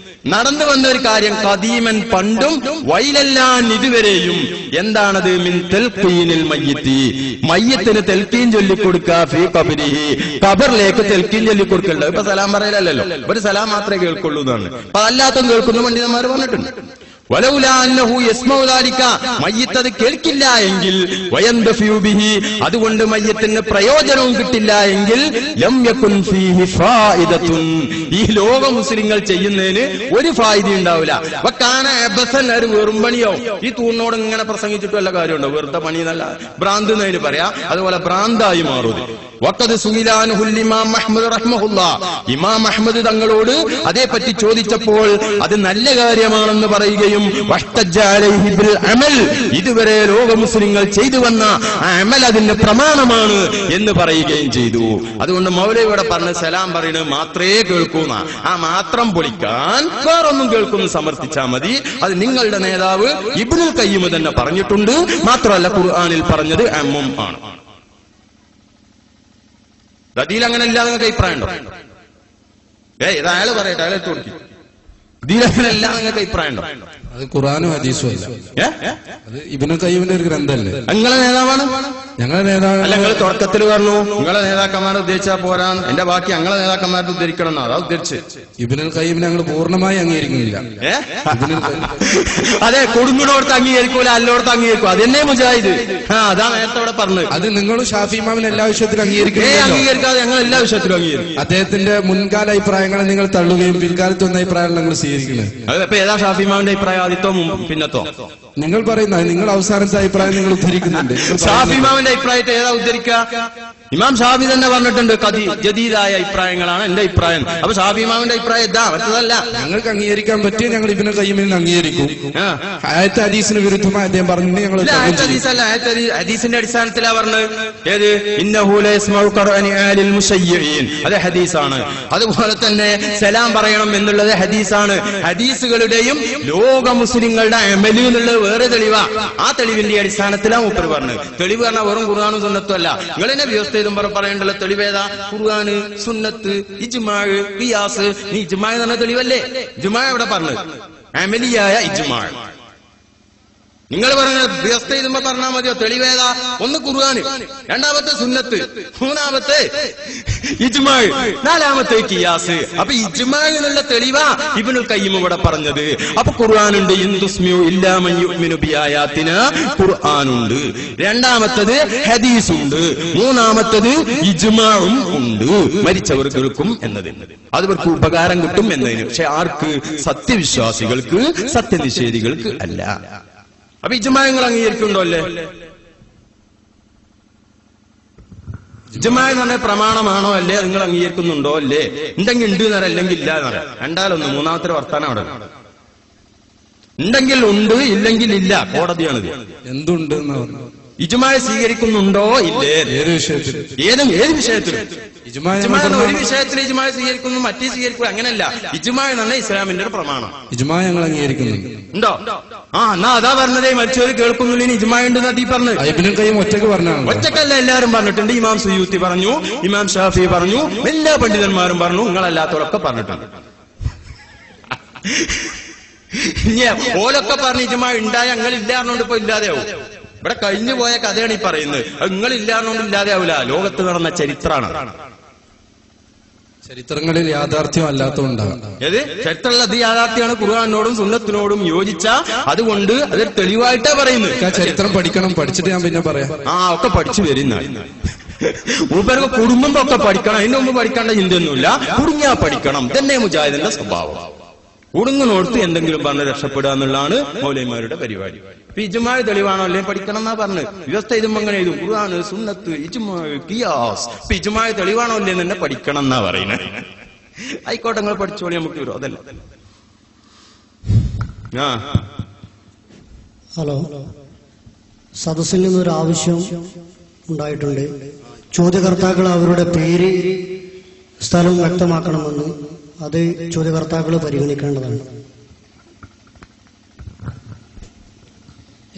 നടന്നു വന്ന ഒരു കാര്യം കദീമൻ പണ്ടും വൈലല്ലാൻ ഇതുവരെയും എന്താണത്? മിൻ തൽഖീനിൽ മയ്യിത്തി, മയ്യത്തിന് തെൽക്കീൻ ചൊല്ലിക്കൊടുക്കുക, ഫീ ഖബരിഹി, ഖബറിലേക്ക് തെൽക്കീൻ ചൊല്ലിക്കൊടുക്കലുണ്ട്. ഇപ്പൊ സലാം പറയലല്ലോ, ഒരു സലാം മാത്രമേ കേൾക്കുള്ളൂ എന്നാണ്. അപ്പൊ അല്ലാത്തും കേൾക്കുന്ന പണ്ഡിതന്മാർ പറഞ്ഞിട്ടുണ്ട്. വലൗലാ അന്നഹു യസ്മഉ ദാലിക, മയ്യിത്ത് അത് കേൾക്കില്ല എങ്കിൽ, വയന്തഫിഉ ബിഹി, അതുകൊണ്ട് മയ്യത്തിന് പ്രയോജനവും കിട്ടില്ല എങ്കിൽ, ലം യകുൻ ഫീഹി ഫായിദത്തുൻ, ഈ ലോക മുസ്ലിങ്ങൾ ചെയ്യുന്നതിന് ഒരു ഫായിദ ഉണ്ടാവില്ല. വകാന അബസൻ, ഒരു വെറും പണിയോ, ഈ തൂണിനോട് ഇങ്ങനെ പ്രസംഗിച്ചിട്ട് വല്ല കാര്യമുണ്ടോ? വെറുതെ പണി എന്നല്ല, ഭ്രാന്ത് എന്നതിന് പറയാ. അതുപോലെ ഭ്രാന്തായി മാറും. വഖദ് സുഇലാനുൽ ഇമാം അഹ്മദ് റഹ്മഹുല്ലാഹ്, ഇമാം അഹ്മദ് തങ്ങളോട് അതേപറ്റി ചോദിച്ചപ്പോൾ അത് നല്ല കാര്യമാണെന്ന് പറയുകയും ഇതുവരെ ലോക മുസ്ലിങ്ങൾ ചെയ്തു വന്ന അമൽ അതിന്റെ പ്രമാണമാണ് എന്ന് പറയുകയും ചെയ്തു. അതുകൊണ്ട് മൗലവിയുടെ പറഞ്ഞ സലാം പറയുന്നത് മാത്രമേ കേൾക്കൂന്ന, ആ മാത്രം പൊളിക്കാൻ വേറൊന്നും കേൾക്കുന്നു സമർത്ഥിച്ചാൽ മതി. അത് നിങ്ങളുടെ നേതാവ് ഇബ്നുൽ ഖയ്യിം തന്നെ പറഞ്ഞിട്ടുണ്ട്. മാത്രമല്ല ഖുർആനിൽ പറഞ്ഞത് അമ്മും ആണ്. അതിൽ അങ്ങനെ ഇല്ലാതെ നിങ്ങൾക്ക് അഭിപ്രായം ഉണ്ടോ? ഇത് അയാൾ പറയട്ടെ, അയാളെ തോന്നി ഇതിലങ്ങനെല്ലാം നിങ്ങൾക്ക് അഭിപ്രായം ഉണ്ടോ? അത് ഖുർആനും ഹദീസും അല്ല, അത് ഇബ്നുൽ ഖയ്യിമിന്റെ ഒരു ഗ്രന്ഥമല്ലേ. നിങ്ങളെ നേതാവാണ്, ഞങ്ങളുടെ നേതാവ്. അല്ല, നിങ്ങൾ തുടക്കത്തിൽ പറഞ്ഞു നിങ്ങളെ നേതാക്കന്മാരെ ഉദ്ദേശിച്ചാൽ പോരാൻ, എന്റെ ബാക്കി ഞങ്ങളെ നേതാക്കന്മാരെ ഉദ്ധരിക്കണം എന്നാ, അതാ ഉദ്ധരിച്ച്. ഇബ്നുൽ ഖയ്യിം ഞങ്ങൾ പൂർണ്ണമായി അംഗീകരിക്കുന്നില്ല. അതെ, കൊടുങ്ങിനോടത്ത് അംഗീകരിക്കൂല, അല്ലോടത്ത് അംഗീകരിക്കും. അതെന്നെ മുജാഹിദ്. അതാ നേരത്തെ അവിടെ പറഞ്ഞത്. അത് നിങ്ങളും ഷാഫി ഇമാമിന് എല്ലാ വിഷയത്തിലും അംഗീകരിക്കാതെ ഞങ്ങൾ എല്ലാ വിഷയത്തിലും അംഗീകരിക്കും. അദ്ദേഹത്തിന്റെ മുൻകാല അഭിപ്രായങ്ങളെ നിങ്ങൾ തള്ളുകയും പിൽക്കാലത്ത് വന്ന അഭിപ്രായങ്ങൾ നിങ്ങൾ സ്വീകരിക്കുന്നത്. അപ്പൊ ഏതാ ഷാഫി ഇമാമിന്റെ അഭിപ്രായം? ആദ്യത്തോ പിന്നത്തോ? നിങ്ങൾ പറയുന്ന നിങ്ങൾ അവസാനത്തെ അഭിപ്രായം നിങ്ങൾ ഉദ്ധരിക്കുന്നുണ്ട്. ഷാഫി ഇമാമിന്റെ അഭിപ്രായത്തെ ഏതാ ഉദ്ധരിക്കുക? ഇമാം ഷാഫി തന്നെ പറഞ്ഞിട്ടുണ്ട് ജദീദായ അഭിപ്രായങ്ങളാണ് എന്റെ അഭിപ്രായം. അപ്പൊ ഷാഫി ഇമാമിന്റെ അഭിപ്രായം ഇതാ, മറ്റതല്ല. ഞങ്ങൾക്ക് അംഗീകരിക്കാൻ പറ്റിയ ഞങ്ങൾ ഇബ്നുൽ ഖയ്യിമിനെ അംഗീകരിക്കും. ആയത്ത് ഹദീസിന് വിരുദ്ധമായി അദ്ദേഹം പറഞ്ഞു ഞങ്ങൾ ഹദീസിന്റെ അടിസ്ഥാനത്തിലാ പറഞ്ഞത്. ഏത്? ഇന്നഹു ലയസ്മഉ ഖുർആനി ആലിൽ മുശയ്യിഈൻ, അത് ഹദീസാണ്. അതുപോലെ തന്നെ സലാം പറയണം എന്നുള്ളത് ഹദീസാണ്. ഹദീസുകളുടെയും ലോക മുസ്ലിങ്ങളുടെ അമല് എന്നുള്ളത് വേറെ തെളിവാ. ആ തെളിവിന്റെ അടിസ്ഥാനത്തിലാണ് മൂപ്പർ പറഞ്ഞത്. തെളിവ് പറഞ്ഞാൽ വെറും ഖുർആനും സുന്നത്തും അല്ല. നിങ്ങൾ തന്നെ വ്യവസ്ഥ പറയേണ്ടല്ലോ. തെളിവേതാ? ഖുർആന്, സുന്നത്ത്, ഇജ്മാഅ്, ഖിയാസ്. നീ ഇജ്മാഅ് എന്ന് പറഞ്ഞ തെളിവല്ലേ? ഇജ്മാഅ് എവിടെ പറഞ്ഞത്? അമലിയായ ഇജ്മാഅ്. നിങ്ങൾ പറഞ്ഞ വ്യവസ്ഥ എഴുതുമ്പോ പറഞ്ഞാൽ മതിയോ? തെളിവേതാ? ഒന്ന് ഖുർആന്, രണ്ടാമത്തെ സുന്നത്ത്, മൂന്നാമത്തെ ഇജ്മാഅ്, നാലാമത്തെ ഖിയാസ്. അപ്പൊ ഇജ്മാഅ് എന്നുള്ള തെളിവാ ഇബ്നുൽ ഖയ്യിം ഇവിടെ പറഞ്ഞത്. അപ്പൊ ഖുർആനുണ്ട്, ഇൻതുസ്മിഉ ഇല്ലാ മൻ യുഅ്മിനു ബിആയാതിനാ, ഖുർആനുണ്ട്. രണ്ടാമത്തത് ഹദീസുണ്ട്. മൂന്നാമത്തത് ഇജ്മാഉം ഉണ്ട്, മരിച്ചവർ കേൾക്കും എന്നതിന്. അതവർക്ക് ഉപകാരം കിട്ടും എന്നതിന്. പക്ഷെ ആർക്ക്? സത്യവിശ്വാസികൾക്ക്, സത്യനിഷേധികൾക്ക് അല്ല. അപ്പൊ ഇജ്മാഅ് നിങ്ങൾ അംഗീകരിക്കുന്നുണ്ടോ? അല്ലേ? ഇജ്മാഅ് എന്ന് പറഞ്ഞ പ്രമാണമാണോ അല്ലേ? നിങ്ങൾ അംഗീകരിക്കുന്നുണ്ടോ? അല്ലേ? ഉണ്ടെങ്കിൽ ഉണ്ട് എന്നറിയാം, അല്ലെങ്കിൽ ഇല്ല എന്നറിയാം. രണ്ടാലൊന്ന്, മൂന്നാമത്തെ വർത്താനം അവിടെ. ഉണ്ടെങ്കിൽ ഉണ്ട്, ഇല്ലെങ്കിൽ ഇല്ല. കോടതിയാണിത്. എന്തുണ്ട്? ഇജ്മാഅ് സ്വീകരിക്കുന്നുണ്ടോ ഇല്ലേ? ഏത് വിഷയത്തിൽ? ഏത് വിഷയത്തിലും. ഒരു വിഷയത്തിൽ ഇജ്മാഅ് സ്വീകരിക്കുന്നു, മറ്റേ സ്വീകരിക്കുക, അങ്ങനെയല്ല. ഇജ്മാഅ് എന്ന് പറഞ്ഞാൽ ഇസ്ലാമിന്റെ ഒരു പ്രമാണം. ഇജ്മാഅ് ഞങ്ങൾ അംഗീകരിക്കുന്നുണ്ട്. ഉണ്ടോ? എന്നാ അതാ പറഞ്ഞതേ, മരിച്ചവര് കേൾക്കുന്നുള്ളതിന് ഇജ്മാഅ് ഉണ്ട് നദീ പറഞ്ഞത്. ഇബ്നുൽ ഖയ്യിം ഒറ്റക്ക് പറഞ്ഞാണ്. ഒറ്റക്കല്ല, എല്ലാവരും പറഞ്ഞിട്ടുണ്ട്. ഇമാം സുയൂത്തി പറഞ്ഞു, ഇമാം ഷാഫി പറഞ്ഞു, എല്ലാ പണ്ഡിതന്മാരും പറഞ്ഞു, നിങ്ങളല്ലാത്തവരൊക്കെ പറഞ്ഞിട്ടുണ്ട്. ഓലൊക്കെ പറഞ്ഞു ഇജ്മാഅ് ഉണ്ടായ നിങ്ങൾ ഇല്ലാറുണ്ട് ഇപ്പൊ ഇല്ലാതെയാവും. ഇവിടെ കഴിഞ്ഞു പോയ കഥയാണ് ഈ പറയുന്നത്. നിങ്ങൾ ഇല്ലാറുകൊണ്ട് ഇല്ലാതെയാവില്ല. ലോകത്ത് നടന്ന ചരിത്രമാണ്. ചരിത്രങ്ങളിൽ യാഥാർത്ഥ്യം അല്ലാത്തതുണ്ടാകും. ഏത് ചരിത്രമുള്ള അത് യാഥാർത്ഥ്യമാണ്. ഖുർആനോടും സുന്നത്തിനോടും യോജിച്ച, അതുകൊണ്ട് അത് തെളിവായിട്ടാ പറയുന്നത്. ചരിത്രം പഠിക്കണം, പഠിച്ചിട്ട് ഞാൻ പിന്നെ പറയാം. ഒക്കെ പഠിച്ചു വരുന്ന മൂപ്പർക്ക് കുടുംബം ഒക്കെ പഠിക്കണം. അതിന്റെ മുമ്പ് പഠിക്കേണ്ട ചിന്തയൊന്നുമില്ല. കുടുങ്ങിയാ പഠിക്കണം. തന്നെ മുജാഹിദിന്റെ സ്വഭാവം. കുടുങ്ങിനോടത്ത് എന്തെങ്കിലും പറഞ്ഞ് രക്ഷപ്പെടുക എന്നുള്ളതാണ് മൗലവിമാരുടെ പരിപാടി. ഇജ്മാഅ് തെളിവാണോ അല്ലേ പഠിക്കണം എന്നാ പറഞ്ഞത്. വ്യവസ്ഥ എഴുതുമ്പോ അങ്ങനെ എഴുതും, ഖുർആന്, സുന്നത്ത്, ഇജ്മാഅ്, ഖിയാസ്. ഇജ്മാഅ് തെളിവാണോ അല്ലേ തന്നെ പഠിക്കണം എന്നാ പറയുന്നത്. ആയിക്കോട്ടെ, നിങ്ങൾ പഠിച്ചോളി, നമുക്ക് വിരോധമല്ല. ഹലോ, സദസ്സിൽ നിന്നൊരു ആവശ്യം ഉണ്ടായിട്ടുണ്ട്. ചോദ്യകർത്താക്കൾ അവരുടെ പേര്, സ്ഥലം വ്യക്തമാക്കണമെന്ന്. അത് ചോദ്യകർത്താക്കൾ പരിഗണിക്കേണ്ടതാണ്.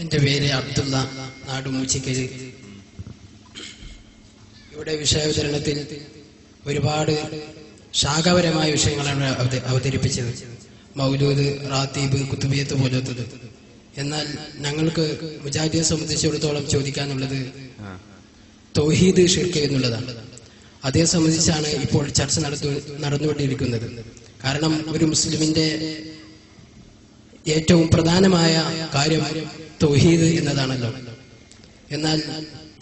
എന്റെ പേര് അബ്ദുള്ള, നാട് മൂച്ചിക്കല്. ഇവിടെ വിഷയാവതരണത്തിൽ ഒരുപാട് ശാഖാപരമായ വിഷയങ്ങളാണ് അവതരിപ്പിച്ചത്. മൗലൂദ്, റാത്തീബ്, കുത്തുബിയത്ത് പോലത്തത്. എന്നാൽ ഞങ്ങൾക്ക് മുജാഹിദിനെ സംബന്ധിച്ചിടത്തോളം ചോദിക്കാനുള്ളത് തൗഹീദ്, ഷിർക്ക് എന്നുള്ളതാണ്. അതേ സംബന്ധിച്ചാണ് ഇപ്പോൾ ചർച്ച നടന്നുകൊണ്ടിരിക്കുന്നത്. കാരണം ഒരു മുസ്ലിമിന്റെ ഏറ്റവും പ്രധാനമായ കാര്യം തൗഹീദ് എന്നതാണല്ലോ. എന്നാൽ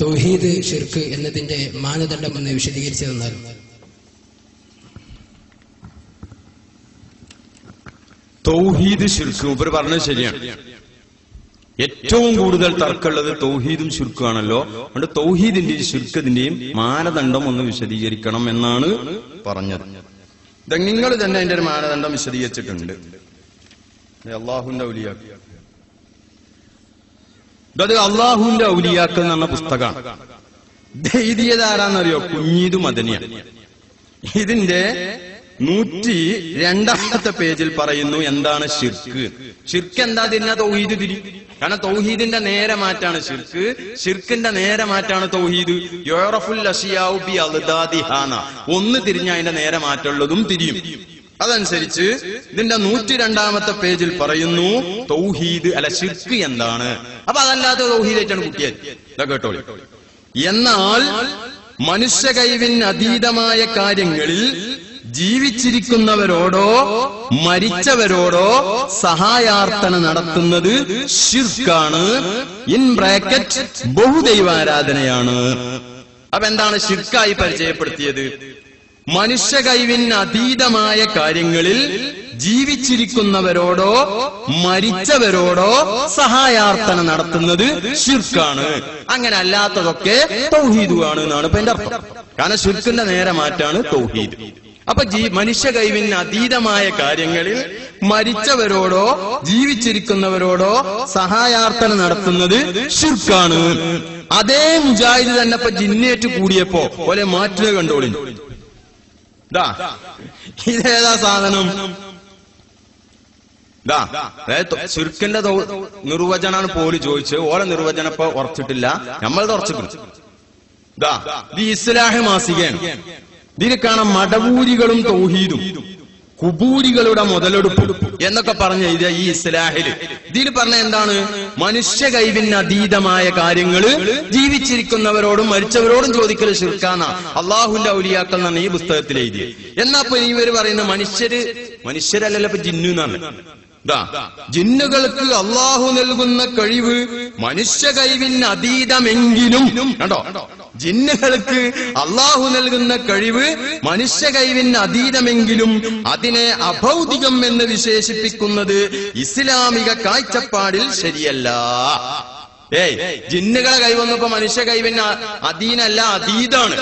തൗഹീദ്, ഷിർക്ക് എന്നതിന്റെ മാനദണ്ഡം എന്ന് വിശദീകരിച്ചു തന്നാൽ. തൗഹീദ്, ഷിർക്ക് ഉപരി പറഞ്ഞത് ശരിയാണ്. ഏറ്റവും കൂടുതൽ തർക്കമുള്ളത് തൗഹീദും ഷിർക്കും ആണല്ലോ. അതുകൊണ്ട് തൗഹീദിന്റെയും ഷിർക്കതിന്റെയും മാനദണ്ഡം ഒന്ന് വിശദീകരിക്കണം എന്നാണ് പറഞ്ഞത്. നിങ്ങൾ തന്നെ അതിന്റെ ഒരു മാനദണ്ഡം വിശദീകരിച്ചിട്ടുണ്ട്. അള്ളാഹുവിന്റെ ഔലിയാക്ക്, അത് അള്ളാഹുവിന്റെ ഔലിയാക്ക് എന്ന് പറഞ്ഞ പുസ്തകമാണ്. എഴുതിയത് ആരാന്നറിയോ? കുഞ്ഞീദ് മദനിയാണ്. ഇതിന്റെ 102 പേജിൽ പറയുന്നു എന്താണ് ഷിർക്ക്. ഷിർക്ക് എന്താ തിരിഞ്ഞാ തൗഹീദ് തിരി. കാരണം തൗഹീദിന്റെ നേരെ മാറ്റാണ് ഷിർക്ക്, ഷിർക്കിന്റെ നേരെ മാറ്റാണ് തൗഹീദ്. യുറഫുൽ അശിയാഉ ബി അൽദാദിഹാന, ഒന്ന് തിരിഞ്ഞ അതിന്റെ നേരെ മാറ്റുള്ളതും തിരിയും. അതനുസരിച്ച് ഇതിന്റെ 102 പേജിൽ പറയുന്നു തൗഹീദ് അല്ല ഷിർക്ക് എന്താണ്. അപ്പൊ അതല്ലാത്ത തൗഹീദായിട്ടാണ് കുട്ടിയത്. ഇതാ കേട്ടോളി. എന്നാൽ മനുഷ്യ കഴിവിന് അതീതമായ കാര്യങ്ങളിൽ ജീവിച്ചിരിക്കുന്നവരോടോ മരിച്ചവരോടോ സഹായാർത്ഥന നടത്തുന്നത് ഷിർക്കാണ്. In bracket ബഹുദൈവാരാധനയാണ്. അപ്പൊ എന്താണ് ഷിർക്കായി പരിചയപ്പെടുത്തിയത്? മനുഷ്യ കഴിവിന് അതീതമായ കാര്യങ്ങളിൽ ജീവിച്ചിരിക്കുന്നവരോടോ മരിച്ചവരോടോ സഹായാർത്ഥന നടത്തുന്നത് ഷിർക്കാണ്. അങ്ങനെ അല്ലാത്തതൊക്കെ തൗഹീദുമാണ് എന്നാണ് ഇപ്പൊ എന്റെ അർത്ഥം. കാരണം ഷിർക്കിന്റെ നേരെ മാറ്റാണ് തൗഹീദ്. അപ്പൊ മനുഷ്യ കഴിവിന് അതീതമായ കാര്യങ്ങളിൽ മരിച്ചവരോടോ ജീവിച്ചിരിക്കുന്നവരോടോ സഹായാർത്ഥന നടത്തുന്നത് ഷിർക്കാണ്. അതേ മുജാഹിദ് തന്നെ ഇപ്പൊ ജിന്നേറ്റ് കൂടിയപ്പോ പോലെ മാറ്റുക കണ്ടോളി. ഇതേതാ സാധനം? ഷിർക്കിന്റെ നിർവചനാണ് പോലും ചോദിച്ചത്. ഓരോ നിർവചനം ഇപ്പൊ ഉറച്ചിട്ടില്ല, നമ്മൾ ഉറച്ചിട്ടുണ്ട്. ഇത് ഇസ്ലാഹ് മാസികയാണ്. ഇതിൽ കാണാം മടവൂരികളും തൗഹീദും കുബൂരികളുടെ മുതലെടുപ്പ് എന്നൊക്കെ പറഞ്ഞ ഇത് ഈ ഇസ്ലാഹില്. ഇതിൽ പറഞ്ഞ എന്താണ്? മനുഷ്യ കഴിവിന് അതീതമായ കാര്യങ്ങള് ജീവിച്ചിരിക്കുന്നവരോടും മരിച്ചവരോടും ചോദിക്കല് ഷിർക്കാന്ന അള്ളാഹുവിന്റെ ഔലിയാക്കൾ എന്നാണ് ഈ പുസ്തകത്തിൽ എഴുതിയത്. എന്നാ ഇപ്പൊ ഇവര് പറയുന്ന മനുഷ്യരല്ലല്ലോ ഇപ്പൊ ജിന്നു എന്നാണ്. ജിന്നുകൾക്ക് അള്ളാഹു നൽകുന്ന കഴിവ് മനുഷ്യ കഴിവിന് അതീതമെങ്കിലും, കണ്ടോ, ജിന്നുകൾക്ക് അള്ളാഹു നൽകുന്ന കഴിവ് മനുഷ്യ കഴിവിന് അതീതമെങ്കിലും അതിനെ അഭൗതികം എന്ന് വിശേഷിപ്പിക്കുന്നത് ഇസ്ലാമിക കാഴ്ചപ്പാടിൽ ശരിയല്ല. ജിന്നുകളെ കൈവന്നപ്പോ മനുഷ്യ കൈവിന് അധീനല്ല, അതീതാണ്.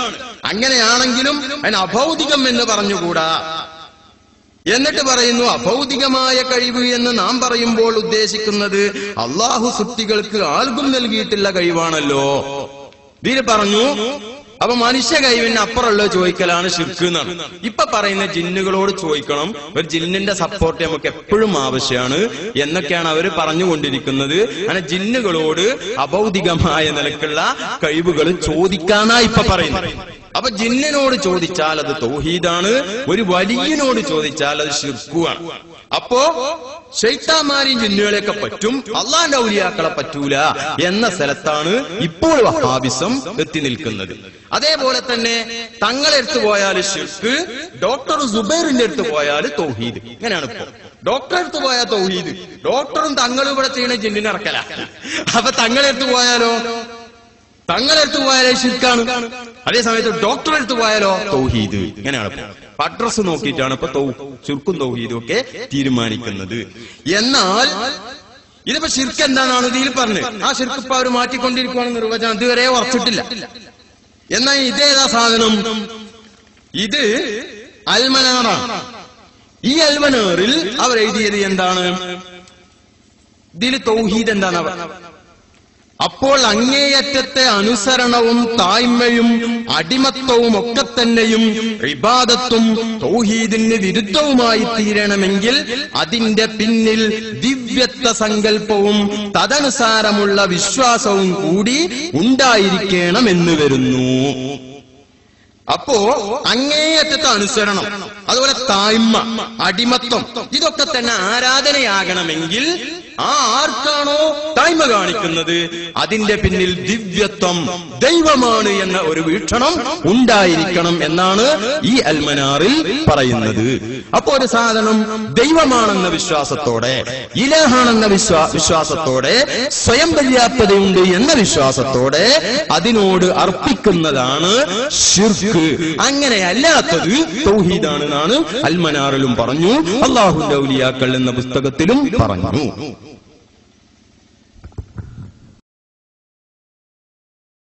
അങ്ങനെയാണെങ്കിലും അതിന് അഭൗതികം എന്ന് പറഞ്ഞുകൂടാ. എന്നിട്ട് പറയുന്നു അഭൗതികമായ കഴിവ് എന്ന് നാം പറയുമ്പോൾ ഉദ്ദേശിക്കുന്നത് അള്ളാഹു സൃഷ്ടികൾക്ക് ആർക്കും നൽകിയിട്ടുള്ള കഴിവാണല്ലോ. ഇതിൽ പറഞ്ഞു അപ്പൊ മനുഷ്യ കഴിവിന് അപ്പുറമുള്ള ചോദിക്കലാണ് ഷിർക്ക് എന്നാണ്. ഇപ്പൊ പറയുന്ന ജിന്നുകളോട് ചോദിക്കണം, ഒരു ജിന്നിന്റെ സപ്പോർട്ട് നമുക്ക് എപ്പോഴും ആവശ്യമാണ് എന്നൊക്കെയാണ് അവര് പറഞ്ഞുകൊണ്ടിരിക്കുന്നത്. അങ്ങനെ ജിന്നുകളോട് അഭൗതികമായ നിലക്കുള്ള കഴിവുകൾ ചോദിക്കാനാ ഇപ്പൊ പറയുന്നത്. അപ്പൊ ജിന്നിനോട് ചോദിച്ചാൽ അത് തൗഹീദാണ്, ഒരു വലിയനോട് ചോദിച്ചാൽ അത് ഷിർക്കുമാണ്. അപ്പോ ശൈത്താന്മാരെയും ജിന്നുകളെയൊക്കെ പറ്റും, അള്ളാന്റെ ഔലിയാക്കളെ പറ്റൂല എന്ന സ്ഥലത്താണ് ഇപ്പോൾ വഹാബിസം എത്തി നിൽക്കുന്നത്. അതേപോലെ തന്നെ തങ്ങളെ അടുത്ത് പോയാൽ ഷിർക്ക്, ഡോക്ടർ സുബൈറിന്റെ അടുത്ത് പോയാൽ തൗഹീദ്. ഇങ്ങനെയാണ് ഇപ്പൊ. ഡോക്ടറെ അടുത്ത് പോയാൽ തൗഹീദ്, ഡോക്ടറും തങ്ങളും ഇവിടെ ചെയ്യണ ജിന്നിനെ ഇറക്കല. അപ്പൊ തങ്ങളെ അടുത്ത് പോയാലോ? തങ്ങളെ അടുത്ത് പോയാലേ ഷിർക്കാണ്. അതേ സമയത്ത് ഡോക്ടറെ അടുത്ത് പോയാലോ തൗഹീദ്. ഇങ്ങനെയാണ് ഇപ്പൊ. അഡ്രസ് നോക്കിയിട്ടാണ് ഇപ്പൊ ഷിർക്കും തൗഹീദും ഒക്കെ തീരുമാനിക്കുന്നത്. എന്നാൽ ഇതിപ്പോ ഷിർക്ക് എന്താണെന്നാണ് ഇതിൽ പറഞ്ഞത്. ആ ഷിർക്ക് ഇപ്പൊ അവർ മാറ്റിക്കൊണ്ടിരിക്കുകയാണ് നിർവചനം. ഇതുവരെ ഉറച്ചിട്ടില്ല. എന്നാൽ ഇതേതാ സാധനം? ഇത് അൽമനാറാണ്. ഈ അൽമനാറിൽ അവർ എഴുതിയത് എന്താണ്? ഇതിൽ തൗഹീദ് എന്താണ്? അപ്പോൾ അങ്ങേയറ്റത്തെ അനുസരണവും താഴ്മയും അടിമത്വവും ഒക്കെ തന്നെയും ഇബാദത്തും തൗഹീദിന് വിരുദ്ധവുമായി തീരണമെങ്കിൽ അതിന്റെ പിന്നിൽ ദിവ്യത്വ സങ്കല്പവും തദനുസാരമുള്ള വിശ്വാസവും കൂടി ഉണ്ടായിരിക്കണമെന്ന് വരുന്നു. അപ്പോ അങ്ങേയറ്റത്തെ അനുസരണം, അതുപോലെ തായ്മ, അടിമത്വം, ഇതൊക്കെ തന്നെ ആരാധനയാകണമെങ്കിൽ ആർക്കാണോ തായ്മ കാണിക്കുന്നത് അതിന്റെ പിന്നിൽ ദിവ്യത്വം, ദൈവമാണ് എന്ന ഒരു വീക്ഷണം ഉണ്ടായിരിക്കണം എന്നാണ് ഈ അൽമനാറിൽ പറയുന്നത്. അപ്പോ ഒരു സാധനം ദൈവമാണെന്ന വിശ്വാസത്തോടെ, ഇലാഹാണെന്ന വിശ്വാസത്തോടെ, സ്വയം പര്യാപ്തതയുണ്ട് എന്ന വിശ്വാസത്തോടെ അതിനോട് അർപ്പിക്കുന്നതാണ് ശിർക്ക്. അങ്ങനെയല്ലാത്തത് തൗഹീദാണെന്നാണ് അൽമനാറിലും പറഞ്ഞു, അല്ലാഹുവിന്റെ ഔലിയാക്കൾ എന്ന പുസ്തകത്തിലും പറഞ്ഞു.